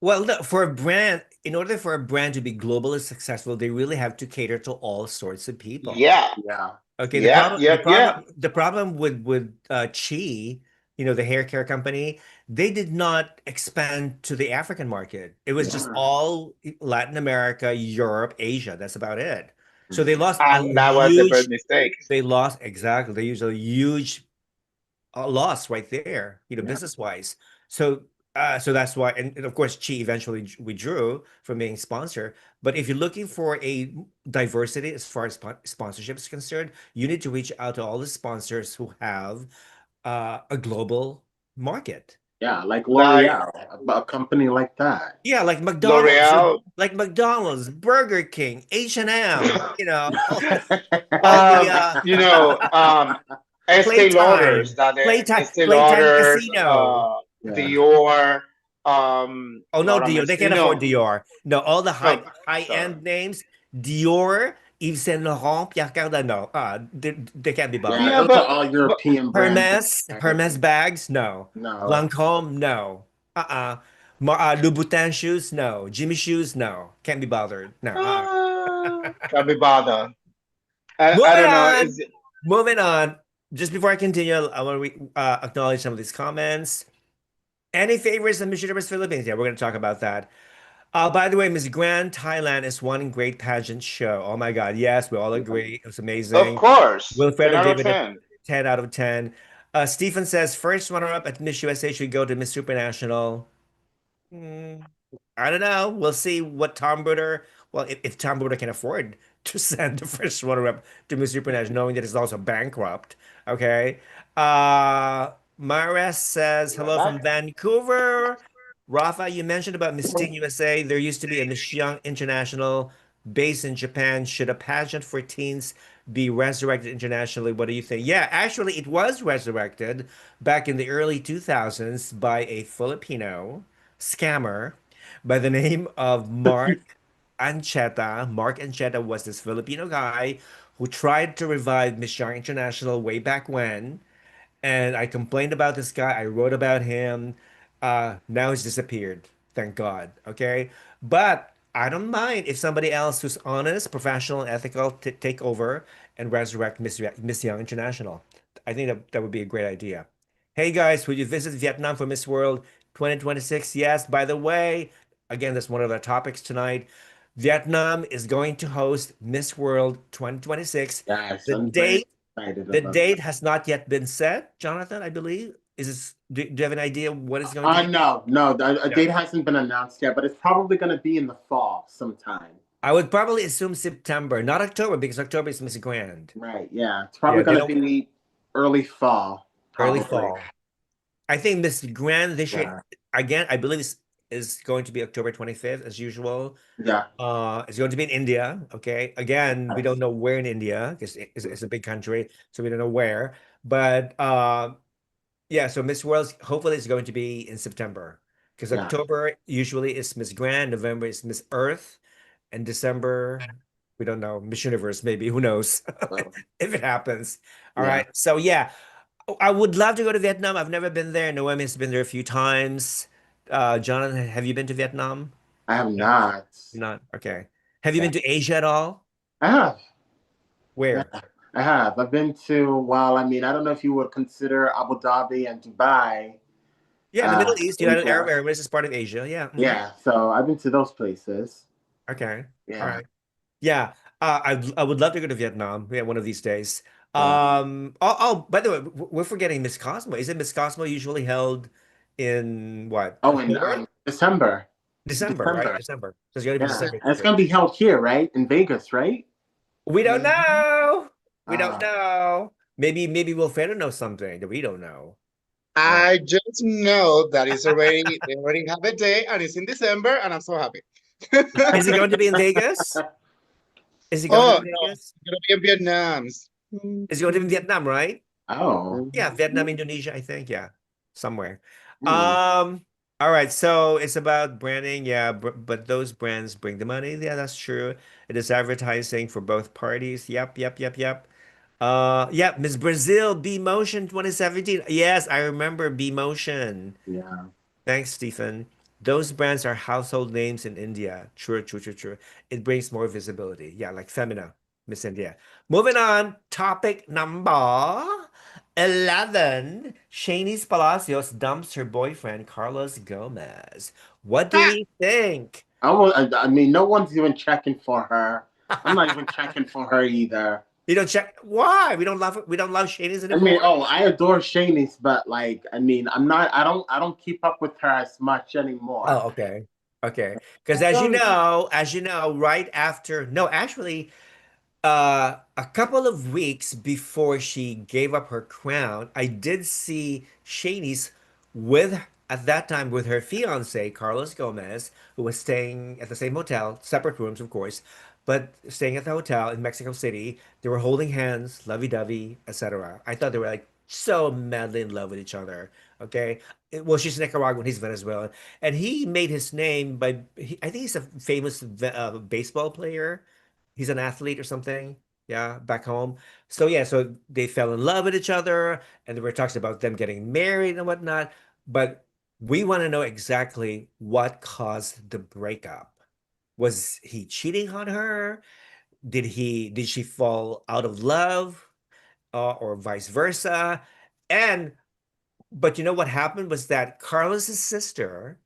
Well, no, for a brand, in order for a brand to be globally successful, they really have to cater to all sorts of people. Yeah. Yeah. Okay, Yep, yep, yep. the problem with Chi, the hair care company, they did not expand to the African market. It was just Yeah. all Latin America, Europe, Asia. That's about it. So they Hmm. lost a And that was the first huge, mistake. they lost exactly. They used a huge loss right there, Yeah. business wise. So, so that's why, and of course, Chi eventually withdrew from being sponsor. But if you're looking for a diversity as far as sponsorship is concerned, you need to reach out to all the sponsors who have a global market. Yeah. Like Like L'Oreal, a company like that. Yeah, L'Oreal, like McDonald's, Burger King, H&M, all the you know, Estee Lauders, that the Estee Playtime Lauders, Casino. Yeah. Dior, Oh no, Laura Dior. They Mercier, can't afford Dior. No, all the no, sorry. high-end names, Dior Yves Saint Laurent, Pierre Cardin. No, they can't be Yeah, bothered. Yeah, those are all but European brands and Hermes American. bags, no. No. Lancome, no. Uh-uh. Louboutin shoes, no. Jimmy shoes, no. Can't be bothered. No. can't be bothered. I Moving don't know. on. Moving on. Just before I continue, I want to acknowledge some of these comments. Any favorites of Miss Universe Philippines? Yeah, we're going to talk about that. By the way, Miss Grand Thailand is one great pageant show. Oh my God. Yes, we all agree. It was Of amazing. course, 10 Wilfredo out of gave it a 10. 10 out of 10. Stephen says first runner-up at Miss USA should go to Miss Supranational. Hmm, I don't know. We'll see what Tom Bruder, well, if Tom Bruder can afford to send the first runner-up to Miss Supernatural, knowing that it's also bankrupt. Okay. Mares says, hello Relax. from Vancouver. Rafa, you mentioned about Miss Teen USA. There used to be a Miss Young International based in Japan. Should a pageant for teens be resurrected internationally? What do you think? Yeah, actually, it was resurrected back in the early 2000s by a Filipino scammer by the name of Mark Ancheta. Mark Ancheta was this Filipino guy who tried to revive Miss Young International way back when. And I complained about this guy. I wrote about him. Now he's disappeared. Thank God. Okay. But I don't mind if somebody else who's honest, professional, and ethical take over and resurrect Miss Young International. I think that would be a great idea. Hey guys, would you visit Vietnam for Miss World 2026? Yes. By the way, again, that's one of the topics tonight. Vietnam is going to host Miss World 2026. Yes, The I'm very date excited the about date that. has not yet been set, Jonathan, I believe. Do you have an idea what it's going to be? No, no, a Yeah. date hasn't been announced yet, but it's probably going to be in the fall sometime. I would probably assume September, not October, because October is Miss Grand. Right, yeah. It's Yeah, probably they going to don't be early fall, early probably. fall. I think Miss Grand this year, Yeah, again, I believe is going to be October 25th, as usual. yeah. It's going to be in India. Okay. Again, we don't Yes, know where in India because it's a big country, so we don't know where. But yeah, so Miss World hopefully is going to be in September because yeah. October usually is Miss Grand, November is Miss Earth, and December we don't know, Miss Universe maybe, who knows So, if it happens. All yeah. right, so yeah, I would love to go to Vietnam. I've never been there. Noemi has been there a few times. Jonathan, have you been to Vietnam? I have No, not. not okay. Have you Yeah, been to Asia at all? I have. Yeah, Where? I have. I've been to, well, I mean, I don't know if you would consider Abu Dhabi and Dubai, Yeah, the Middle East, United Arab Asia. Emirates is part of Asia. Yeah. Yeah, so I've been to those places. Okay. All Yeah. right. Yeah, I would love to go to Vietnam. Yeah, one of these days. So, By the way, we're forgetting Miss Cosmo. Isn't Miss Cosmo usually held in what, oh, in October? December. December, right? December. December. So it's gonna be Yeah. December And this it's year. going to be held here, right? In Vegas, right? We don't know. We don't Ah, know. Maybe Wilfredo knows something that we don't know. Uh, I just know that they already have a day and it's in December and I'm so happy. is it going to be in Vegas? Is it going to Oh be no, Vegas? it's gonna be in Vietnam. Is it going to be in Vietnam, right? oh, Yeah, Vietnam, Indonesia, I think. Yeah, somewhere. hmm. All right. So it's about branding. Yeah, but those brands bring the money. Yeah, that's true. It is advertising for both parties. Yep, yep, yep, yep. Yeah, Miss Brazil, B Motion 2017. Yes, I remember B Motion. Yeah. Thanks, Stephen. Those brands are household names in India. True, true, true, true. It brings more visibility. Yeah, like Femina, Miss India. Moving on, topic number 11. Shanice Palacios dumps her boyfriend, Carlos Gomez. What do we think? I mean, no one's even checking for her. I'm not even checking for her either. You don't check. Why? We don't love Shanice I mean, anymore? oh, I adore Shanice, but like, I mean, I don't keep up with her as much anymore. Oh, okay. Okay. Because as you know, right after, no, actually, a couple of weeks before she gave up her crown, I did see Shanice with, at that time, with her fiance, Carlos Gomez, who was staying at the same hotel, separate rooms, of course, but staying at the hotel in Mexico City. They were holding hands, lovey-dovey, etc. I thought they were like so madly in love with each other. Okay. Well, she's Nicaraguan, he's Venezuelan. And he made his name by, I think he's a famous baseball player. He's an athlete or something. Yeah, back home. So yeah, so they fell in love with each other, and there were talks about them getting married and whatnot. But we want to know exactly what caused the breakup. Was he cheating on her? Did she fall out of love, or vice versa? And but you know what happened was that Carlos's sister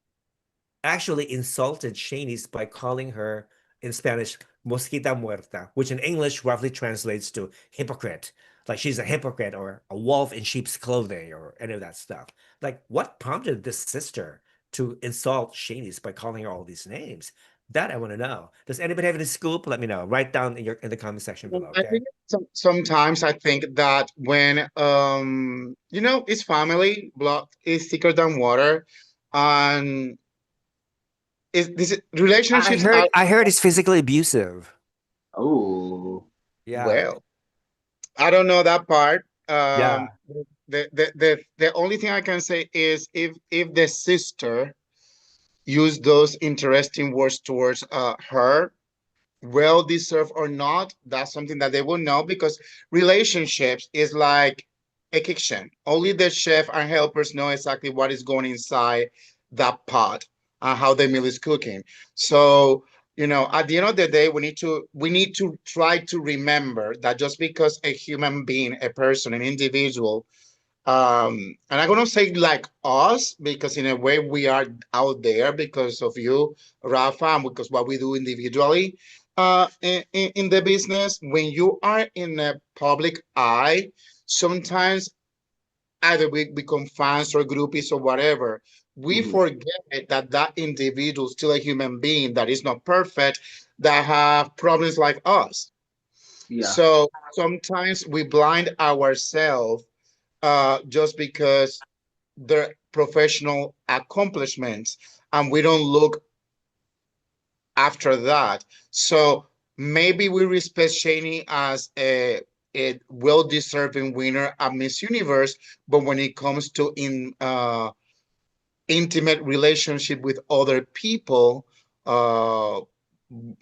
actually insulted Shanice by calling her in Spanish mosquita muerta, which in English roughly translates to hypocrite. Like she's a hypocrite or a wolf in sheep's clothing or any of that stuff. Like what prompted this sister to insult Shanice by calling her all these names? That I want to know. Does anybody have any scoop? Let me know. Write down in the comment section Well, below, I okay? think sometimes I think that when it's family, blood is thicker than water, and is this relationships are I heard it's physically abusive. Oh, Yeah. well. I don't know that part. Yeah. The only thing I can say is if the sister used those interesting words towards her, well deserved or not, that's something that they will know because relationships is like a kitchen. Only the chef and helpers know exactly what is going inside that pot and how the meal is cooking. So, at the end of the day, we need to try to remember that just because a human being, a person, an individual, and I'm gonna say like us because in a way we are out there because of you, Rafa, and because what we do individually in the business. When you are in a public eye, sometimes either we become fans or groupies or whatever. We mhm. forget that that individual is still a human being that is not perfect, that have problems like us. Yeah, So sometimes we blind ourselves just because their professional accomplishments and we don't look after that. So maybe we respect Shani as a well-deserving winner at Miss Universe, but when it comes to intimate relationship with other people, uh,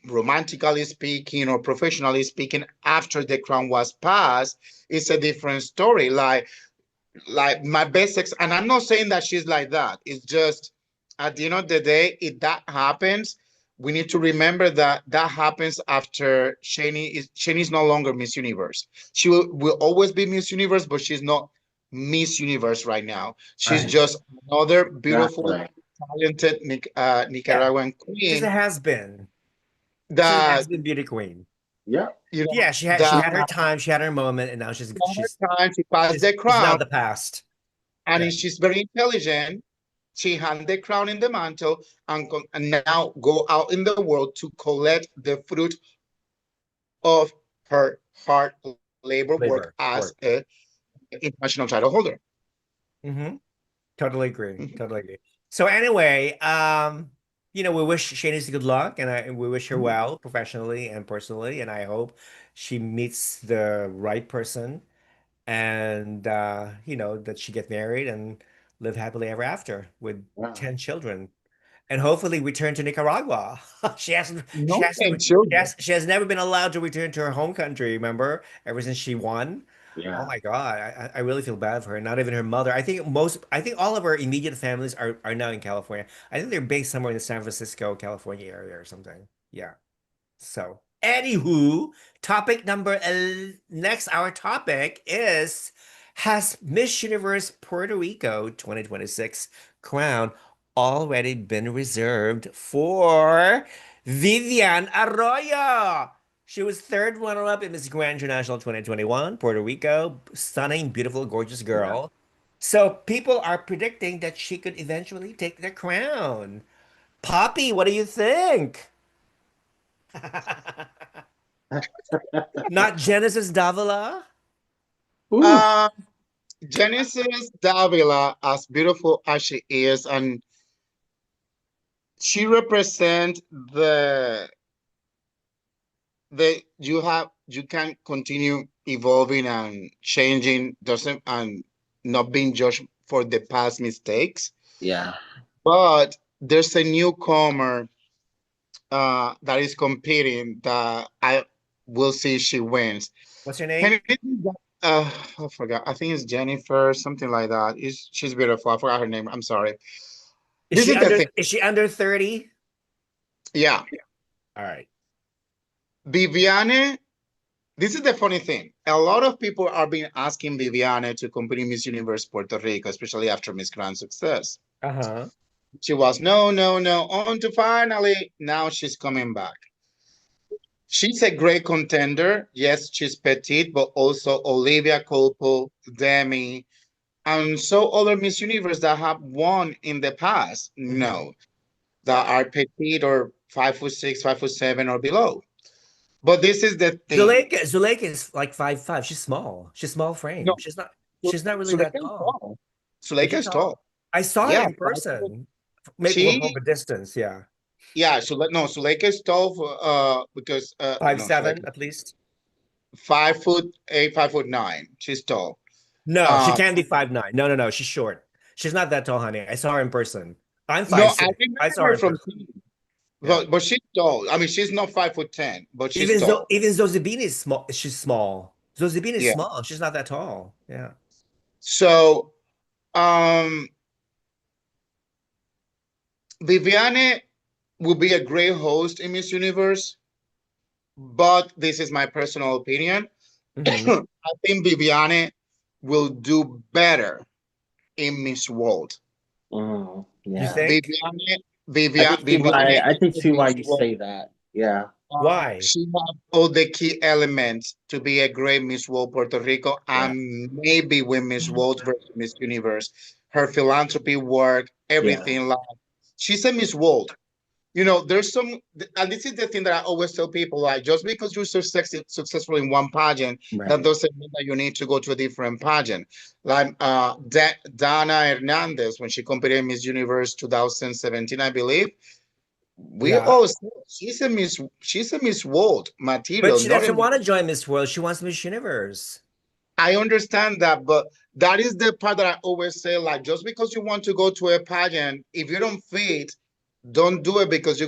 romantically speaking or professionally speaking, after the crown was passed, it's a different story. Like my basics, and I'm not saying that she's like that. It's just at the end of the day, if that happens, we need to remember that that happens after Shani is no longer Miss Universe. She will always be Miss Universe, but she's not Miss Universe right now. She's right. just another beautiful, Exactly. talented Yeah. Nicaraguan She's a queen has-been. She's a that has-been beauty queen. Yep. Yeah, she that had her time, she had her moment, and now over time she passed the she's now crown, the past. Yeah. and she's very intelligent. She hand the crown in the mantle and now go out in the world to collect the fruit of her hard labor work Labor as work. a international title holder. Hmm. Totally agree. Mhm. Totally agree. So anyway, we wish Shanice good luck and we wish her well professionally and personally, and I hope she meets the right person and that she get married and live happily ever after with Yeah. 10 children. And hopefully return to Nicaragua. She hasn't she No, hasn't and children. she has never been allowed to return to her home country, remember? Ever since she won. Oh Yeah. my God. I really feel bad for her. Not even her mother. I think all of her immediate families are now in California. I think they're based somewhere in the San Francisco, California area or something. Yeah. So, anywho, next, our topic is, has Miss Universe Puerto Rico 2026 crown already been reserved for Vivian Arroyo? She was third runner-up in Miss Grand International 2021, Puerto Rico. Stunning, beautiful, gorgeous Yeah. girl. So people are predicting that she could eventually take the crown. Poppy, what do you think? Not Genesis Davila? Ooh. Uh, Genesis Davila, as beautiful as she is, and she represents the you can continue evolving and changing doesn't and not being judged for the past mistakes. Yeah. But there's a newcomer that is competing that we'll see if she wins. What's her name? Henry, I forgot. I think it's Jennifer, something like that. She's beautiful. I forgot her name. I'm sorry. This is the thing. Is she under 30? Yeah. All right. Viviane, this is the funny thing. A lot of people are being asking Viviane to compete in Miss Universe Puerto Rico, especially after Miss Grand success. Uh-huh. She was no, no, no, on to finally. Now she's coming back. She's a great contender. Yes, she's petite, but also Olivia Culpo, Demi, and so other Miss Universe that have won in the past. Mm-hmm. No, that are petite or 5'6", 5'7", or below. But this is the thing. Zuleika is like 5'5". She's small. She's small No, frame. She's not really that Suleika is tall. tall. Is she Suleika is tall? tall. I saw her Yeah, in person. Maybe well, from she a distance, yeah. yeah. Suleika is tall because Five no seven Suleika at least. 5'8", 5'9". She's tall. No, she Uh, can't be 5'9". No, no, no. She's short. She's not that tall, honey. I saw her in person. I'm no, five I six. I remember saw her her in from person. TV, Yeah. but she's tall. I mean, she's not 5'10", but she's tall. Even Zozibini is small. She's small. Zozibini is Yeah. small. She's not that tall. Yeah. So um, Viviane will be a great host in Miss Universe, but this is my personal opinion. Hmm. I think Viviane will do better in Miss World. You Yeah. think? Viviane, I Viviane I is can the see why Miss you World. say that. Yeah. Why? She has all the key elements to be a great Miss World Puerto Rico Yeah. and maybe win Miss World versus Miss Universe. Her philanthropy work, Yeah. everything like she's a Miss World. You know, there's some, and this is the thing that I always tell people: like, just because you're successful in one pageant, that Right. doesn't mean that you need to go to a different pageant. Like Dana Hernandez, when she competed in Miss Universe 2017, I believe, we Yeah. all said she's a Miss World But material, she not doesn't in. want to join Miss World. She wants Miss Universe. I understand that, but that is the part that I always say: like, just because you want to go to a pageant, if you don't fit, don't do it because you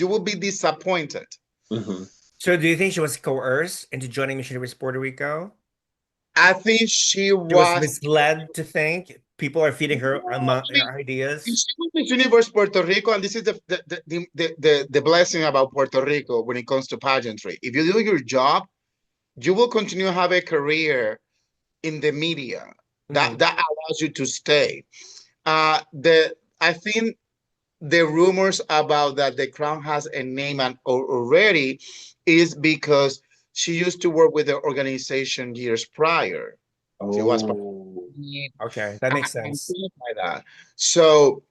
will be disappointed. Hmm. So do you think she was coerced into joining Miss Universe Puerto Rico? I think she She was was. misled to think people are feeding her No, I mean, her ideas. she was Miss Universe Puerto Rico, and this is the blessing about Puerto Rico when it comes to pageantry. If you do your job, you will continue to have a career in the media. Hmm. That allows you to stay. The I think the rumors about that the crown has a name and already is because she used to work with the organization years prior. She was Oh. Okay, that makes and sense. things like that. So,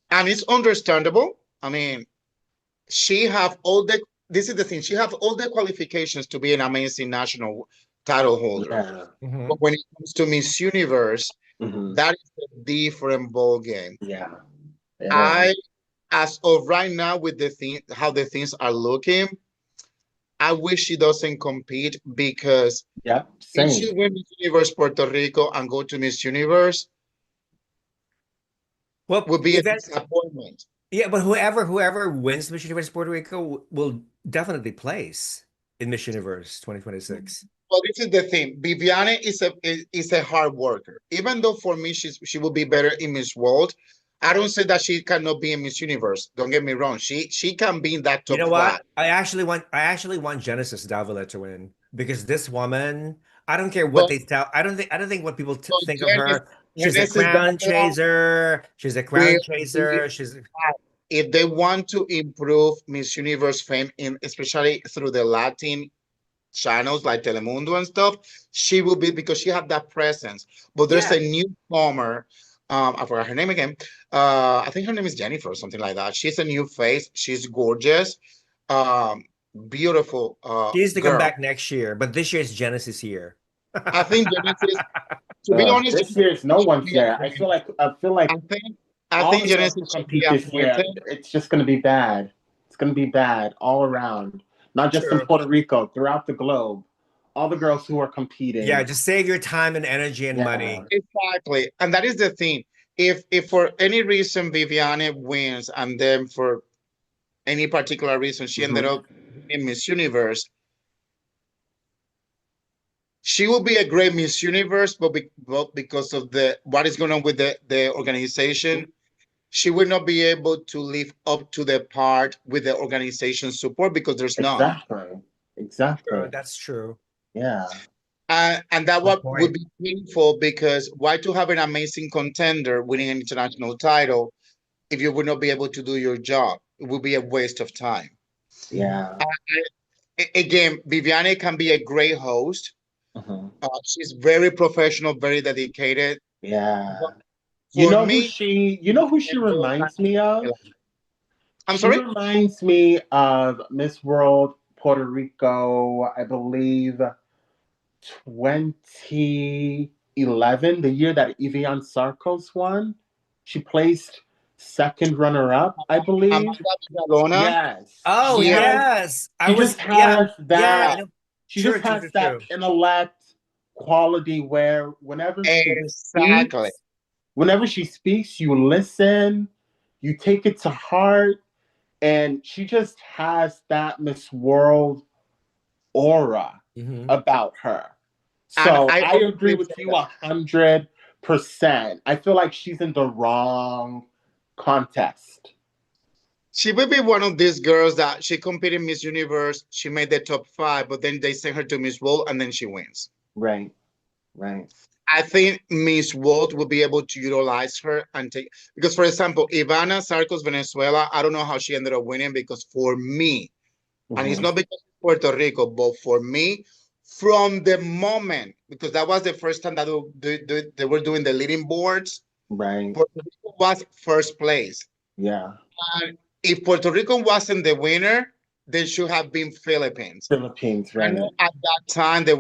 and it's understandable. I mean, she have all the. This is the thing. She have all the qualifications to be an amazing national title holder. Yeah. Hmm. But when it comes to Miss Universe, Hmm. that is a different ball game. Yeah. It is. I, as of right now, with the thing, how the things are looking, I wish she doesn't compete because Yep. if she Same. win Miss Universe Puerto Rico and go to Miss Universe, Well, would be a event, disappointment. yeah, but whoever wins Miss Universe Puerto Rico will definitely place in Miss Universe 2026. Well, this is the thing. Viviane is a hard worker. Even though for me she will be better in Miss World, I don't say that she cannot be in Miss Universe. Don't get me wrong. She can be in that You top know class. what? I actually want Genesis Davila to win because this woman, I don't care what But, they tell. I don't think what people but think of her. She's a Genesis crown Davila chaser. She's a crown will be chaser. She's if they want to improve Miss Universe fame in especially through the Latin channels like Telemundo and stuff, she will be because she had that presence. But there's yeah. a newcomer, I forgot her name again. I think her name is Jennifer or something like that. She's a new face. She's gorgeous, um, beautiful She needs to come girl. back next year, but this year is Genesis year. I think Genesis, to be honest, This Genesis year's no should one's be there. I feel like I think I all think the girls who Genesis should be compete this year, appointed. it's just going to be bad. It's going to be bad all around, not just in True. Puerto Rico, throughout the globe. All the girls who are Yeah, competing. just save your time and energy and Yeah. money. Exactly. And that is the thing. If for any reason Viviane wins and then for any particular reason she ended Hmm. up in Miss Universe, she will be a great Miss Universe, but because of the what is going on with the organization, she will not be able to live up to the part with the organization support because there's none. Exactly. True, Exactly. that's true. Yeah. And that Good what would point. be painful because why to have an amazing contender winning an international title if you would not be able to do your job? It would be a waste of time. Mhm. Yeah. Again, Viviane can be a great host. Mhm. She's very professional, very dedicated. But Yeah. for me, You know who she reminds me of? I'm She sorry. reminds me of Miss World Puerto Rico, I believe 2011, the year that Evian Sarkos won. She placed second runner up, I believe. Amanda Villalona. Yes. Oh, She Yeah, has yes. I she was, just yeah, has yeah. that she True, just true, true, has that true. intellect quality where exactly. whenever she speaks, you listen, you take it to heart, and she just has that Miss World aura Hmm. about her. And So I I agree honestly with say you that 100%. I feel like she's in the wrong contest. she will be one of these girls that she competed in Miss Universe. She made the top five, but then they send her to Miss World and then she wins. Right, right. I think Miss World will be able to utilize her and take because, for example, Ivana Sarcos Venezuela. I don't know how she ended up winning because for me, and it's Hmm. not because of Puerto Rico, but for me, from the moment because that was the first time that they were doing the leading boards. Right. Puerto Rico was first place. Yeah. And if Puerto Rico wasn't the winner, then should have been Philippines. Philippines, I know right. at that time they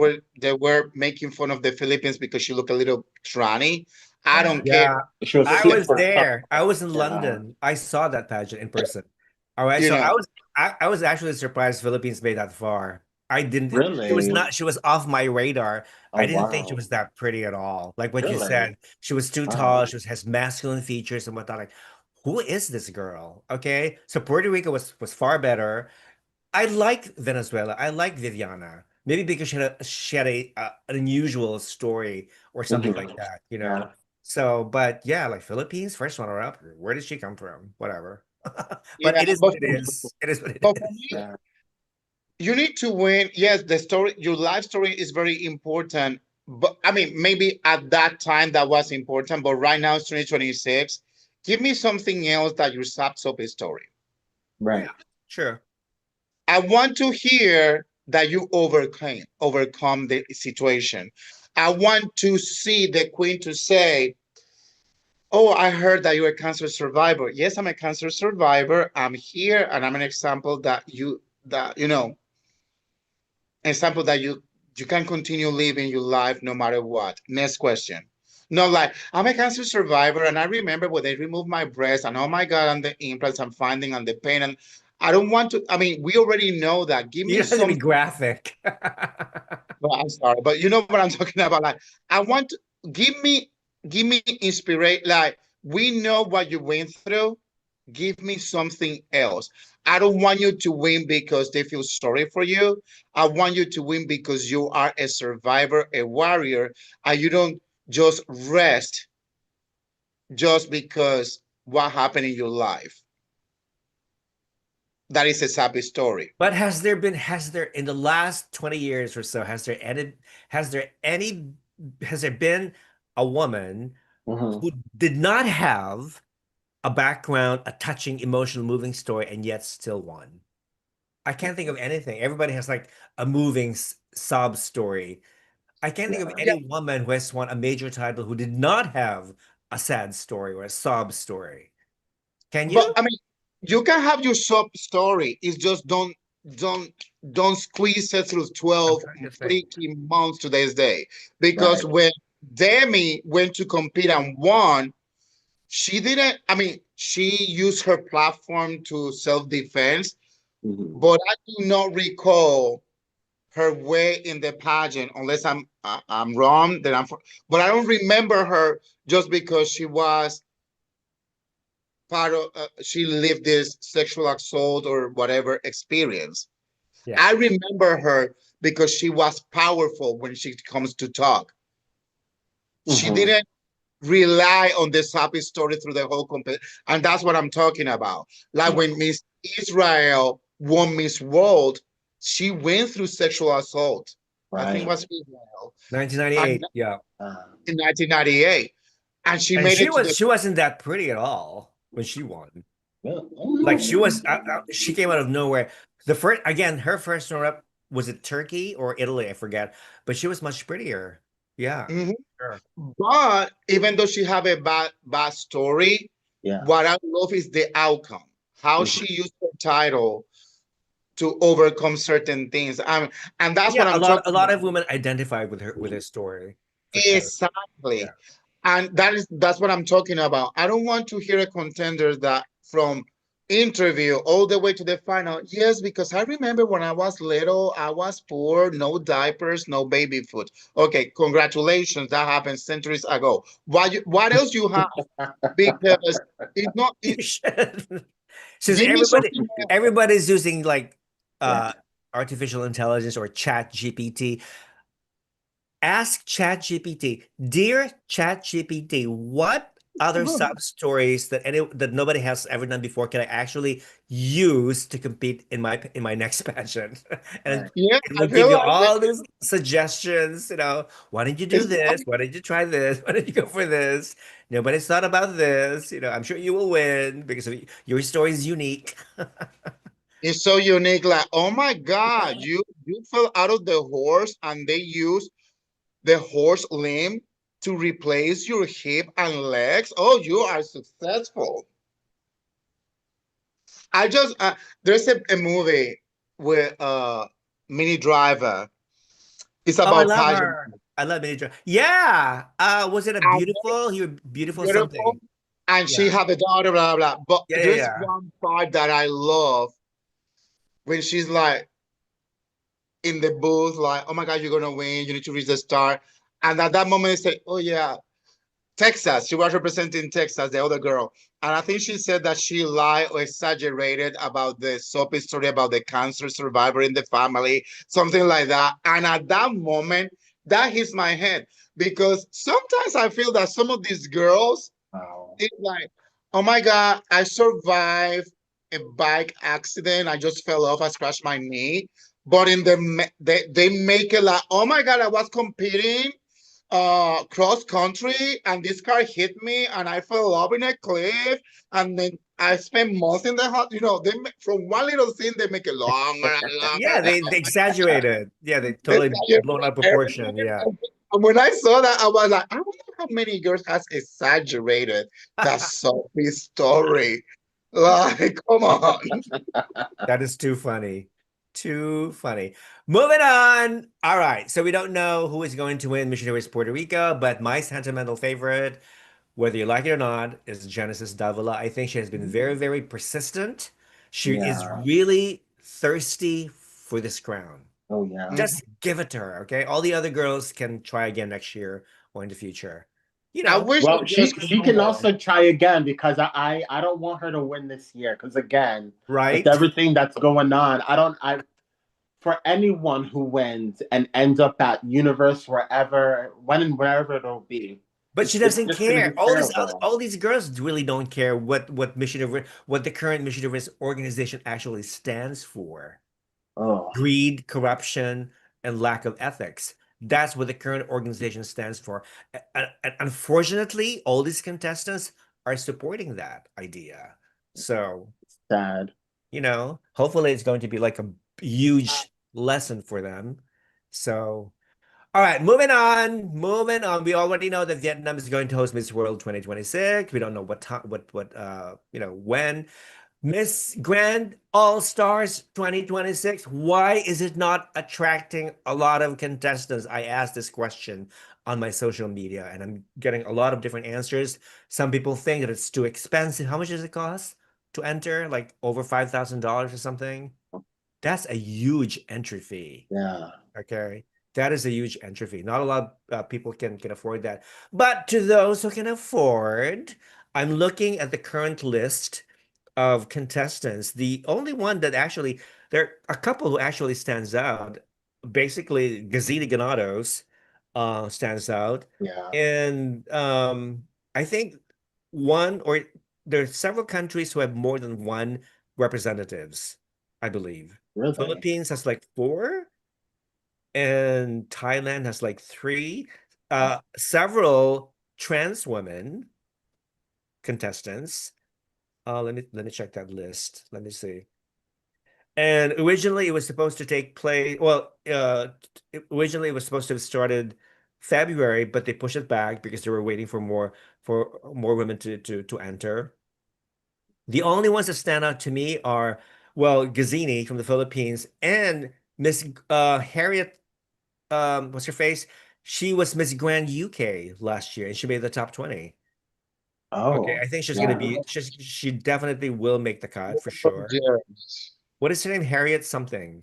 were making fun of the Philippines because she looked a little tranny. I Yeah. don't care. Yeah, She was I Philippines, was super tough. there. I was in Yeah. London. I saw that pageant in person. All right, you so know. I was actually surprised Philippines made that far. I didn't. She was Really? not. She was off my radar. Oh, I didn't think she wow. was that pretty at all. Like what you Really? said, she was too tall. Wow. She has masculine features and whatnot. Like, who is this girl? Okay, so Puerto Rico was far better. I like Venezuela. I like Viviana. Maybe because she had an unusual story or something like Hmm. that, you Yeah. know. So, but yeah, like Philippines, first runner up. Where did she come from? Whatever. But Yeah, it is what it is. It is what it but for is. me, Yeah. you need to win. Yes, the story, your life story is very important. But I mean, maybe at that time that was important, but right now it's 2026. Give me something else that your sub story. Right. Yeah, sure. I want to hear that you overcome the situation. I want to see the queen to say, "Oh, I heard that you're a cancer survivor." Yes, I'm a cancer survivor. I'm here, and I'm an example that you know, example that you can continue living your life no matter what. Next question. Not like I'm a cancer survivor, and I remember when they removed my breast, and oh my God, and the implants I'm finding and the pain, and I don't want to. I mean, we already know that. Give You me don't have to be some. graphic. No, I'm sorry, but you know what I'm talking about. Like, I want to give me inspiration. Like, we know what you went through. Give me something else. I don't want you to win because they feel sorry for you. I want you to win because you are a survivor, a warrior, and you don't just rest just because what happened in your life. That is a happy story. But has there in the last 20 years or so, has there any, has there been a woman Hmm. who did not have a background, a touching, emotional, moving story, and yet still won? I can't think of anything. Everybody has like a moving sob story. I can't think of Yeah. Yeah, any woman who has won a major title who did not have a sad story or a sob story. Can but you? I mean, you can have your sub story. It's just don't don't squeeze it through I'm 12 trying to think. freaking months to this day. Because Right. when Demi went to compete and won, she didn't, I mean, she used her platform to self-defense, Hmm. but I do not recall her way in the pageant unless I'm wrong, then but I don't remember her just because she was part of she lived this sexual assault or whatever experience. Yeah. I remember her because she was powerful when she comes to talk. She Mhm. didn't rely on the happy story through the whole competition. And that's what I'm talking about. Like Yeah. when Miss Israel won Miss World, she went through sexual assault. I think it Right. was Israel. And 1998. Yeah. in 1998. And she And made it to the she wasn't that pretty at all when she won. Yeah. Like she came out of nowhere. The first again, her first runner-up was it Turkey or Italy? I forget, but she was much prettier. Yeah, Mhm. sure. But even though she have a bad story, Yeah. what I love is the outcome. How Mhm. she used her title to overcome certain things. And that's what Yeah, I'm a talking lot about. of women identify with her story for sure. Yeah. Exactly. And that's what I'm talking about. I don't want to hear a contender that from interview all the way to the final. Yes, because I remember when I was little, I was poor, no diapers, no baby food. Okay, congratulations. That happened centuries ago. What else you have? Because it's not You should. Since give me something else. everybody's using like Yeah. artificial intelligence or chat GPT. Ask ChatGPT, dear ChatGPT, what other sub stories that nobody has ever done before can I actually use to compete in my next pageant? And Right. Yeah, it will I give feel you like all these suggestions, you know, why didn't you do it's this? Why didn't you try this? Why didn't you go for this? Nobody's thought about this. You know, I'm sure you will win because your story is unique. it's so unique. Like, oh my God, you fell out of the horse and they use the horse limb to replace your hip and legs. Oh, you are successful. I just there's a movie with Mini Driver. It's Oh, I about love pageant. her. I love Miniature. Yeah. Was it a And beautiful? You're beautiful beautiful. something. And she Yeah. have a daughter, blah blah. But Yeah, yeah, there's yeah. one part that I love when she's like in the booth, like, oh my God, you're gonna win, you need to reach the star. And at that moment, they say, oh yeah, Texas. She was representing Texas, the other girl. And I think she said that she lied or exaggerated about the soapy story about the cancer survivor in the family, something like that. And at that moment, that hits my head because sometimes I feel that some of these girls, Wow. it's like, oh my God, I survived a bike accident. I just fell off. I scratched my knee. But in they make it like, oh my God, I was competing cross country and this car hit me and I fell off in a cliff and then I spent months in the hospital. You know, from one little thing they make it longer and longer. Yeah, they exaggerated. Yeah, they totally blown out proportion. Yeah. And when I saw that, I was like, I wonder how many girls has exaggerated that Sophie story. Like, come on. That is too funny. Too funny. Moving on. All right. So we don't know who is going to win Missionaries Puerto Rico, but my sentimental favorite, whether you like it or not, is Genesis Davila. I think she has been very, very persistent. She is Yeah. really thirsty for this crown. Oh yeah. Just give it to her, okay? All the other girls can try again next year or in the future. You I know, wish the Well, girls could she do can more. also try again because I don't want her to win this year because again, with right? everything that's going on, I for anyone who wins and ends up at universe wherever when and wherever it'll be, But she it's doesn't just gonna be care. terrible. All these girls really don't care what the current Mission Universe organization actually stands for. Oh, Greed, corruption, and lack of ethics. That's what the current organization stands for. And unfortunately, all these contestants are supporting that idea. So, sad. you know, hopefully it's going to be like a huge lesson for them. So, all right, moving on. Moving on. We already know that Vietnam is going to host Miss World 2026. We don't know what time, you know, when. Miss Grand All Stars 2026. Why is it not attracting a lot of contestants? I asked this question on my social media and I'm getting a lot of different answers. Some people think that it's too expensive. How much does it cost to enter? Like over $5,000 or something? That's a huge entry fee. Yeah. Okay. That is a huge entry fee. Not a lot of people can afford that. But to those who can afford, I'm looking at the current list of contestants. The only one that actually, there are a couple who actually stands out. Basically, Gazini Ganados stands out. Yeah. And I think one or there are several countries who have more than one representatives, I believe. Really? Philippines has like four, and Thailand has like three. Several trans women contestants. Let me check that list. Let me see. And originally it was supposed to take place, well, originally it was supposed to have started February, but they pushed it back because they were waiting for more women to enter. The only ones that stand out to me are, well, Gazini from the Philippines and Miss Harriet, what's her face? She was Miss Grand UK last year and she made the top 20. Okay, Oh, I think she's gonna yeah. be she definitely will make the cut for sure. Gorgeous. What is her name? Harriet something.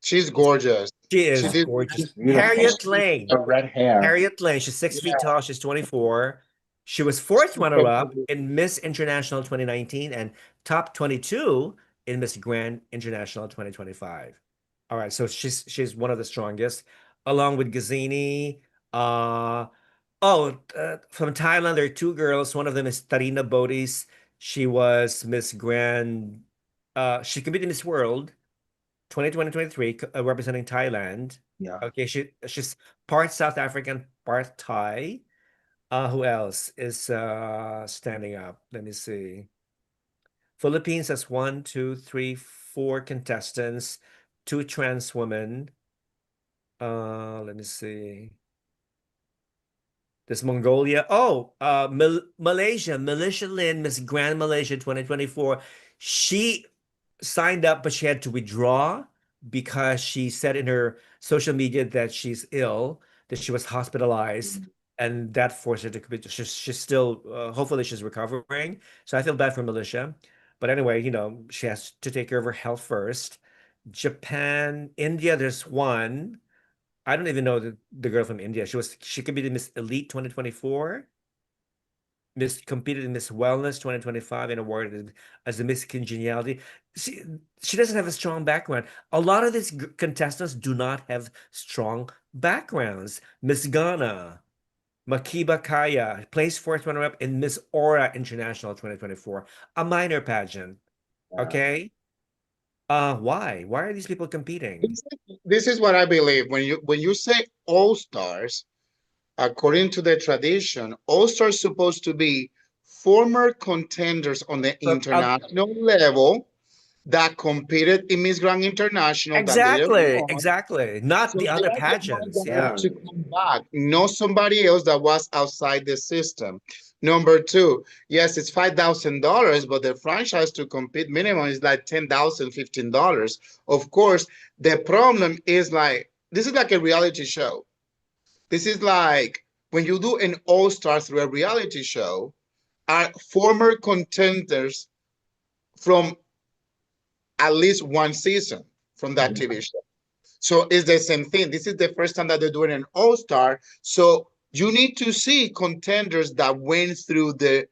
She's gorgeous. She She is did. gorgeous. She's beautiful. Harriet Lane. The red hair. Harriet Lane. She's six Yeah, feet tall. She's 24. She was fourth she runner-up totally- in Miss International 2019 and top 22 in Miss Grand International 2025. All right, so she's one of the strongest, along with Gazini. Uh, from Thailand, there are two girls. One of them is Tarina Bodis. She was Miss Grand. She competed in Miss World 2023, representing Thailand. Yeah. Okay, she's part South African, part Thai. Who else is standing up? Let me see. Philippines has one, two, three, four contestants, two trans women. Let me see. This Mongolia. Oh, Malaysia, Malaysia Lin, Miss Grand Malaysia 2024. She signed up, but she had to withdraw because she said in her social media that she's ill, that she was hospitalized, and that forced her to commit. She's still, hopefully, she's recovering. So I feel bad for Malaysia. But anyway, she has to take care of her health first. Japan, India, there's one. I don't even know the girl from India. She competed in Miss Elite 2024, Miss competed in Miss Wellness 2025 and awarded as a Miss Congeniality. She she doesn't have a strong background. A lot of these contestants do not have strong backgrounds. Miss Ghana, Makiba Kaya, placed fourth runner-up in Miss Aura International 2024, a minor pageant. Yeah. Okay? Why? Why are these people competing? this is what I believe. When you say all stars, according to the tradition, all stars supposed to be former contenders on the So, international level that competed in Miss Grand International that didn't exactly, won. exactly. Not So the they other are the ones pageants. that have Yeah. Really? to come back, not somebody else that was outside the system. Number two, yes, it's $5,000, but the franchise to compete minimum is like $10,000, $15. Of course, the problem is like this is like a reality show. This is like when you do an all-star through a reality show, are former contenders from at least one season from that Yeah. TV show. So it's the same thing. This is the first time that they're doing an all-star. So you need to see contenders that went through the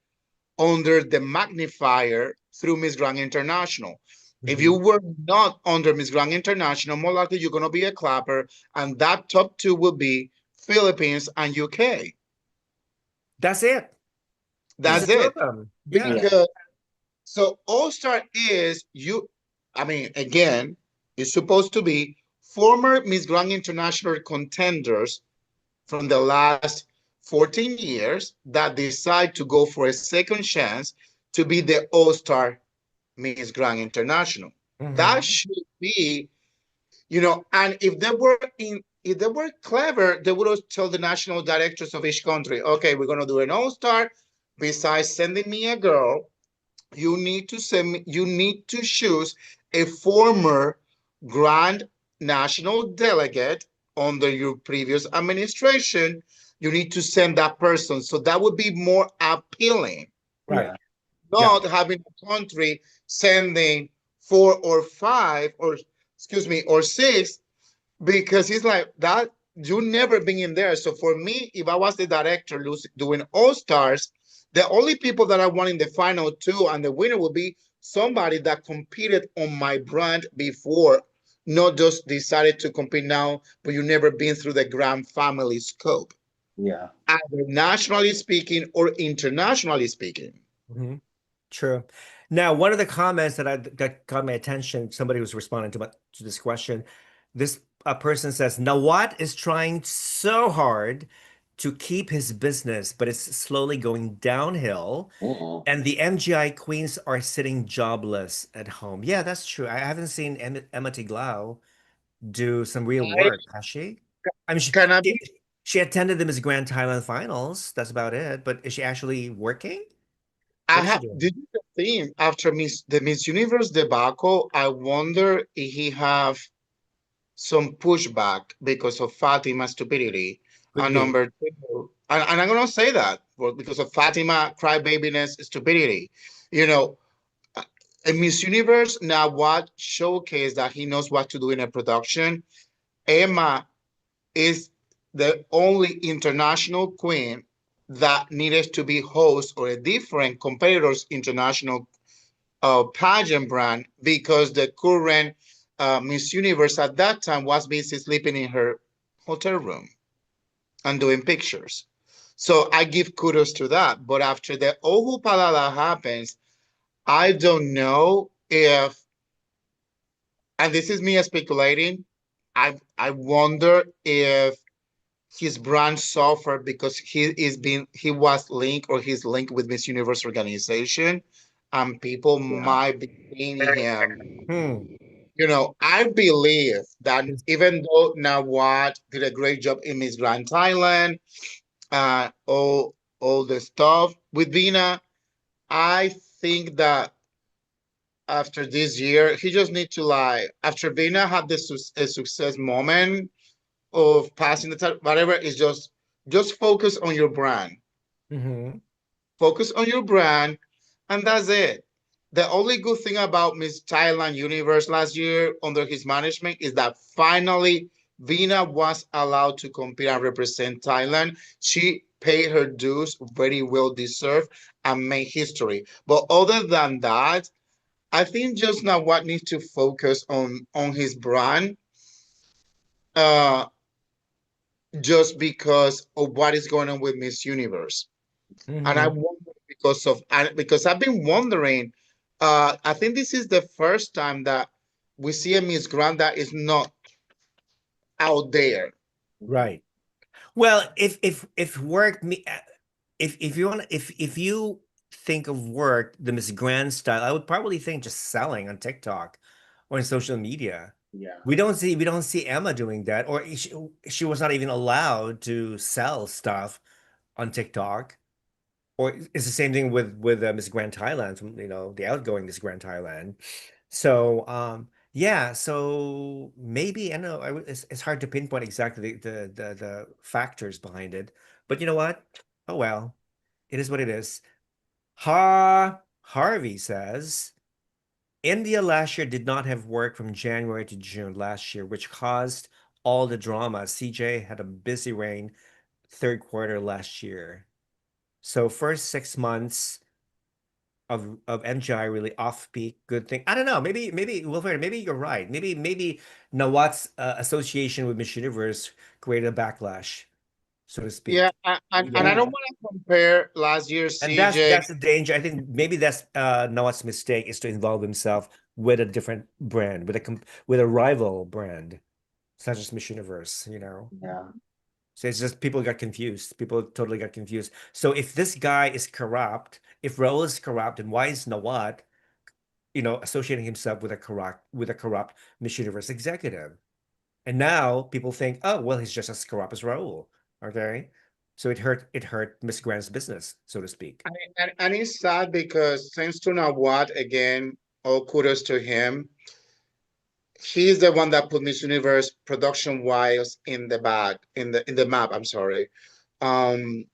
under the magnifier through Miss Grand International. If you Mhm. were not under Miss Grand International, more likely you're gonna be a clapper, and that top two will be Philippines and UK. That's it. Just the That's two of it. them. Yeah. Yeah. Because so all-star is you, I mean, again, it's supposed to be former Miss Grand International contenders from the last 14 years that decide to go for a second chance to be the all-star Miss Grand International. That Hmm. should be, and if they were clever, they would have told the national directors of each country, okay, we're gonna do an all-star. Besides sending me a girl, you need to choose a former grand national delegate under your previous administration. You need to send that person. So that would be more appealing, Right. Yeah. Yeah. not having a country sending four or five or excuse me or six, because it's like that you never been in there. So for me, if I was the director doing all stars, The only people that I want in the final two and the winner will be somebody that competed on my brand before, not just decided to compete now, but you never been through the grand family scope, Yeah. either nationally speaking or internationally speaking. Mhm. True. Now, one of the comments that got my attention, somebody was responding to this question. This person says, Nawat is trying so hard to keep his business, but it's slowly going downhill. Mm-mm. And the MGI queens are sitting jobless at home. Yeah, that's true. I haven't seen Emma Tiglau do some real I work, has she? I mean, can I she, be she attended the Miss Grand Thailand finals. That's about it. But is she actually working? I What is she have doing? this is the theme after Miss Universe debacle. I wonder if he have some pushback because of Fatima's stupidity. Could And be. number two, and I'm gonna say that well, because of Fatima crybabiness stupidity. You know, uh, in Miss Universe now what showcased that he knows what to do in a production. Emma is the only international queen that needed to be host or a different competitor's international pageant brand because the current Miss Universe at that time was busy sleeping in her hotel room and doing pictures. So I give kudos to that. But after the Ohu Palala happens, I don't know if, and this is me speculating, I wonder if his brand suffered because he was linked or he's linked with Miss Universe organization, and people Yeah. might be seeing him. Hmm. I believe that even though Nawat did a great job in Miss Grand Thailand, all the stuff with Vina, I think that after this year, he just need to like after Vina had this a success moment of passing the time, whatever is just focus on your brand. Hmm. Focus on your brand, and that's it. The only good thing about Miss Thailand Universe last year under his management is that finally Vina was allowed to compete and represent Thailand. She paid her dues, very well deserved, and made history. But other than that, I think just now what needs to focus on his brand, uh, just because of what is going on with Miss Universe. And I Hmm. wonder because I've been wondering. I think this is the first time that we see a Miss Grand that is not out there. Right. Well, if work me if you want if you think of work the Miss Grand style, I would probably think just selling on TikTok or in social media. Yeah. We don't see Emma doing that, or she was not even allowed to sell stuff on TikTok. Or it's the same thing with Miss Grand Thailand, from the outgoing Miss Grand Thailand. So yeah, so maybe I don't know. It's hard to pinpoint exactly the factors behind it, but you know what? Oh well, it is what it is. Harvey says India last year did not have work from January to June last year, which caused all the drama. CJ had a busy rain third quarter last year. So first 6 months of MGI really off peak, good thing. I don't know. Maybe Wilfredo, maybe you're right. Maybe Nawat's association with Miss Universe created a backlash, so to Yeah, speak. and I Yeah. don't want to compare last year's And that's CJ. that's the danger. I think maybe that's Nawat's mistake is to involve himself with a different brand, with a rival brand, such as Miss Universe. Yeah. So it's just people got confused. People totally got confused. So if this guy is corrupt, if Raul is corrupt, then why is Nawat, associating himself with a corrupt Miss Universe executive? And now people think, oh, well, he's just as corrupt as Raul. Okay. So it hurt Miss Grant's business, so to speak. And it's sad because thanks to Nawat again, all kudos to him. He's the one that put Miss Universe production wise in the bag in the map. I'm sorry. Um,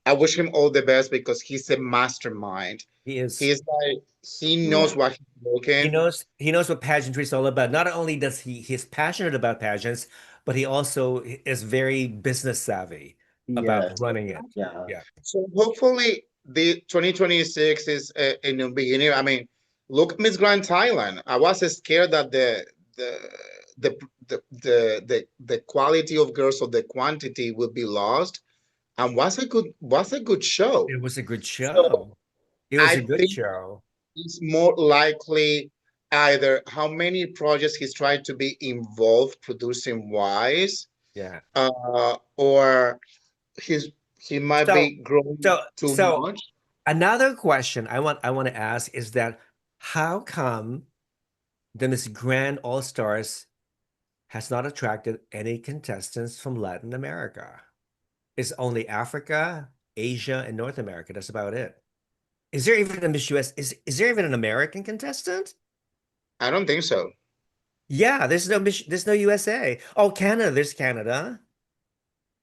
I wish him all the best because he's a mastermind. He is. He's like he knows Yeah. what he's He looking. knows he knows what pageantry is all about. Not only does he's passionate about pageants, but he also is very business savvy. about Yes. running it. Yeah. Yeah. So hopefully the 2026 is a new beginning. I mean, look, Miss Grand Thailand. I was scared that the the the quality of girls or the quantity would be lost, and was a good show. It was a good So show. It was I a good think show. it's more likely either how many projects he's tried to be involved producing wise, Yeah. or he's he might So, be growing too so much. another question I want to ask is that how come the Miss Grand All Stars has not attracted any contestants from Latin America? It's only Africa, Asia, and North America. That's about it. Is there even a Miss US? Is there even an American contestant? I don't think so. Yeah, there's no USA. Oh, Canada, there's Canada.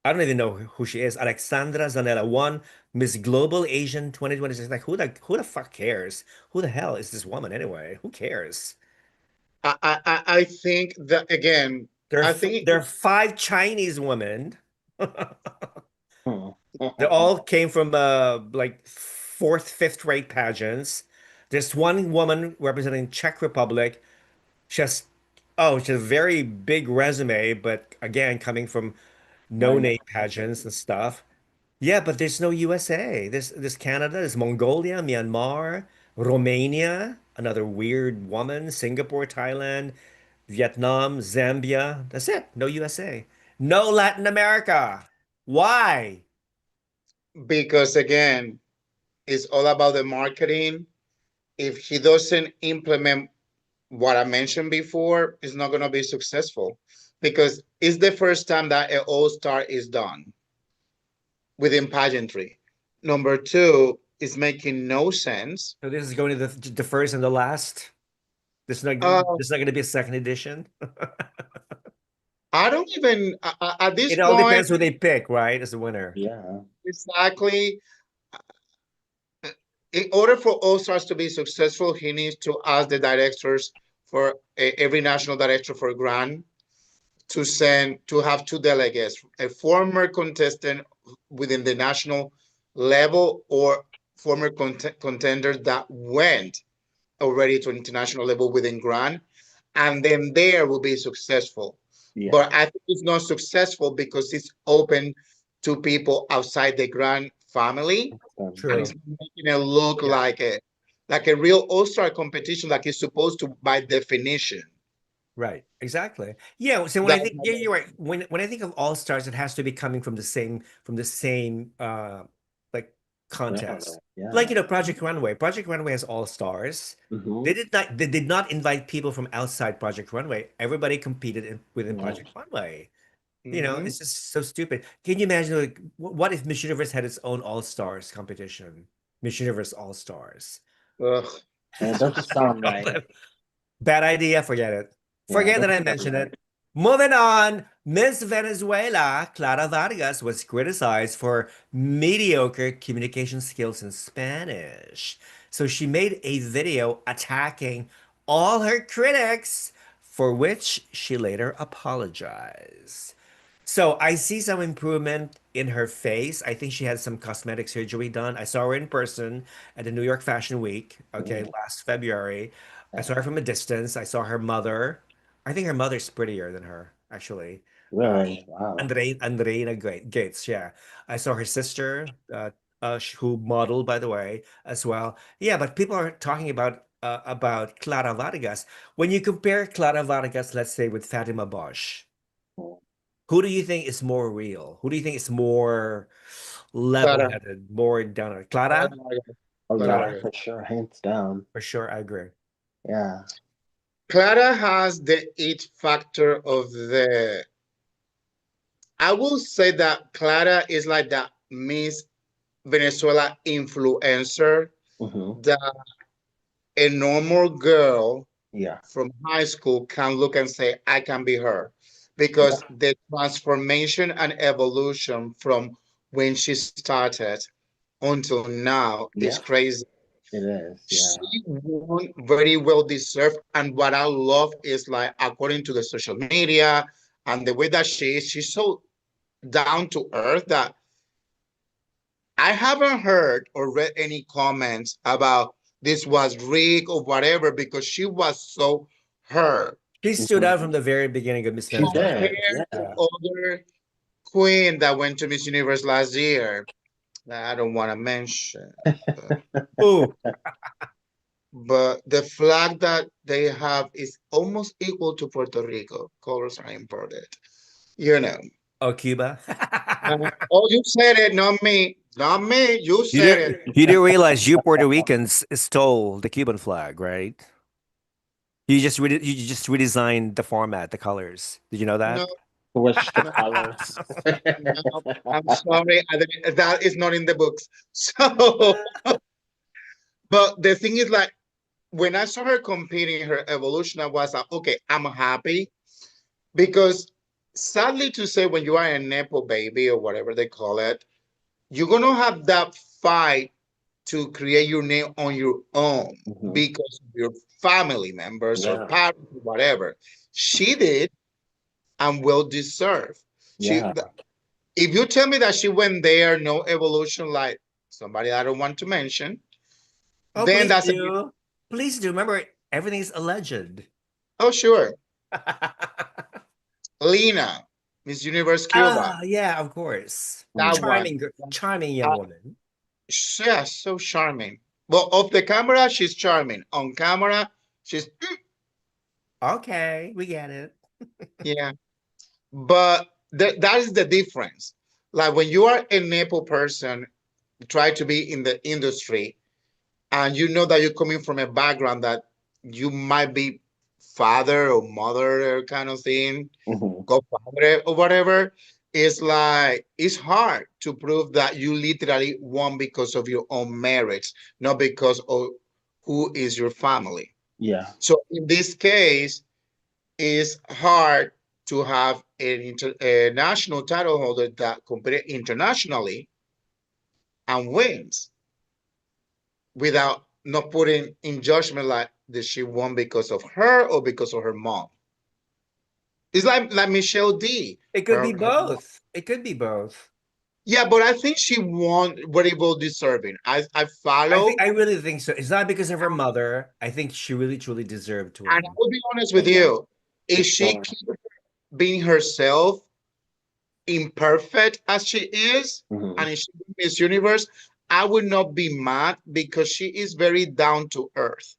I don't even know who she is. Alexandra Zanella won Miss Global Asian 2026. Like who the fuck cares? Who the hell is this woman anyway? Who cares? I think that again, I think There are five Chinese women. Hmm. They all came from like fourth, fifth rate pageants. There's one woman representing Czech Republic. She has she has a very big resume, but again, coming from Minor. no-name pageants and stuff. Yeah, but there's no USA. There's Canada, there's Mongolia, Myanmar, Romania, another weird woman, Singapore, Thailand, Vietnam, Zambia. That's it. No USA. No Latin America. Why? because again, it's all about the marketing. If he doesn't implement what I mentioned before, it's not going to be successful because it's the first time that an all-star is done within pageantry. Number two, is making no sense. So this is going to the first and the last. Uh, There's not going to be a second edition. I don't even at this It all point depends who they pick, right, as the winner. Yeah. exactly. In order for All Stars to be successful, he needs to ask the directors for every national director for Grand to send to have two delegates, a former contestant within the national level or former contender that went already to international level within Grand, and then there will be successful. Yeah. But I think it's not successful because it's open to people outside the Grand family, and it's True. making it look Yeah. like a real all-star competition, like it's supposed to by definition. Right, exactly. Yeah, so when I That's think my yeah, you're right. When I think of all stars, it has to be coming from the same like Yeah. contest. Like Yeah. Project Runway. Project Runway has all stars. Hmm. They did not invite people from outside Project Runway. Everybody competed within Yeah. Project Runway. Mhm. It's just so stupid. Can you imagine like what if Miss Universe had its own all stars competition? Miss Universe All Stars. Ugh. And it doesn't sound right. Bad idea, forget it. Yeah, it Forget that I doesn't sound mentioned right. it. Moving on, Miss Venezuela, Clara Vargas, was criticized for mediocre communication skills in Spanish. So she made a video attacking all her critics, for which she later apologized. So I see some improvement in her face. I think she had some cosmetic surgery done. I saw her in person at the New York Fashion Week, okay, Mm. last February. I saw Yeah. her from a distance. I saw her mother. I think her mother's prettier than her, actually. Uh, Really? Wow. Andreina Gates, yeah. I saw her sister, who modeled, by the way, as well. Yeah, but people are talking about Clara Vargas. When you compare Clara Vargas, let's say, with Fatima Bosch, Mm. who do you think is more real? Who do you think is more Clara, level-headed, more down to Clara Clara? Vargas, Oh Clara yeah, Vargas. for sure, hands down. For sure, I agree. Yeah. Clara has the it factor of the. I will say that Clara is like that Miss Venezuela influencer Hmm. that a normal girl Yeah. from high school can look and say, I can be her. Yeah. Because the transformation and evolution from when she started until now is Yeah. crazy. It is. She Yeah. won very well deserved. And what I love is like, according to the social media and the way that she is, she's so down to earth that I haven't heard or read any comments about this was rigged or whatever because she was so her She stood out from the very beginning of Miss She Venezuela. did, compared to yeah. other queen that went to Miss Universe last year that I don't want to mention. But, Oh, but the flag that they have is almost equal to Puerto Rico. Colors are imported. You know. oh, Cuba. Oh, you said it, not me. Not me. You You said didn't it. you didn't realize you Puerto Ricans stole the Cuban flag, right? You just redesigned the format, the colors. Did you know No, that? Switch the no, colors. no. I'm sorry. That is not in the books. So, but the thing is, like, when I saw her competing her evolution, I was like, okay, I'm happy because sadly to say, when you are a Nepo baby or whatever they call it, you're gonna have that fight to create your name on your own Mhm. because of your family members or Yeah, parents or whatever. She did and well deserved. She, yeah. if you tell me that she went there, no evolution, like somebody I don't want to mention, Oh, then please that's a bit, do. Please do. Remember, everything's alleged. oh, sure. Lena, Miss Universe Cuba. Ah, yeah, of course. That Mm. one. Charming young Uh, woman. yeah, so charming. Well, off the camera, she's charming. On camera, she's, Okay, we get it. yeah. But that is the difference. Like when you are a Nepo person, try to be in the industry, and you know that you're coming from a background that you might be father or mother or kind of thing, Mhm. godfather or whatever, it's like it's hard to prove that you literally won because of your own merits, not because of who is your family. Yeah. So in this case, it's hard to have a national title holder that competed internationally and wins without not putting in judgment like did she won because of her or because of her mom. It's like Michelle D. It could be Her mom. both. It could be both. Yeah, but I think she won very well deserving. I follow, I really think so. It's not because of her mother. I think she really truly deserved to and I win. will be honest Oh, with yeah, you. for If she sure. keep being herself, imperfect as she is, Mhm. and if she be Miss Universe, I would not be mad because she is very down to earth.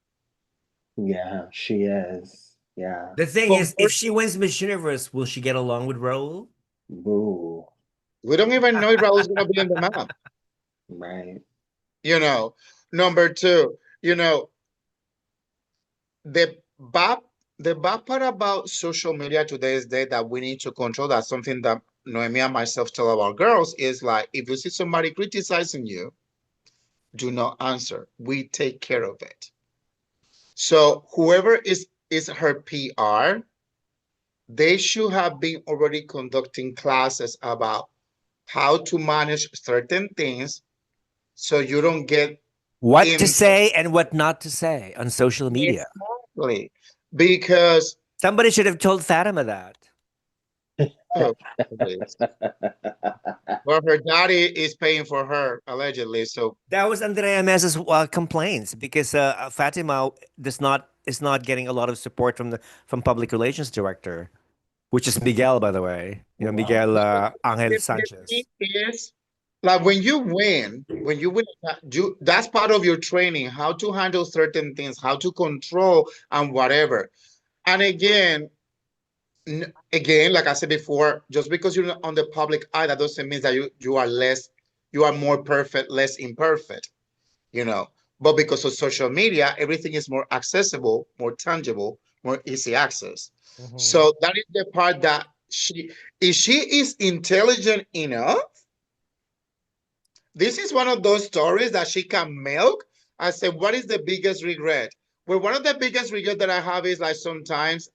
Yeah, she is. Yeah. The thing is, if Compared, she wins Miss Universe, will she get along with Raul? Ooh, we don't even know if Raul's gonna be on the map. right. You know, number two, you know, the bad the bad part about social media today's day that we need to control. That's something that Noemi and myself tell our girls is like if you see somebody criticizing you, do not answer. We take care of it. So whoever is her PR, they should have been already conducting classes about how to manage certain things so you don't get What to in say and what not to say on social media. exactly because Somebody should have told Fatima that. oh, please. Well, her daddy is paying for her allegedly. So That was Andrea Mes's complaints because Fatima is not getting a lot of support from the from public relations director, which is Miguel, by the way. You know, Wow. Miguel Angel the thing Sanchez. is, like when you win, that's part of your training, how to handle certain things, how to control and whatever. And again, like I said before, just because you're on the public eye, that doesn't mean that you are more perfect, less imperfect, you know. But because of social media, everything is more accessible, more tangible, more easy access. Mhm. So that is the part that if she is intelligent enough, this is one of those stories that she can milk. I said, what is the biggest regret? Well, one of the biggest regrets that I have is like sometimes,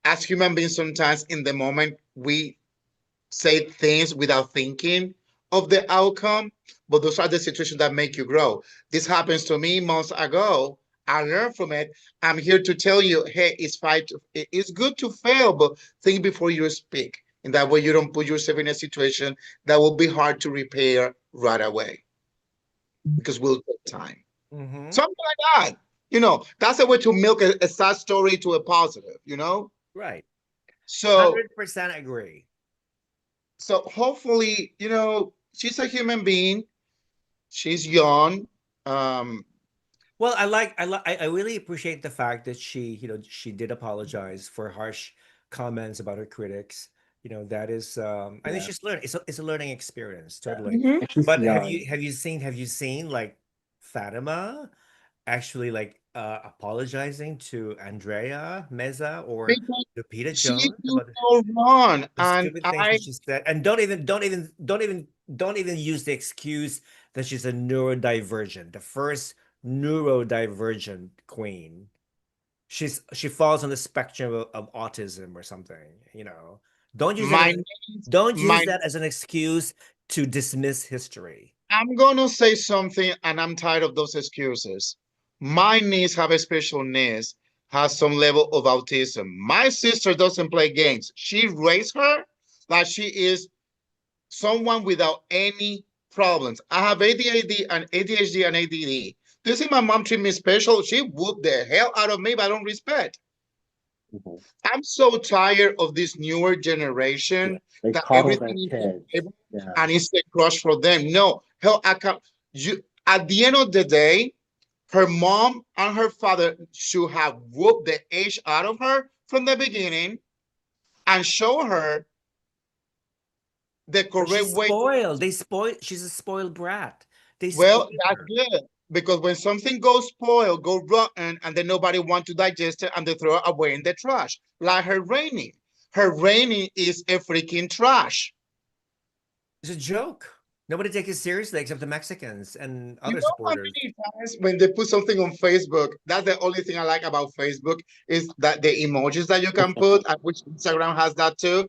as human beings, sometimes in the moment, we say things without thinking of the outcome, but those are the situations that make you grow. This happens to me months ago. I learned from it. I'm here to tell you, hey, it's good to fail, but think before you speak. In that way, you don't put yourself in a situation that will be hard to repair right away because we'll take time. Mm-hmm. Something like that. You know, that's a way to milk a sad story to a positive, you know? Right. So 100% agree. so hopefully, you know, she's a human being. She's young. Um, Well, I really appreciate the fact that she did apologize for harsh comments about her critics. That is, I think Yeah. she's learning. It's a learning experience, Yeah. totally. mhm. And she's But young. have you seen like Fatima actually like apologizing to Andrea Meza or Because Lupita she Jones do about no wrong. the And stupid things I that she said, and don't even use the excuse that she's a neurodivergent, the first neurodivergent queen. She falls on the spectrum of autism or something. Don't use that my as niece, don't use my that as an excuse to dismiss history. I'm gonna say something and I'm tired of those excuses. My niece have a special needs, has some level of autism. My sister doesn't play games. She raised her like she is someone without any problems. I have ADHD and ADD. Do you see my mom treat me special? She whooped the hell out of me, but I don't respect. Mhm. I'm so tired of this newer Yeah. generation They that coddle their everything is the kids. table Yeah. and it's a crush for them. No, hell, I can't. You at the end of the day, her mom and her father should have whooped the age out of her from the beginning and show her the But correct she's way. spoiled. She's a spoiled brat. They Well, spoiled that's her. good because when something goes spoiled, go rotten, and then nobody want to digest it and they throw it away in the trash, like her raining. Her raining is a freaking trash. It's a joke. Nobody takes it seriously except the Mexicans and You other know how supporters. many times when they put something on Facebook, that's the only thing I like about Facebook is that the emojis that you can put, and which Instagram has that too.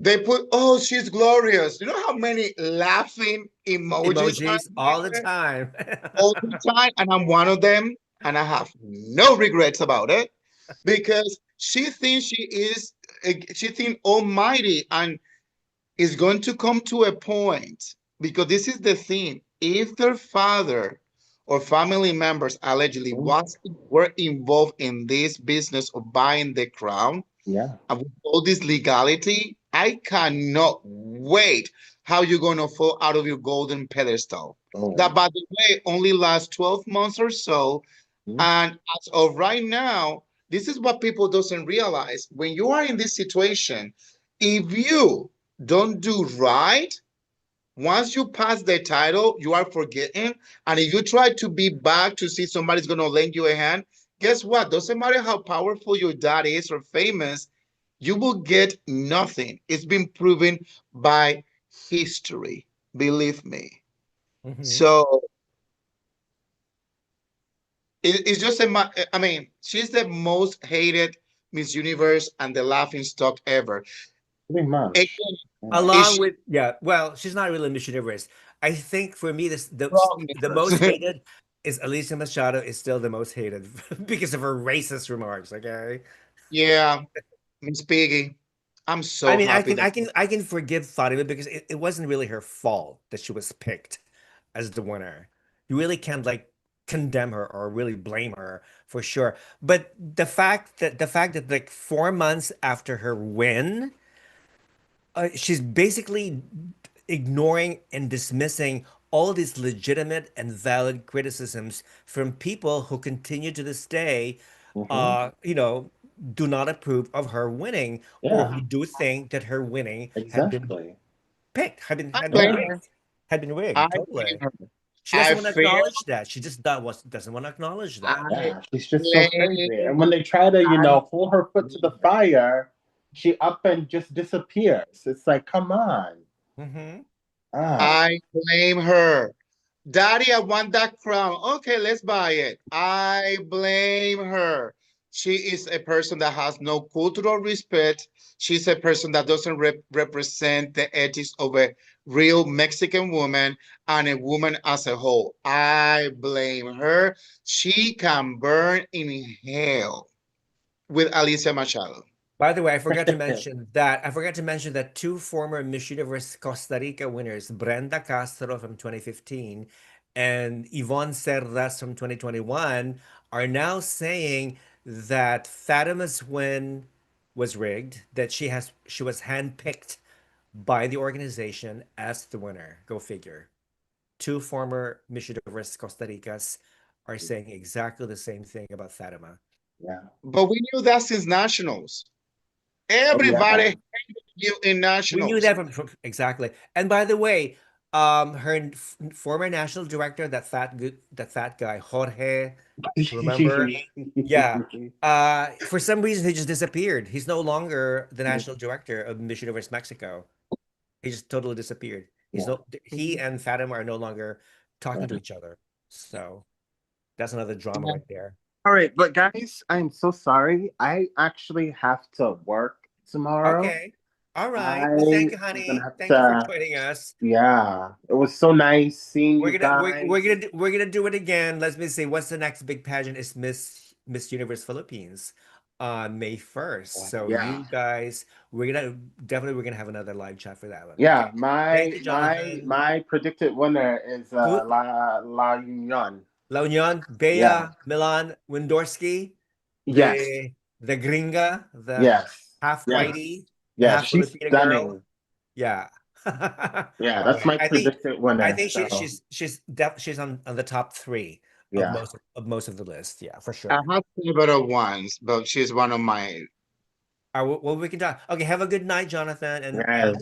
They put, oh, she's glorious. You know how many laughing emojis are Emojis all the there time. all the time? And I'm one of them, and I have no regrets about it because she thinks almighty, and is going to come to a point because this is the thing. If their father or family members allegedly Mhm. were involved in this business of buying the crown Yeah. and with all this legality, I cannot wait how you're going to fall out of your golden pedestal. Oh. That, by the way, only lasts 12 months or so. Mhm. And as of right now, this is what people doesn't realize. When you are in this situation, if you don't do right, once you pass the title, you are forgetting. And if you try to be back to see somebody's going to lend you a hand, guess what? Doesn't matter how powerful your dad is or famous, you will get nothing. It's been proven by history. Believe me. Mhm. So it's just I mean, she's the most hated Miss Universe and the laughing stock ever. Pretty much. Again, Yeah. is Along she with, yeah, well, she's not really a mischievous. I think for me, wrong, the Nicholas? most hated is Alicia Machado is still the most hated because of her racist remarks. Okay. Yeah, Miss Piggy. I'm I so mean, happy that I can forgive Fatima because it wasn't really her fault that she was picked as the winner. You really can't like condemn her or really blame her for sure. But the fact that like 4 months after her win, she's basically ignoring and dismissing all these legitimate and valid criticisms from people who continue to this day, Hmm. uh, you know, do not approve of her winning or Yeah. who do think that her winning had been Exactly. picked, I had been blame Yeah. her. rigged, had been I rigged. blame Totally. her. She doesn't I want to feel acknowledge that. She just doesn't want to acknowledge that. I Yeah. She's just so crazy. blame And when they try to, I hold her foot to the blame her. fire, she up and just disappears. It's like, come on. Hmm. Ah. I blame her. Daddy, I want that crown. Okay, let's buy it. I blame her. She is a person that has no cultural respect. She's a person that doesn't represent the ethics of a real Mexican woman and a woman as a whole. I blame her. She can burn in hell with Alicia Machado. By the way, I forgot to mention that two former Miss Universe Costa Rica winners, Brenda Castro from 2015 and Yvonne Cerdas from 2021, are now saying that Fatima's win was rigged, that she was handpicked by the organization as the winner. Go figure. Two former Miss Universe Costa Ricas are saying exactly the same thing about Fatima. Yeah. But we knew that since nationals. Oh yeah. Everybody knew in We knew nationals. that exactly. And by the way, her former national director, that fat guy, Jorge, remember? Yeah. For some reason he just disappeared. He's no longer the national director of Miss Universe Mexico. He just totally disappeared. Yeah. He and Fatima are no longer talking to Yeah. each other. So that's another drama right there. All right, but guys, I'm so sorry. I actually have to work tomorrow. Okay. All right. Well, thank I you, am gonna honey. have Thank you for to. joining us. Yeah, it was so nice seeing We're you gonna we're, we're guys. gonna do, we're gonna do it again. Let me see. What's the next big pageant? Is Miss Universe Philippines on May 1st. So Yeah, you guys, we're gonna have another live chat for that one. Okay. yeah. Thank My you, my Jonathan. my predicted winner is Who? La Union. La Union, Yeah. Bea, Milan, Windorski, Yes. the gringa, the Yes. half Yes. whitey and Yeah. half She's Filipino girl. stunning. Yeah. Yeah, All that's right. my I think predicted I winner. think So she's on the top three of yeah. most of the list. Yeah, for I sure. have several ones, but she's one of my. Well, we can talk. Okay, have a good night, Jonathan, and Yes.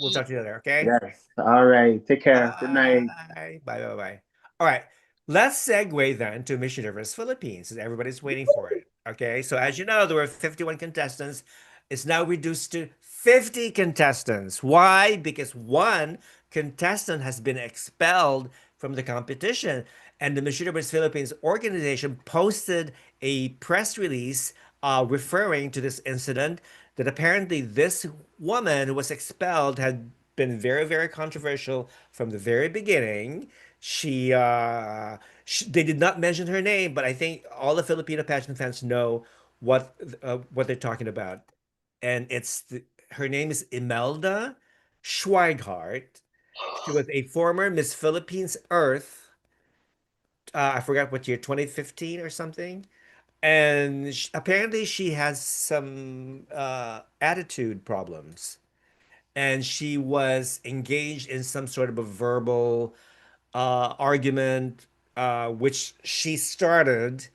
we'll talk to you later. Okay. Yes. All right. Take care. Good night. Bye. Bye. Bye. Bye. All right. Let's segue then to Miss Universe Philippines, as everybody's waiting for it. Okay. So as you know, there were 51 contestants. It's now reduced to 50 contestants. Why? Because one contestant has been expelled from the competition. And the Miss Universe Philippines organization posted a press release referring to this incident that apparently this woman who was expelled had been very, very controversial from the very beginning. They did not mention her name, but I think all the Filipino pageant fans know what they're talking about. And her name is Imelda Schweighardt. She was a former Miss Philippines Earth. I forgot what year, 2015 or something. And apparently she has some attitude problems, and she was engaged in some sort of a verbal argument, which she started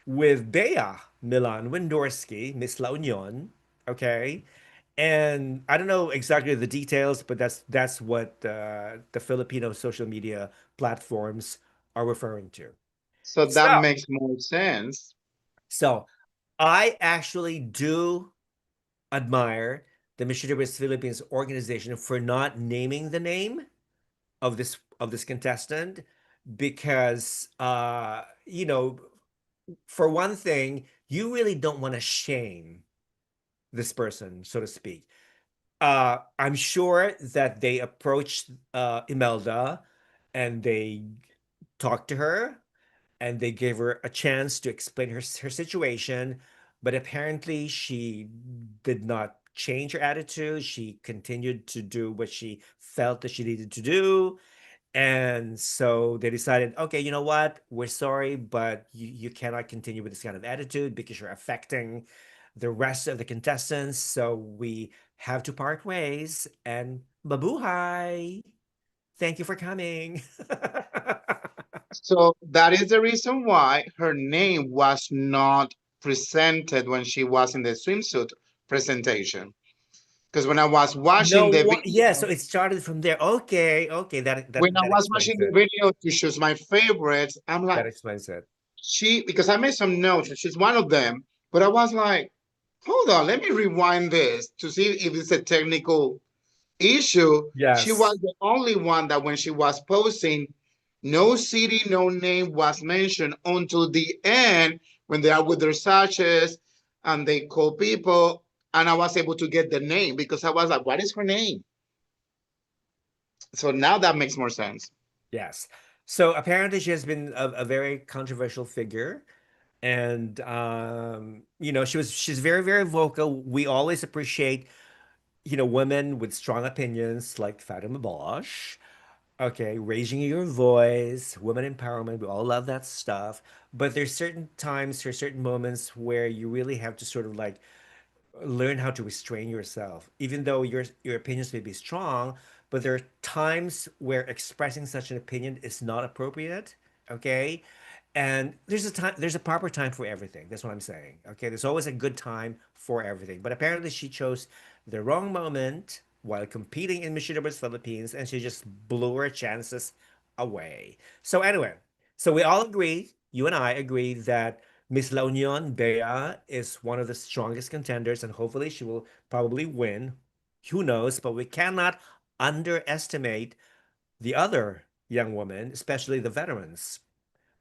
with Bea Milan Windorski, Miss La Union. Okay. And I don't know exactly the details, but that's what the Filipino social media platforms are referring to. So So, that makes more sense. so I actually do admire the Miss Universe Philippines organization for not naming the name of this contestant, because for one thing, you really don't want to shame this person, so to speak. I'm sure that they approached Imelda and they talked to her and they gave her a chance to explain her situation, but apparently she did not change her attitude. She continued to do what she felt that she needed to do. And so they decided, okay, you know what? We're sorry, but you cannot continue with this kind of attitude because you're affecting the rest of the contestants. So we have to part ways, and mabuhay. Thank you for coming. So that is the reason why her name was not presented when she was in the swimsuit presentation. Because when I was watching the Yeah, so video, it started from there. Okay, okay, that when that I that was explains watching the it. video to choose my favorites, I'm That like, explains it. because I made some notes, and she's one of them, but I was like, hold on, let me rewind this to see if it's a technical issue. She Yes. was the only one that when she was posting, no city, no name was mentioned until the end when they are with their sashes and they call people. And I was able to get the name because I was like, what is her name? So now that makes more sense. Yes. So apparently she has been a very controversial figure, And she's very, very vocal. We always appreciate, women with strong opinions like Fatima Bosch. Okay, raising your voice, women empowerment, we all love that stuff. But there's certain times, there's certain moments where you really have to sort of like learn how to restrain yourself, even though your opinions may be strong, but there are times where expressing such an opinion is not appropriate. Okay. And there's a proper time for everything. That's what I'm saying. Okay. There's always a good time for everything. But apparently she chose the wrong moment while competing in Miss Universe Philippines, and she just blew her chances away. So anyway, so we all agree, you and I agree that Miss La Union, Bea, is one of the strongest contenders, and hopefully she will probably win. Who knows? But we cannot underestimate the other young women, especially the veterans,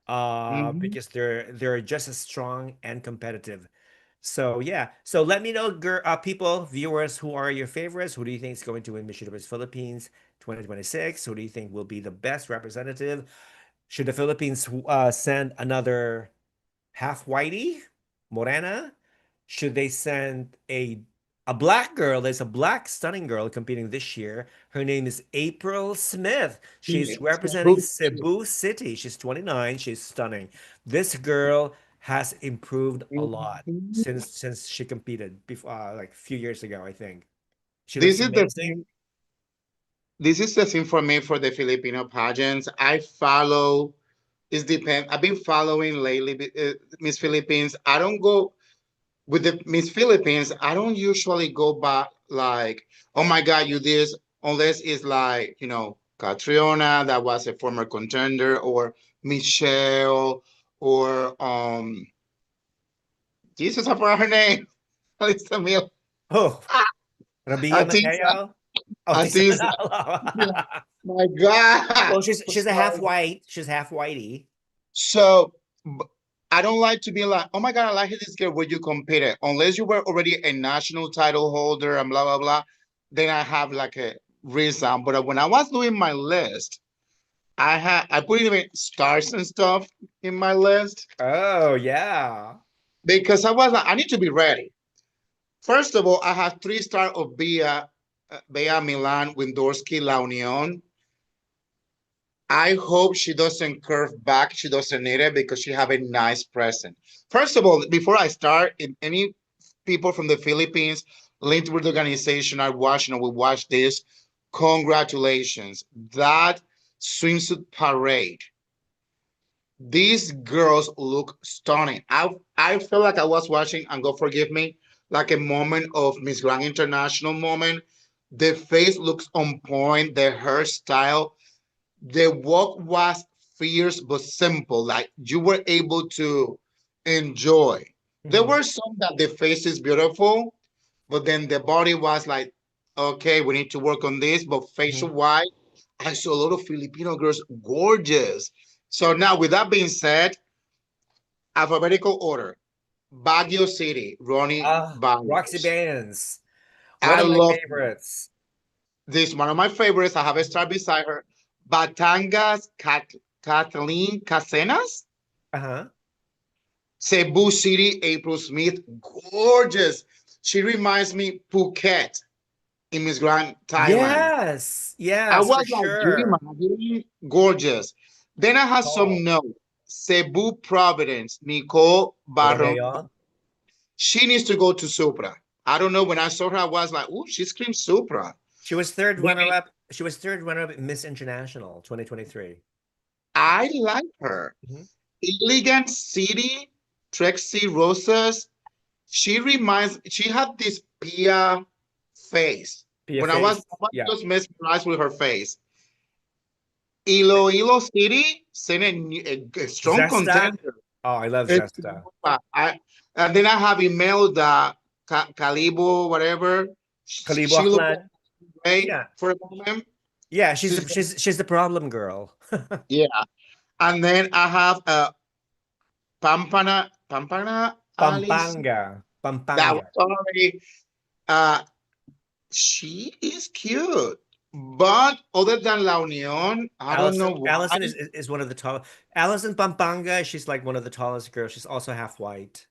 Mhm. because they're just as strong and competitive. So yeah. So let me know, people, viewers, who are your favorites? Who do you think is going to win Miss Universe Philippines 2026? Who do you think will be the best representative? Should the Philippines send another half whitey, morena? Should they send a black girl? There's a black stunning girl competing this year. Her name is April Smith. She's representing Cebu City. She's 29. She's stunning. This girl has improved a lot since she competed before, like a few years ago, I think. She looks This is the amazing. thing. This is the thing for me for the Filipino pageants. I follow. It depends. I've been following lately Miss Philippines. I don't go with the Miss Philippines. I don't usually go back like, oh my God, you this, unless it's like, Catriona, that was a former contender, or Michelle, or Jesus, I forgot her name. Alisa Mil. Oh, Rabia Atisa. Mateo. Oh, Tisa Atisa. Yeah, Manalo. my God. Well, she's a half white. She's half whitey. So b- I don't like to be like, oh my God, I like this girl where you competed. Unless you were already a national title holder and blah, blah, blah, then I have like a reason. But when I was doing my list, I put even stars and stuff in my list Oh, yeah. because I was like, I need to be ready. First of all, I have 3 star of Bea Milan, Windorski, La Union. I hope she doesn't curve back. She doesn't need it because she have a nice present. First of all, before I start, if any people from the Philippines linked with the organization are watching or will watch this, congratulations. That swimsuit parade. These girls look stunning. I feel like I was watching, and God forgive me, like a moment of Miss Grand International moment. The face looks on point, the hairstyle, the walk was fierce but simple. Like you were able to enjoy. There Mhm, were some that the face is beautiful, but then the body was like, okay, we need to work on this. But facial mhm. wise, I saw a lot of Filipino girls gorgeous. So now, with that being said, alphabetical order: Baguio City, Ronnie Roxy Barrios. Baines, one I of my love favorites. this. One of my favorites. I have a star beside her. Batangas, Kathleen Casenas. Uh-huh. Cebu City, April Smith, gorgeous. She reminds me Phuket in Miss Grand Thailand. Yes, I yes, for was like, do you sure. imagine? Gorgeous. Then I have some Tall. notes. Cebu Providence, Nicole Barron. Romeo. She needs to go to Supra. I don't know. When I saw her, I was like, oh, she screams Supra. She was third Then runner-up. She was third runner-up at Miss International 2023. I like her. Mhm. Elegant City, Trixie Rosas. She had this Pia face. Pia When I Face. was Yeah. just mesmerized with her face. Iloilo City sent a strong Zesta. contender. Oh, I love It's, Zesta. I, and then I have Imelda Calibo, whatever. Kalibo She looked Aklan. great Yeah. for a moment. Yeah, She's she's the problem girl. yeah. And then I have Pampana Alice. Pampanga. That was Pampanga. already uh she is cute. But other than La Union, I don't know why. Allison is one of the tall. Allison Pampanga, she's like one of the tallest girls. She's also half white.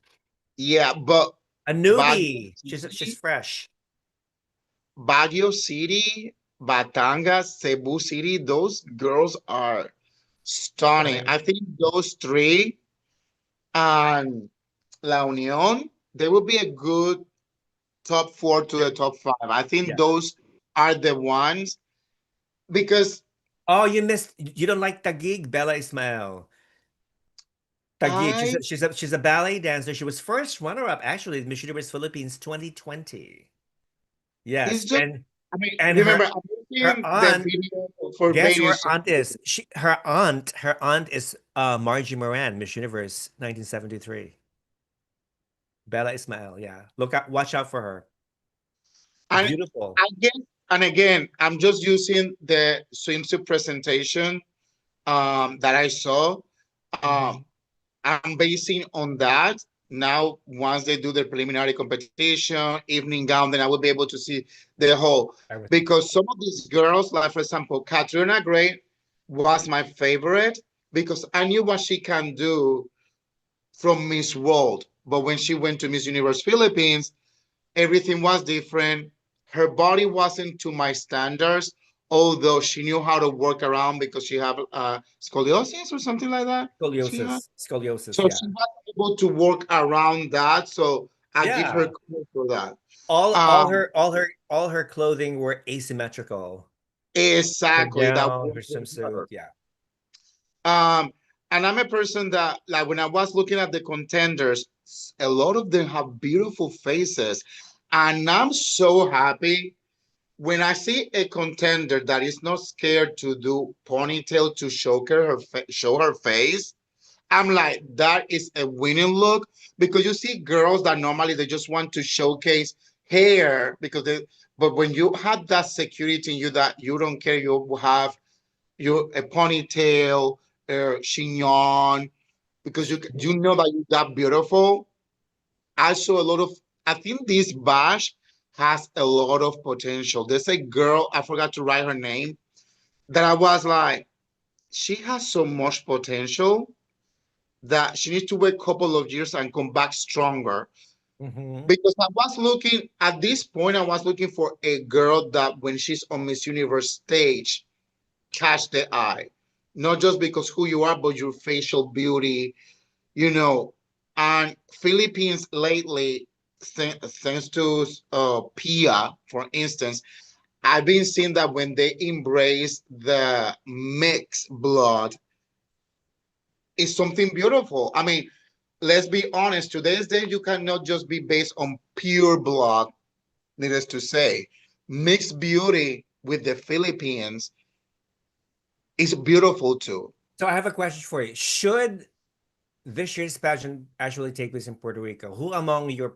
Yeah, but A Baguio newbie. She's City, fresh. Baguio City, Batangas, Cebu City, those girls are stunning. Stunning. I think those three and La Union, they will be a good top four to the Yep. top five. I think Yeah. those are the ones because Oh, you missed. You don't like Taguig, Bella Ismael. Taguig. I She's a ballet dancer. She was first runner-up actually at Miss Universe Philippines 2020. it's Yes, just I mean, and remember I'm her looking the aunt. video for Guess who Vegas. her aunt is? Her aunt is Margie Moran, Miss Universe 1973. Bella Ismael, yeah. Look out, watch out for her. And Beautiful. again and again, I'm just using the swimsuit presentation that I saw. Hmm. Um, I'm basing on that. Now, once they do the preliminary competition, evening gown, then I will be able to see the whole. Everything. Because some of these girls, like for example, Katrina Gray was my favorite because I knew what she can do from Miss World. But when she went to Miss Universe Philippines, everything was different. Her body wasn't to my standards, although she knew how to work around because she had scoliosis or something like that. She had. Scoliosis, So yeah. she was able to work around that. So I give her Yeah. credit for that. All her clothing were asymmetrical. Her Exactly. That gown, worked her for swimsuit, her. yeah. Um, and I'm a person that, like, when I was looking at the contenders, a lot of them have beautiful faces. And I'm so happy when I see a contender that is not scared to do ponytail to show her face. I'm like, that is a winning look because you see girls that normally they just want to showcase hair because they, but when you have that security in you that you don't care, you have you a ponytail, chignon, because you know that you're that beautiful. Also, a lot of I think this bash has a lot of potential. There's a girl I forgot to write her name that I was like, she has so much potential that she needs to wait a couple of years and come back stronger. Hmm. Because I was looking at this point, I was looking for a girl that when she's on Miss Universe stage, catch the eye. Not just because who you are, but your facial beauty, you know. And Philippines lately, thanks to Pia, for instance, I've been seeing that when they embrace the mixed blood, it's something beautiful. I mean, let's be honest, today's day, you cannot just be based on pure blood, needless to say. Mixed beauty with the Philippines is beautiful too. So I have a question for you. Should this year's pageant actually take place in Puerto Rico, who among your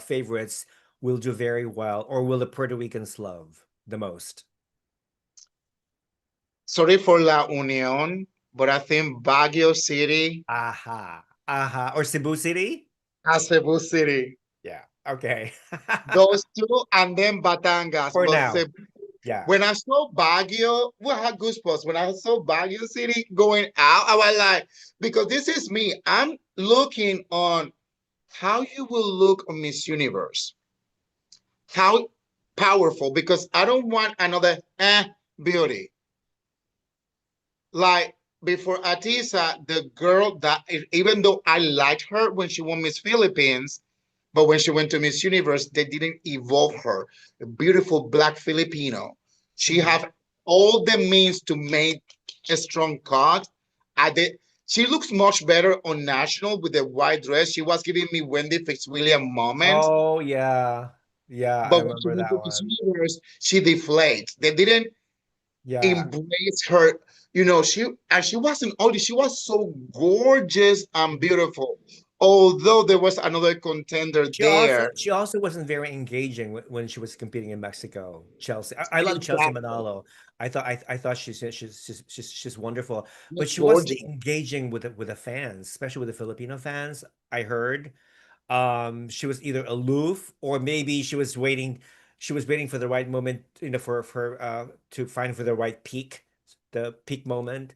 favorites will do very well, or will the Puerto Ricans love the most? Sorry for La Union, but I think Baguio City, Aha, aha, or Cebu City? Cebu City, Yeah. Okay. those two, and then Batangas. For But now. Yeah. when I saw Baguio, we had goosebumps. When I saw Baguio City going out, I was like, because this is me. I'm looking on how you will look on Miss Universe, how powerful, because I don't want another beauty. Like before Atisa, the girl that even though I liked her when she won Miss Philippines, but when she went to Miss Universe, they didn't evolve her. A beautiful black Filipino. She Mhm. have all the means to make a strong cut. I did. She looks much better on national with the white dress. She was giving me Wendy Fitzwilliam moment, Oh yeah. Yeah, I but when she remember went that to Miss one. Universe, she deflates. They didn't Yeah. embrace her. She wasn't only she was so gorgeous and Mhm. beautiful. Although there was another contender there. She also wasn't very engaging when she was competing in Mexico. Chelsea, I love Chelsea Exactly. Manalo. I thought she's wonderful, but It's she wasn't gorgeous. engaging with the fans, especially with the Filipino fans. I heard she was either aloof or maybe she was waiting. she was waiting for the right moment, for to find for the right peak, the peak moment,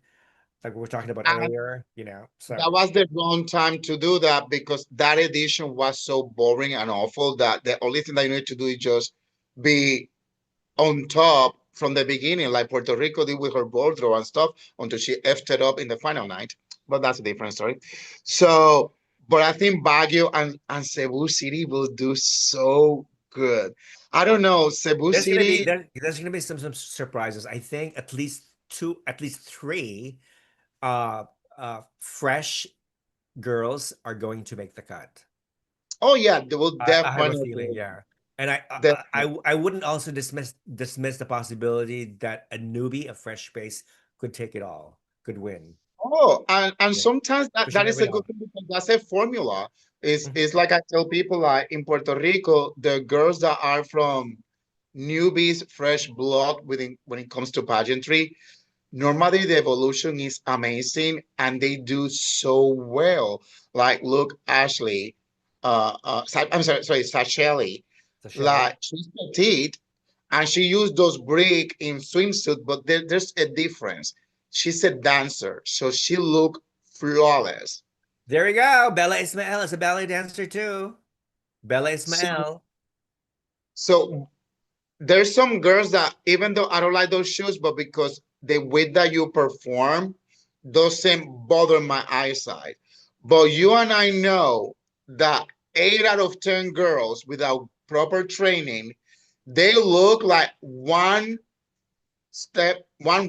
like we were talking about And earlier, that so was the wrong time to do that because that edition was so boring and awful that the only thing that you need to do is just be on top from the beginning, like Puerto Rico did with her ball throw and stuff, until she effed it up in the final night. But that's a different story. So, but I think Baguio and Cebu City will do so good. I don't know, Cebu City. there's gonna be some surprises. I think at least two, at least three uh fresh girls are going to make the cut. Oh yeah, they will I have a definitely, feeling, yeah. And definitely. I wouldn't also dismiss the possibility that a newbie, a fresh face, could take it all, could win. Oh, and Yeah, sometimes but you that never is a good know. thing because that's a formula. Mhm. It's like I tell people like in Puerto Rico, the girls that are from newbies, fresh blood within when it comes to pageantry, normally the evolution is amazing and they do so well. Like look, Ashley, I'm sorry, Sacheli, So Shelly, like she's petite and she used those brick in swimsuit, but there's a difference. She's a dancer, so she look flawless. there we go. Bella Ismael is a ballet dancer too. Bella So Ismael. so there's some girls that even though I don't like those shoes, but because the way that you perform doesn't bother my eyesight. But you and I know that 8 out of 10 girls without proper training, they look like one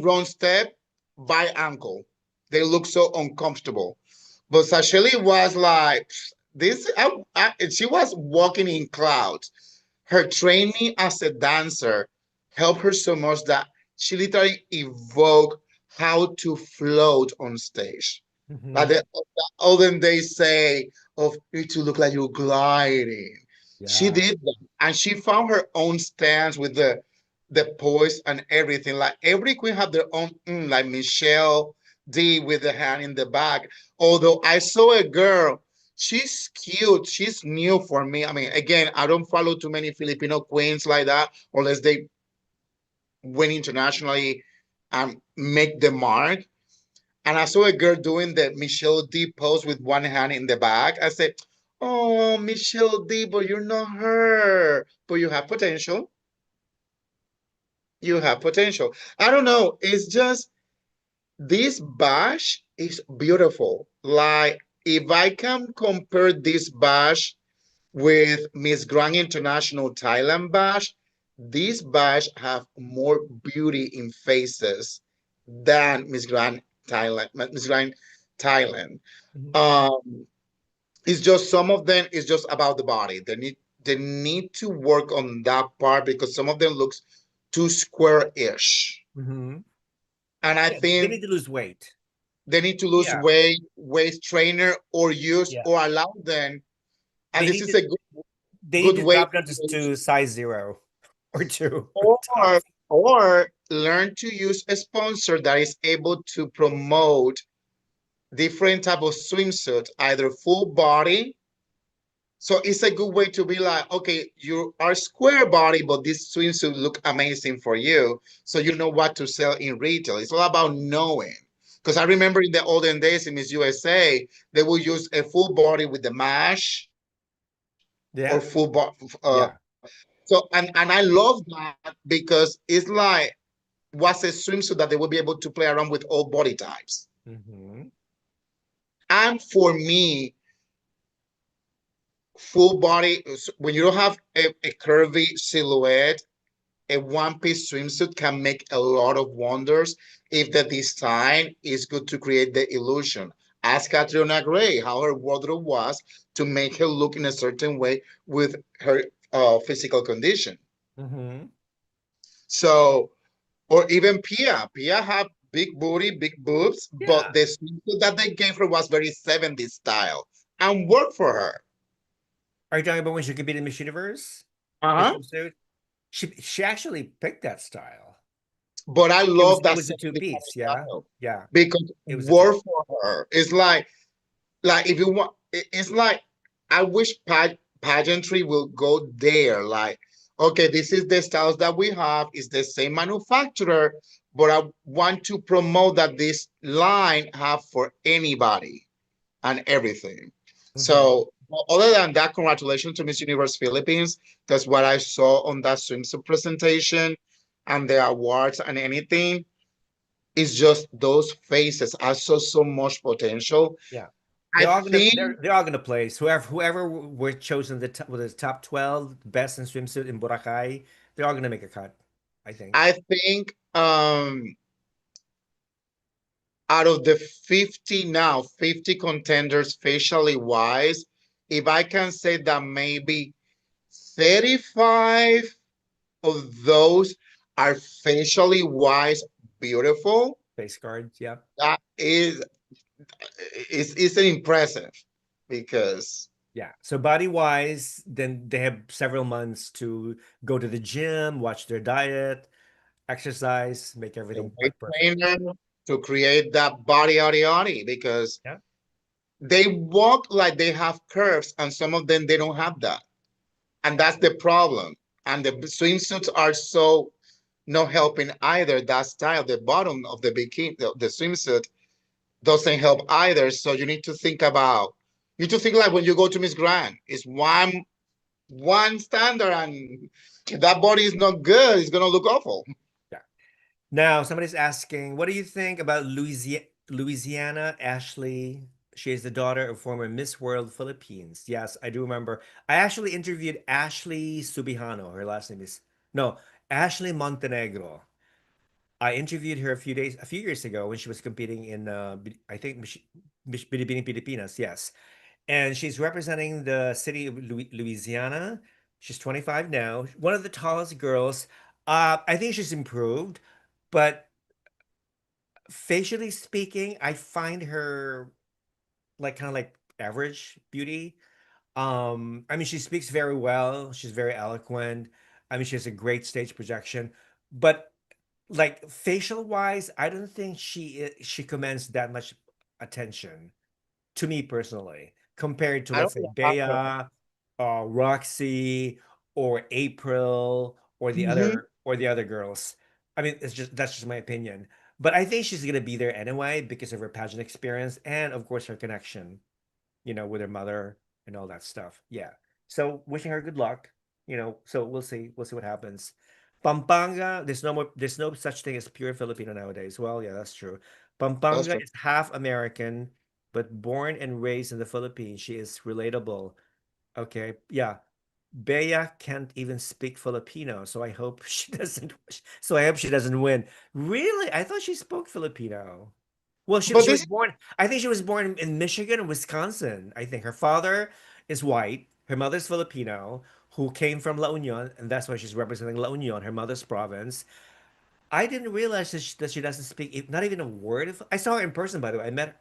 wrong step by ankle. They look so uncomfortable. But Sasheli was like this. She was walking in clouds. Her training as a dancer helped her so much that she literally evoked how to float on stage. Like Hmm. the olden days say of you to look like you're gliding. She Yeah. did that. And she found her own stance with the poise and everything. Like every queen have their own, like Michelle D with the hand in the back. Although I saw a girl, she's cute, she's new for me. I mean, again, I don't follow too many Filipino queens like that, unless they win internationally and make the mark. And I saw a girl doing the Michelle D pose with one hand in the back. I said, "Oh, Michelle D, but you're not her. But you have potential. You have potential." I don't know. It's just this bash is beautiful. Like if I can compare this bash with Miss Grand International Thailand bash, this bash have more beauty in faces than Miss Grand Thailand. Miss Grand Thailand. Mhm. Um, it's just some of them is just about the body. They need to work on that part because some of them looks too square-ish. Hmm. And I Yeah, they think need to lose weight. they need to lose Yeah. weight, waist trainer, or use Yeah. or allow them. And They this need is to a they need good to way drop down to size zero or two or tops. or learn to use a sponsor that is able to promote different type of swimsuit, either full body. So it's a good way to be like, okay, you are square body, but this swimsuit look amazing for you. So you know what to sell in retail. It's all about knowing. Because I remember in the olden days in Miss USA, they would use a full body with the mash or full body. Yeah. Yeah. So and I love that because it's like was a swimsuit that they would be able to play around with all body types. Hmm. And for me, full body, when you don't have a curvy silhouette, a one-piece swimsuit can make a lot of wonders if the design is good to create the illusion. Ask Catriona Gray how her wardrobe was to make her look in a certain way with her physical condition. Hmm. So, or even Pia. Pia had big booty, big boobs, but Yeah. the swimsuit that they gave her was very 70s style and worked for her. Are you talking about when she competed in Miss Universe? The Uh-huh. swimsuit? She actually picked that style. But I It was love it that was a two 70s piece, yeah. style Yeah. because It was a two. work for her. It's like if you want, it's like I wish pageantry will go there. Like, okay, this is the styles that we have, it's the same manufacturer, but I want to promote that this line have for anybody and everything. Hmm. So other than that, congratulations to Miss Universe Philippines. That's what I saw on that swimsuit presentation and the awards and anything. It's just those faces. I saw so much potential. Yeah. I think They're all gonna place. Whoever were chosen with the top 12 best in swimsuit in Boracay, they're all gonna make a cut, I think. I think out of the 50 now, 50 contenders facially wise, if I can say that maybe 35 of those are facially wise beautiful, Face cards, yeah. that is an impressive because Yeah. So body wise, then they have several months to go to the gym, watch their diet, exercise, make the everything weight like perfect. trainer to create that body yaddy because Yeah. they walk like they have curves and some of them they don't have that. And that's the problem. And the swimsuits are so not helping either. That style, the bottom of the bikini, the swimsuit doesn't help either. So you need to think about, you need to think like when you go to Miss Grand, it's one standard, and if that body is not good, it's gonna look awful. Yeah. Now, somebody's asking, what do you think about Louisiana Ashley? She is the daughter of former Miss World Philippines. Yes, I do remember. I actually interviewed Ashley Subihano. Her last name is no, Ashley Montenegro. I interviewed her a few years ago when she was competing in, I think, Binibining Pilipinas. Yes, and she's representing the city of Louisiana. She's 25 now. One of the tallest girls. I think she's improved, but facially speaking, I find her like kind of like average beauty. I mean, she speaks very well. She's very eloquent. I mean, she has a great stage projection, but like facial wise, I don't think she commands that much attention to me personally, compared to I let's don't say have Bea, her. Roxy, or April, Mhm. or the other girls. I mean, it's just that's just my opinion. But I think she's gonna be there anyway because of her pageant experience and of course her connection, with her mother and all that stuff. Yeah. So wishing her good luck. So we'll see. We'll see what happens. Pampanga, there's no such thing as pure Filipino nowadays. Well, yeah, that's true. That's Pampanga true. is half American, but born and raised in the Philippines. She is relatable. Okay. Yeah. Bea can't even speak Filipino, so I hope she doesn't win. Really? I thought she spoke Filipino. Well, But she this was born, I think she was born in Michigan and Wisconsin. I think her father is white, her mother's Filipino, who came from La Union, and that's why she's representing La Union, her mother's province. I didn't realize that she doesn't speak not even a word of. I saw her in person, by the way.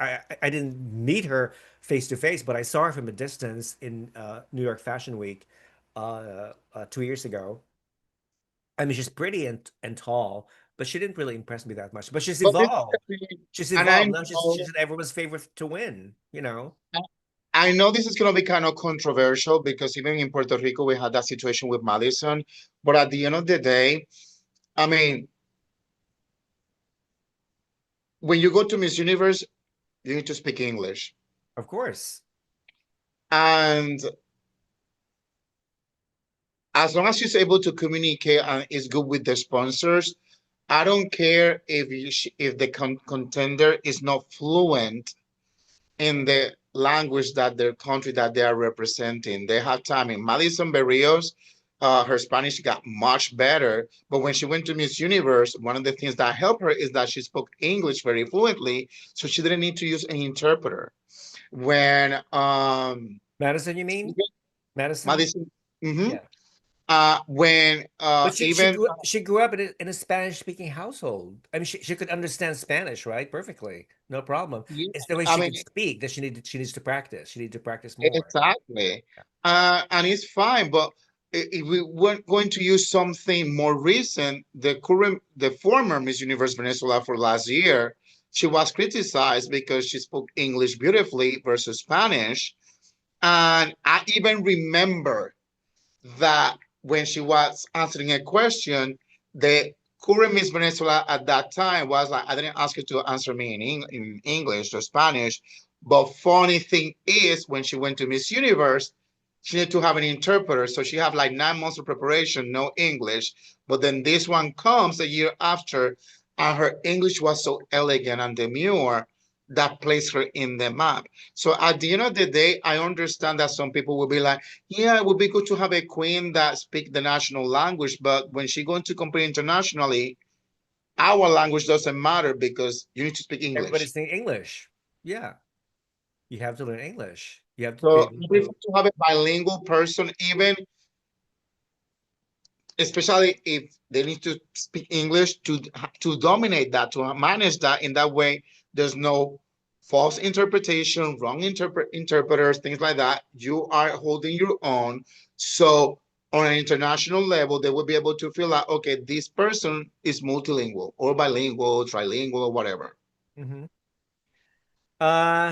I didn't meet her face to face, but I saw her from a distance in New York Fashion Week 2 years ago. I mean, she's pretty and tall, but she didn't really impress me that much. But she's but this is the evolved. thing, She's and I evolved. Now know she's everyone's favorite to win, you know? I know this is gonna be kind of controversial because even in Puerto Rico we had that situation with Madison. But at the end of the day, I mean, when you go to Miss Universe, you need to speak English. Of course. And as long as she's able to communicate and is good with the sponsors, I don't care if the contender is not fluent in the language that their country that they are representing. They have time. In Madison Berrios, her Spanish got much better. But when she went to Miss Universe, one of the things that helped her is that she spoke English very fluently, so she didn't need to use an interpreter. When Madison, you mean? Madison? Madison, mhm. Yeah. When But even she grew up in a Spanish speaking household. I mean, she could understand Spanish, right? Perfectly. No problem. yeah, It's the way I she mean, could speak that she needs to practice. She needs to practice more. exactly. Yeah. And it's fine, but if we weren't going to use something more recent, the former Miss Universe Venezuela for last year, she was criticized because she spoke English beautifully versus Spanish. And I even remember that when she was answering a question, the current Miss Venezuela at that time was like, I didn't ask you to answer me in English or Spanish. But funny thing is, when she went to Miss Universe, she needed to have an interpreter. So she had like 9 months of preparation, no English. But then this one comes a year after, and her English was so elegant and demure that placed her in the map. So at the end of the day, I understand that some people will be like, yeah, it would be good to have a queen that speak the national language, but when she going to compete internationally, our language doesn't matter because you need to speak English. Everybody's saying English. Yeah, you have to learn English. You have to be So able I prefer to. to have a bilingual person, even especially if they need to speak English to dominate that, to manage that. In that way, there's no false interpretation, wrong interpreters, things like that. You are holding your own. So on an international level, they will be able to feel like, okay, this person is multilingual or bilingual, trilingual, or whatever. Mhm.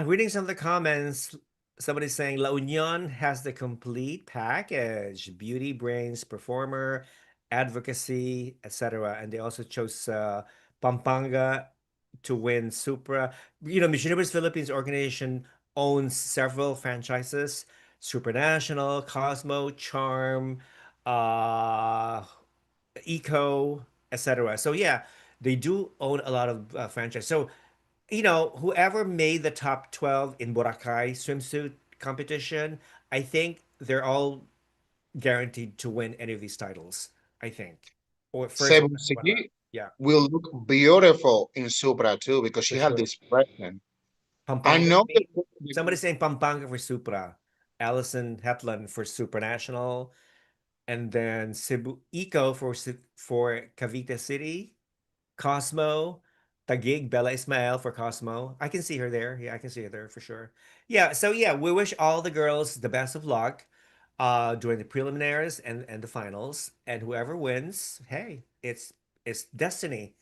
Reading some of the comments, somebody's saying La Union has the complete package: beauty, brains, performer, advocacy, etc. And they also chose Pampanga to win Supra. You know, Miss Universe Philippines organization owns several franchises: Supranational, Cosmo, Charm, uh, Eco, etc. So yeah, they do own a lot of franchise. So whoever made the top 12 in Boracay swimsuit competition, I think they're all guaranteed to win any of these titles, I think. Or first, Cebu runner. City Yeah, will look beautiful in Supra too because for she had sure. this presence. I Pampanga, know that somebody saying Pampanga for Supra, Allison Hetland for Supranational, and then Cebu Eco for Cavite City, Cosmo, Taguig, Bella Ismael for Cosmo. I can see her there. Yeah, I can see her there for sure. Yeah, so yeah, we wish all the girls the best of luck during the preliminaries and the finals. And whoever wins, hey, it's destiny.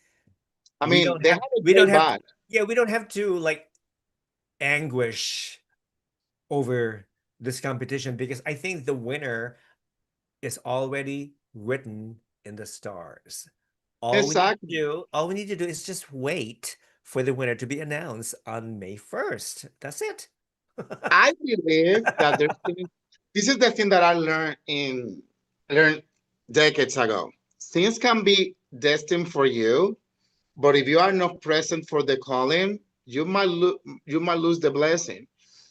I We mean, don't they have have a we don't great have batch. yeah, we don't have to like anguish over this competition because I think the winner is already written in the stars. Exactly. All we need to do is just wait for the winner to be announced on May 1st. That's it. I believe that there's things, this is the thing that learned decades ago. Things can be destined for you, but if you are not present for the calling, you might lose the blessing. True.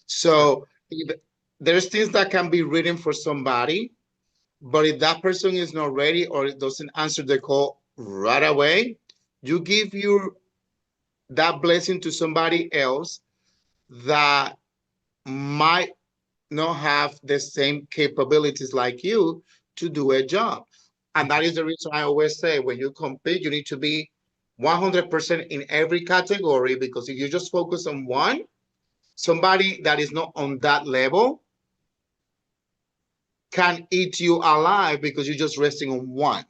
So if there's things that can be written for somebody, but if that person is not ready or it doesn't answer the call right away, you give your that blessing to somebody else that might not have the same capabilities like you to do a job. And that is the reason I always say when you compete, you need to be 100% in every category because if you just focus on one, somebody that is not on that level can eat you alive because you're just resting on one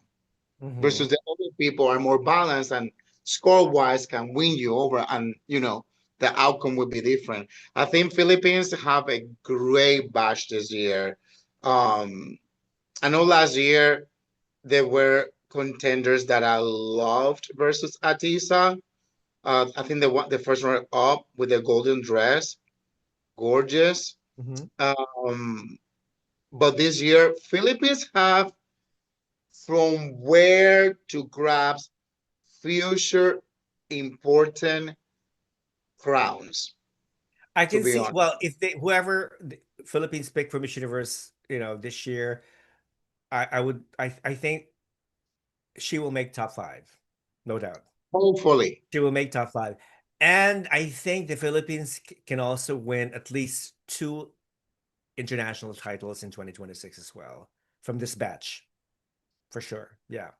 Hmm. versus the other people are more balanced and score wise can win you over and the outcome will be different. I think Philippines have a great batch this year. I know last year there were contenders that I loved versus Atisa. I think the first runner up with the golden dress, gorgeous. Hmm. Um, but this year, Philippines have from where to grab future important crowns, I to can be see, honest. well, if they whoever the Philippines pick for Miss Universe, this year, I think she will make top five, no doubt. Hopefully. She will make top five. And I think the Philippines can also win at least two international titles in 2026 as well from this batch, for sure. Yeah.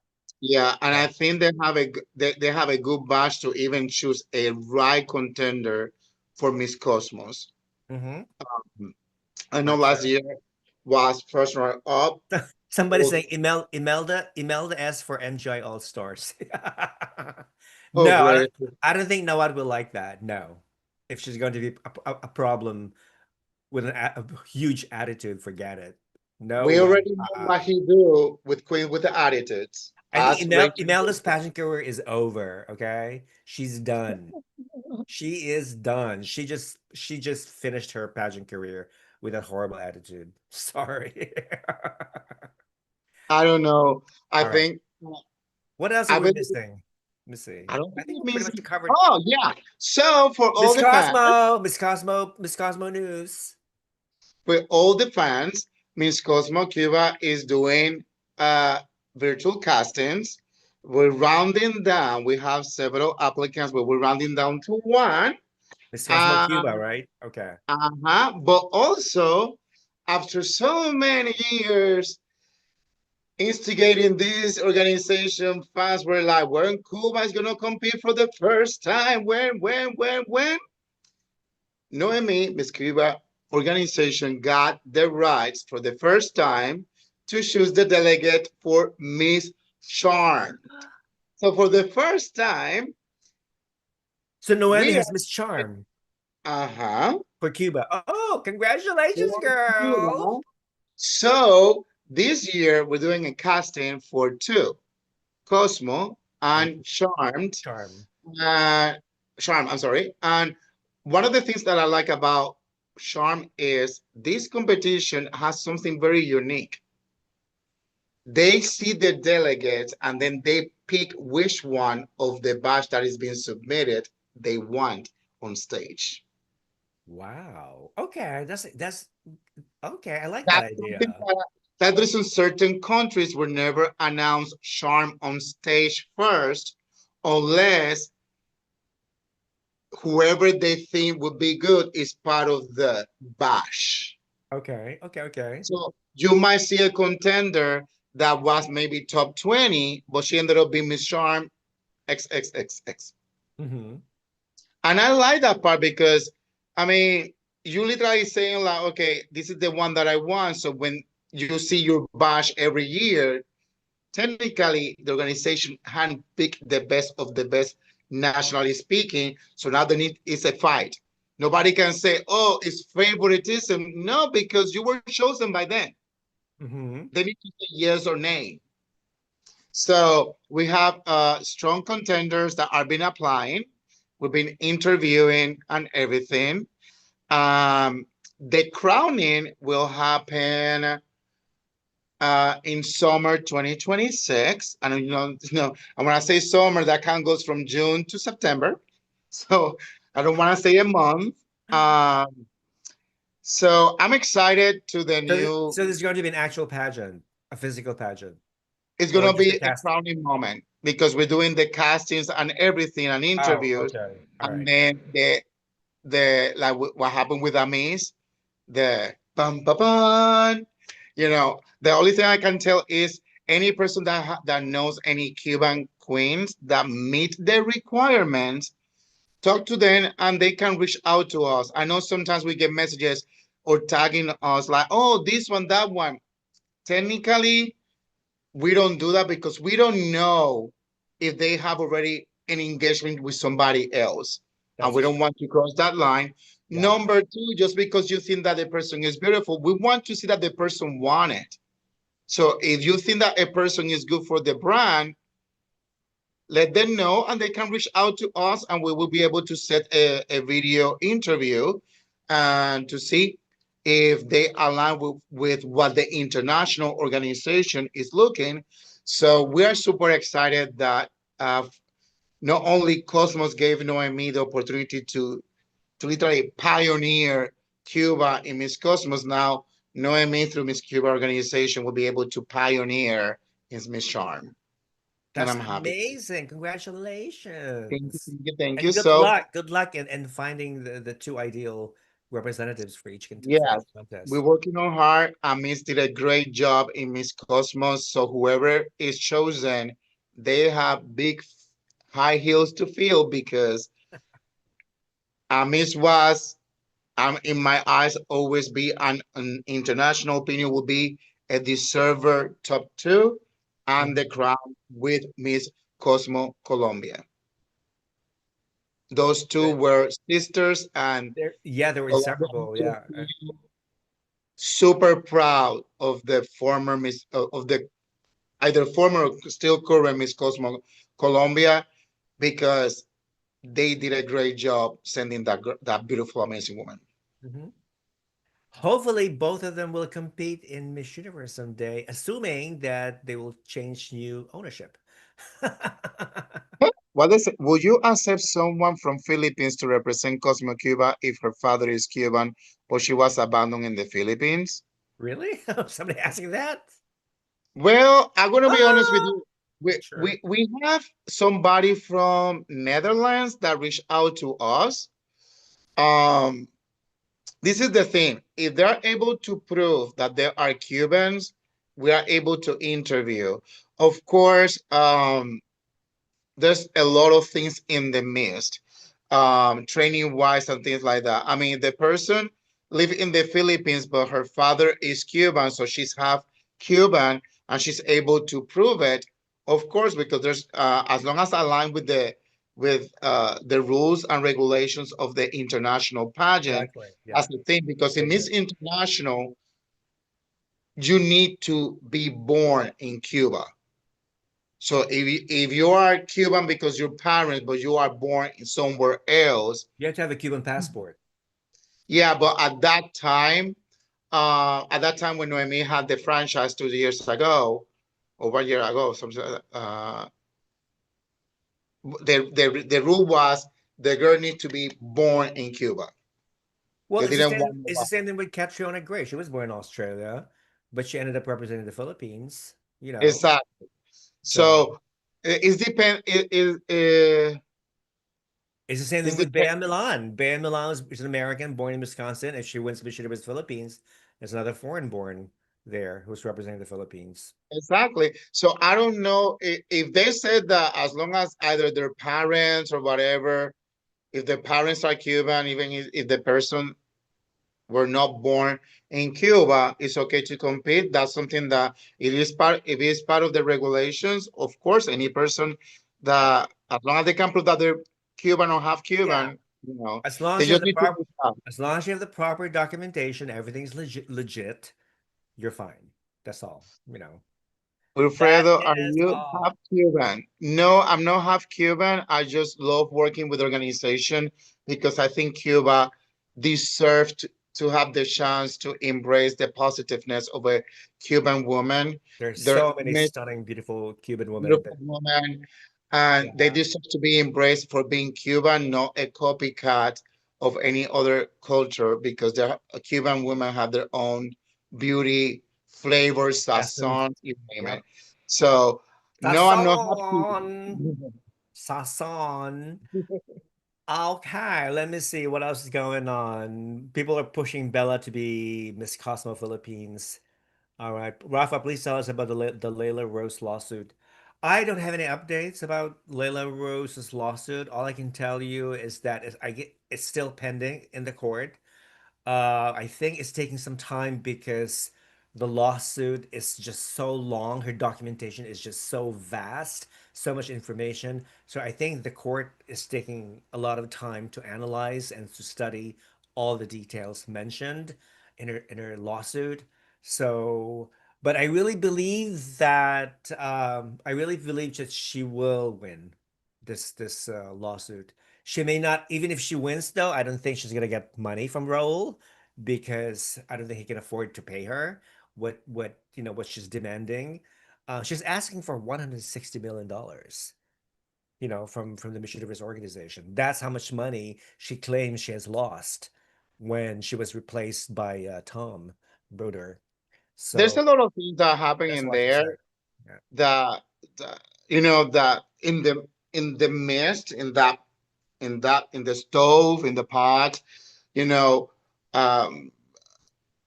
Yeah, and Yeah. I think they have a good batch to even choose a right contender for Miss Cosmos. Hmm. I know For last sure. year was first runner up. Somebody Oh, saying Imelda S for MGI All Stars. oh No, great. I don't think Nawad will like that. No, if she's going to be a problem with a huge attitude, forget it. No We way. already know what he do with Queen with the attitudes. I think As Rachel. Imelda's pageant career is over. Okay, she's done. She is done. She just finished her pageant career with that horrible attitude. Sorry. I don't know. I All right. think What else are I we believe missing? Let me see. I don't I think think it we pretty means. much covered Oh yeah. So Miss Cosmo News. for all the fans, Miss Cosmo Cuba is doing uh virtual castings. We're rounding down. We have several applicants, but we're rounding down to one. Miss Cosmo Cuba, Um, right? Okay. but also after so many years instigating this organization, fans were like, when Cuba is gonna compete for the first time? When? Noemi, Miss Cuba organization got the rights for the first time to choose the delegate for Miss Charm. So for the first time, So Noemi we has Miss Charm uh-huh. for Cuba. Oh, congratulations, girl. So this year we're doing a casting for two, Cosmo And and Charmed. Charm. Uh, Charm, I'm sorry. And one of the things that I like about Charm is this competition has something very unique. They see the delegates and then they pick which one of the batch that is being submitted they want on stage. Wow. Okay, that's okay. I like that That's something idea. that there's in certain countries will never announce Charm on stage first unless whoever they think would be good is part of the bash. Okay. So you might see a contender that was maybe top 20, but she ended up being Miss Charm XXXX. Mm-hmm. And I like that part because, I mean, you literally saying like, okay, this is the one that I want. So when you see your bash every year, technically the organization handpicked the best of the best nationally speaking. So now the need is a fight. Nobody can say, oh, it's favoritism. No, because you were chosen by them. Mm-hmm. They need to say yes or nay. So we have strong contenders that are been applying. We've been interviewing and everything. Um, the crowning will happen in summer 2026. And and when I say summer, that kind of goes from June to September. So I don't want to say a month. Um, so I'm excited to the new. So there's going to be an actual pageant, a physical pageant, It's or gonna just be a a cast. crowning moment because we're doing the castings and everything and Oh, interviews, okay. All and right. then the like what happened with Amis, the bum bum bum. The only thing I can tell is any person that knows any Cuban queens that meet the requirements, talk to them and they can reach out to us. I know sometimes we get messages or tagging us like, oh, this one, that one. Technically, we don't do that because we don't know if they have already an engagement with somebody else. And That's we true. don't want to cross that line. Yeah. Number two, just because you think that the person is beautiful, we want to see that the person want it. So if you think that a person is good for the brand, let them know and they can reach out to us and we will be able to set a video interview and to see if they align with what the international organization is looking. So we are super excited that not only Cosmos gave Noemi the opportunity to literally pioneer Cuba in Miss Cosmos, now Noemi through Miss Cuba organization will be able to pioneer in Miss Charm. And That's I'm happy. amazing. Thank you, Congratulations. thank you, thank you. And good So, luck. Good luck in finding the two ideal representatives for yes, each we're contest. working on hard. And Miss did a great job in Miss Cosmos. So whoever is chosen, they have big high heels to fill because Miss was, in my eyes, always be an international opinion will be a deserver top two and the Mhm. crown with Miss Cosmo Colombia. Those two But were sisters and yeah, they were Colombia inseparable. made Yeah. a few super proud of the former Miss of the either former or still current Miss Cosmo Colombia, because they did a great job sending that beautiful, amazing woman. Mhm. Hopefully, both of them will compete in Miss Universe someday, assuming that they will change new ownership. What is it? Would you accept someone from Philippines to represent Cosmo Cuba if her father is Cuban, but she was abandoned in the Philippines? Really? Somebody asking that? Well, I'm gonna be honest with Ah, you. We sure. we we have somebody from Netherlands that reached out to us. Um, this is the thing. If they're able to prove that they are Cubans, we are able to interview. Of course, there's a lot of things in the midst, training wise and things like that. I mean, the person live in the Philippines, but her father is Cuban, so she's half Cuban, and she's able to prove it. Of course, because there's as long as aligned with the rules and regulations of the international pageant. Exactly. Yeah. That's the thing, because in Very Miss good. International, you need to be born in Cuba. So if you are Cuban because your parents, but you are born in somewhere else, You have to have a Cuban passport. yeah. But at that time when Noemi had the franchise 2 years ago, or 1 year ago, something, the rule was the girl needs to be born in Cuba. Well, They it's the didn't same. want It's the nobody. same thing with Catriona Gray. She was born in Australia, but she ended up representing the Philippines. You know, Exactly. so So it's depend. it's the same thing It's with Bea depend. Milan. Bea Milan is an American born in Wisconsin. If she wins Miss Universe Philippines, there's another foreign born there who's representing the Philippines. Exactly. So I don't know if they said that as long as either their parents or whatever, if the parents are Cuban, even if the person were not born in Cuba, it's okay to compete. That's something that it is part, if it's part of the regulations, of course, any person that, as long as they can prove that they're Cuban or half Yeah, Cuban, as long they as you have just the need to proper, be proud. as long as you have the proper documentation, everything's legit, you're fine. That's all. That Wilfredo, are is you half all. Cuban? No, I'm not half Cuban. I just love working with organization because I think Cuba deserved to have the chance to embrace the positiveness of a Cuban woman. There's They're so many stunning, beautiful Cuban women beautiful that, woman, and they yeah, deserve to be embraced for being Cuban, not a copycat of any other culture, because the Cuban women have their own beauty, flavor, essence. sazon, you name Yep. it. So no, I'm not happy. Sasson. Sasson. Okay, let me see what else is going on. People are pushing Bella to be Miss Cosmo Philippines. All right, Rafa, please tell us about the Layla Rose lawsuit. I don't have any updates about Layla Rose's lawsuit. All I can tell you is that it's still pending in the court. I think it's taking some time because the lawsuit is just so long. Her documentation is just so vast, so much information. So I think the court is taking a lot of time to analyze and to study all the details mentioned in her lawsuit. So, but I really believe that she will win this lawsuit. She may not, even if she wins, though, I don't think she's gonna get money from Raul because I don't think he can afford to pay her what she's demanding. She's asking for $160 million, from the Miss Universe organization. That's how much money she claims she has lost when she was replaced by Tom Broder. There's So a lot of things that happen that's in what she there said. Yeah. that, that that in the midst, in the stove, in the pot, you know, um,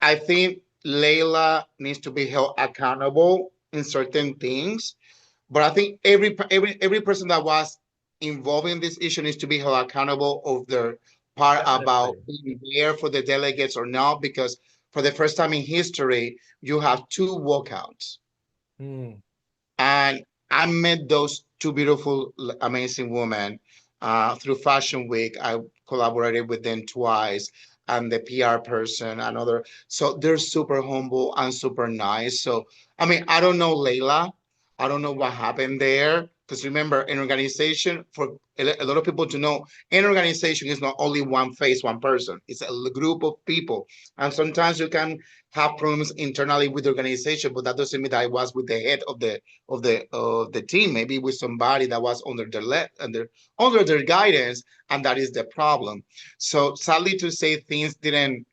I think Layla needs to be held accountable in certain things, but I think every person that was involved in this issue needs to be held accountable of their part about Definitely. being there for the delegates or not, because for the first time in history, you have two walkouts. Hmm. And I met those two beautiful, amazing women through Fashion Week. I collaborated with them twice. and the PR person, another. So they're super humble and super nice. So I mean, I don't know Layla. I don't know what happened there. Because remember, an organization, for a lot of people to know, an organization is not only one face, one person. It's a group of people. And sometimes you can have problems internally with the organization, but that doesn't mean that I was with the head of the team. Maybe with somebody that was under their guidance, and that is the problem. So sadly to say, things didn't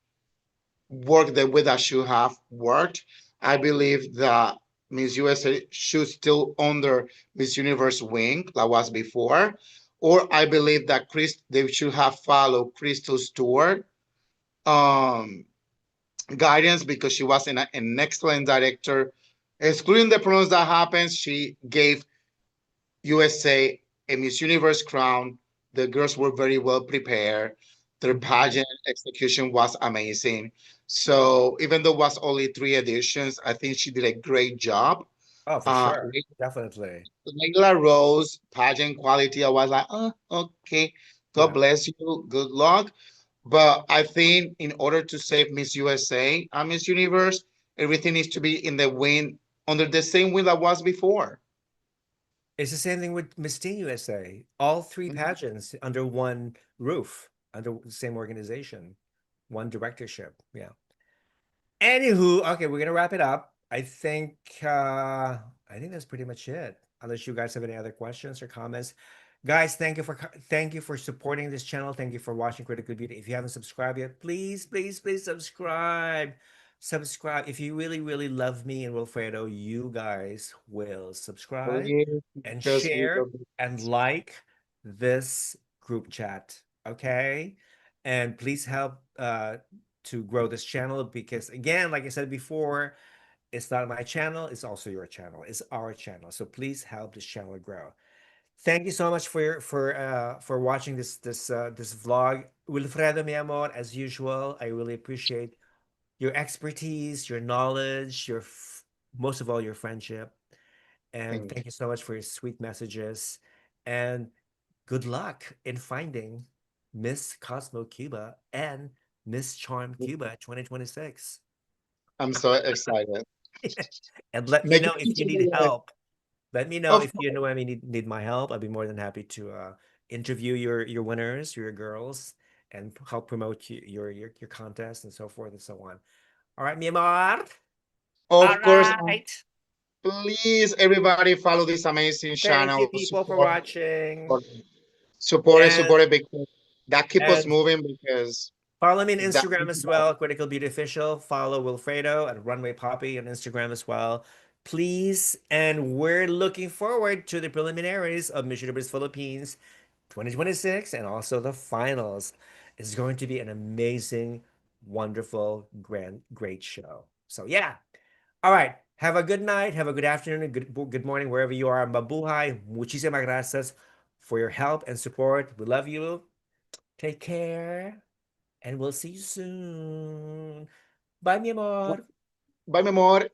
work the way that should have worked. I believe that Miss USA should still under Miss Universe wing like was before, or I believe that they should have followed Crystal Stewart um, guidance, because she was an excellent director. Excluding the problems that happened, she gave USA a Miss Universe crown. The girls were very well prepared. Their Mhm. pageant execution was amazing. So even though it was only 3 editions, I think she did a great job. Oh, for Uh, sure. Definitely. Layla Rose, pageant quality, I was like, oh, okay. God Yeah. bless you. Good luck. But I think in order to save Miss USA and Miss Universe, everything needs to be in the win under the same win that was before. It's the same thing with Miss Teen USA. All three Mhm. pageants under one roof, under the same organization, one directorship. Yeah. Anywho, okay, we're gonna wrap it up. I think that's pretty much it. Unless you guys have any other questions or comments. Guys, thank you for supporting this channel. Thank you for watching Critical Beauty. If you haven't subscribed yet, please, please, please subscribe. Subscribe. If you really, really love me and Wilfredo, you guys will subscribe Please, and because we share love and like this group chat. Okay? And please help to grow this channel because again, like I said before, it's not my channel, it's also your channel. It's our channel. So please help this channel grow. Thank you so much for watching this vlog. Wilfredo, mi amor, as usual, I really appreciate your expertise, your knowledge, most of all your friendship. And Thank thank you so much for your sweet messages. And good luck in finding Miss Cosmo Cuba and Miss Charm you. Cuba 2026. I'm so excited. And let me Make it know if you easy, need guys. help. Let me know Of if you know I need my help. I'd be more than happy to interview your winners, your girls, and help promote your contest and so forth and so on. All right, mi amor. All of course, right. please, everybody, follow this amazing Thank you, channel. people, for watching. And Support it because that keep us and moving. Because follow me on that, Instagram as well, Critical Beauty Official. Follow Wilfredo and Runway Poppy on Instagram as well. Please. And we're looking forward to the preliminaries of Miss Universe Philippines 2026 and also the finals. It's going to be an amazing, wonderful, great show. So yeah. All right. Have a good night. Have a good afternoon and good morning wherever you are. Mabuhay. Muchísimas gracias for your help and support. We love you. Take care. And we'll see you soon. Bye, mi amor. bye, mi amor.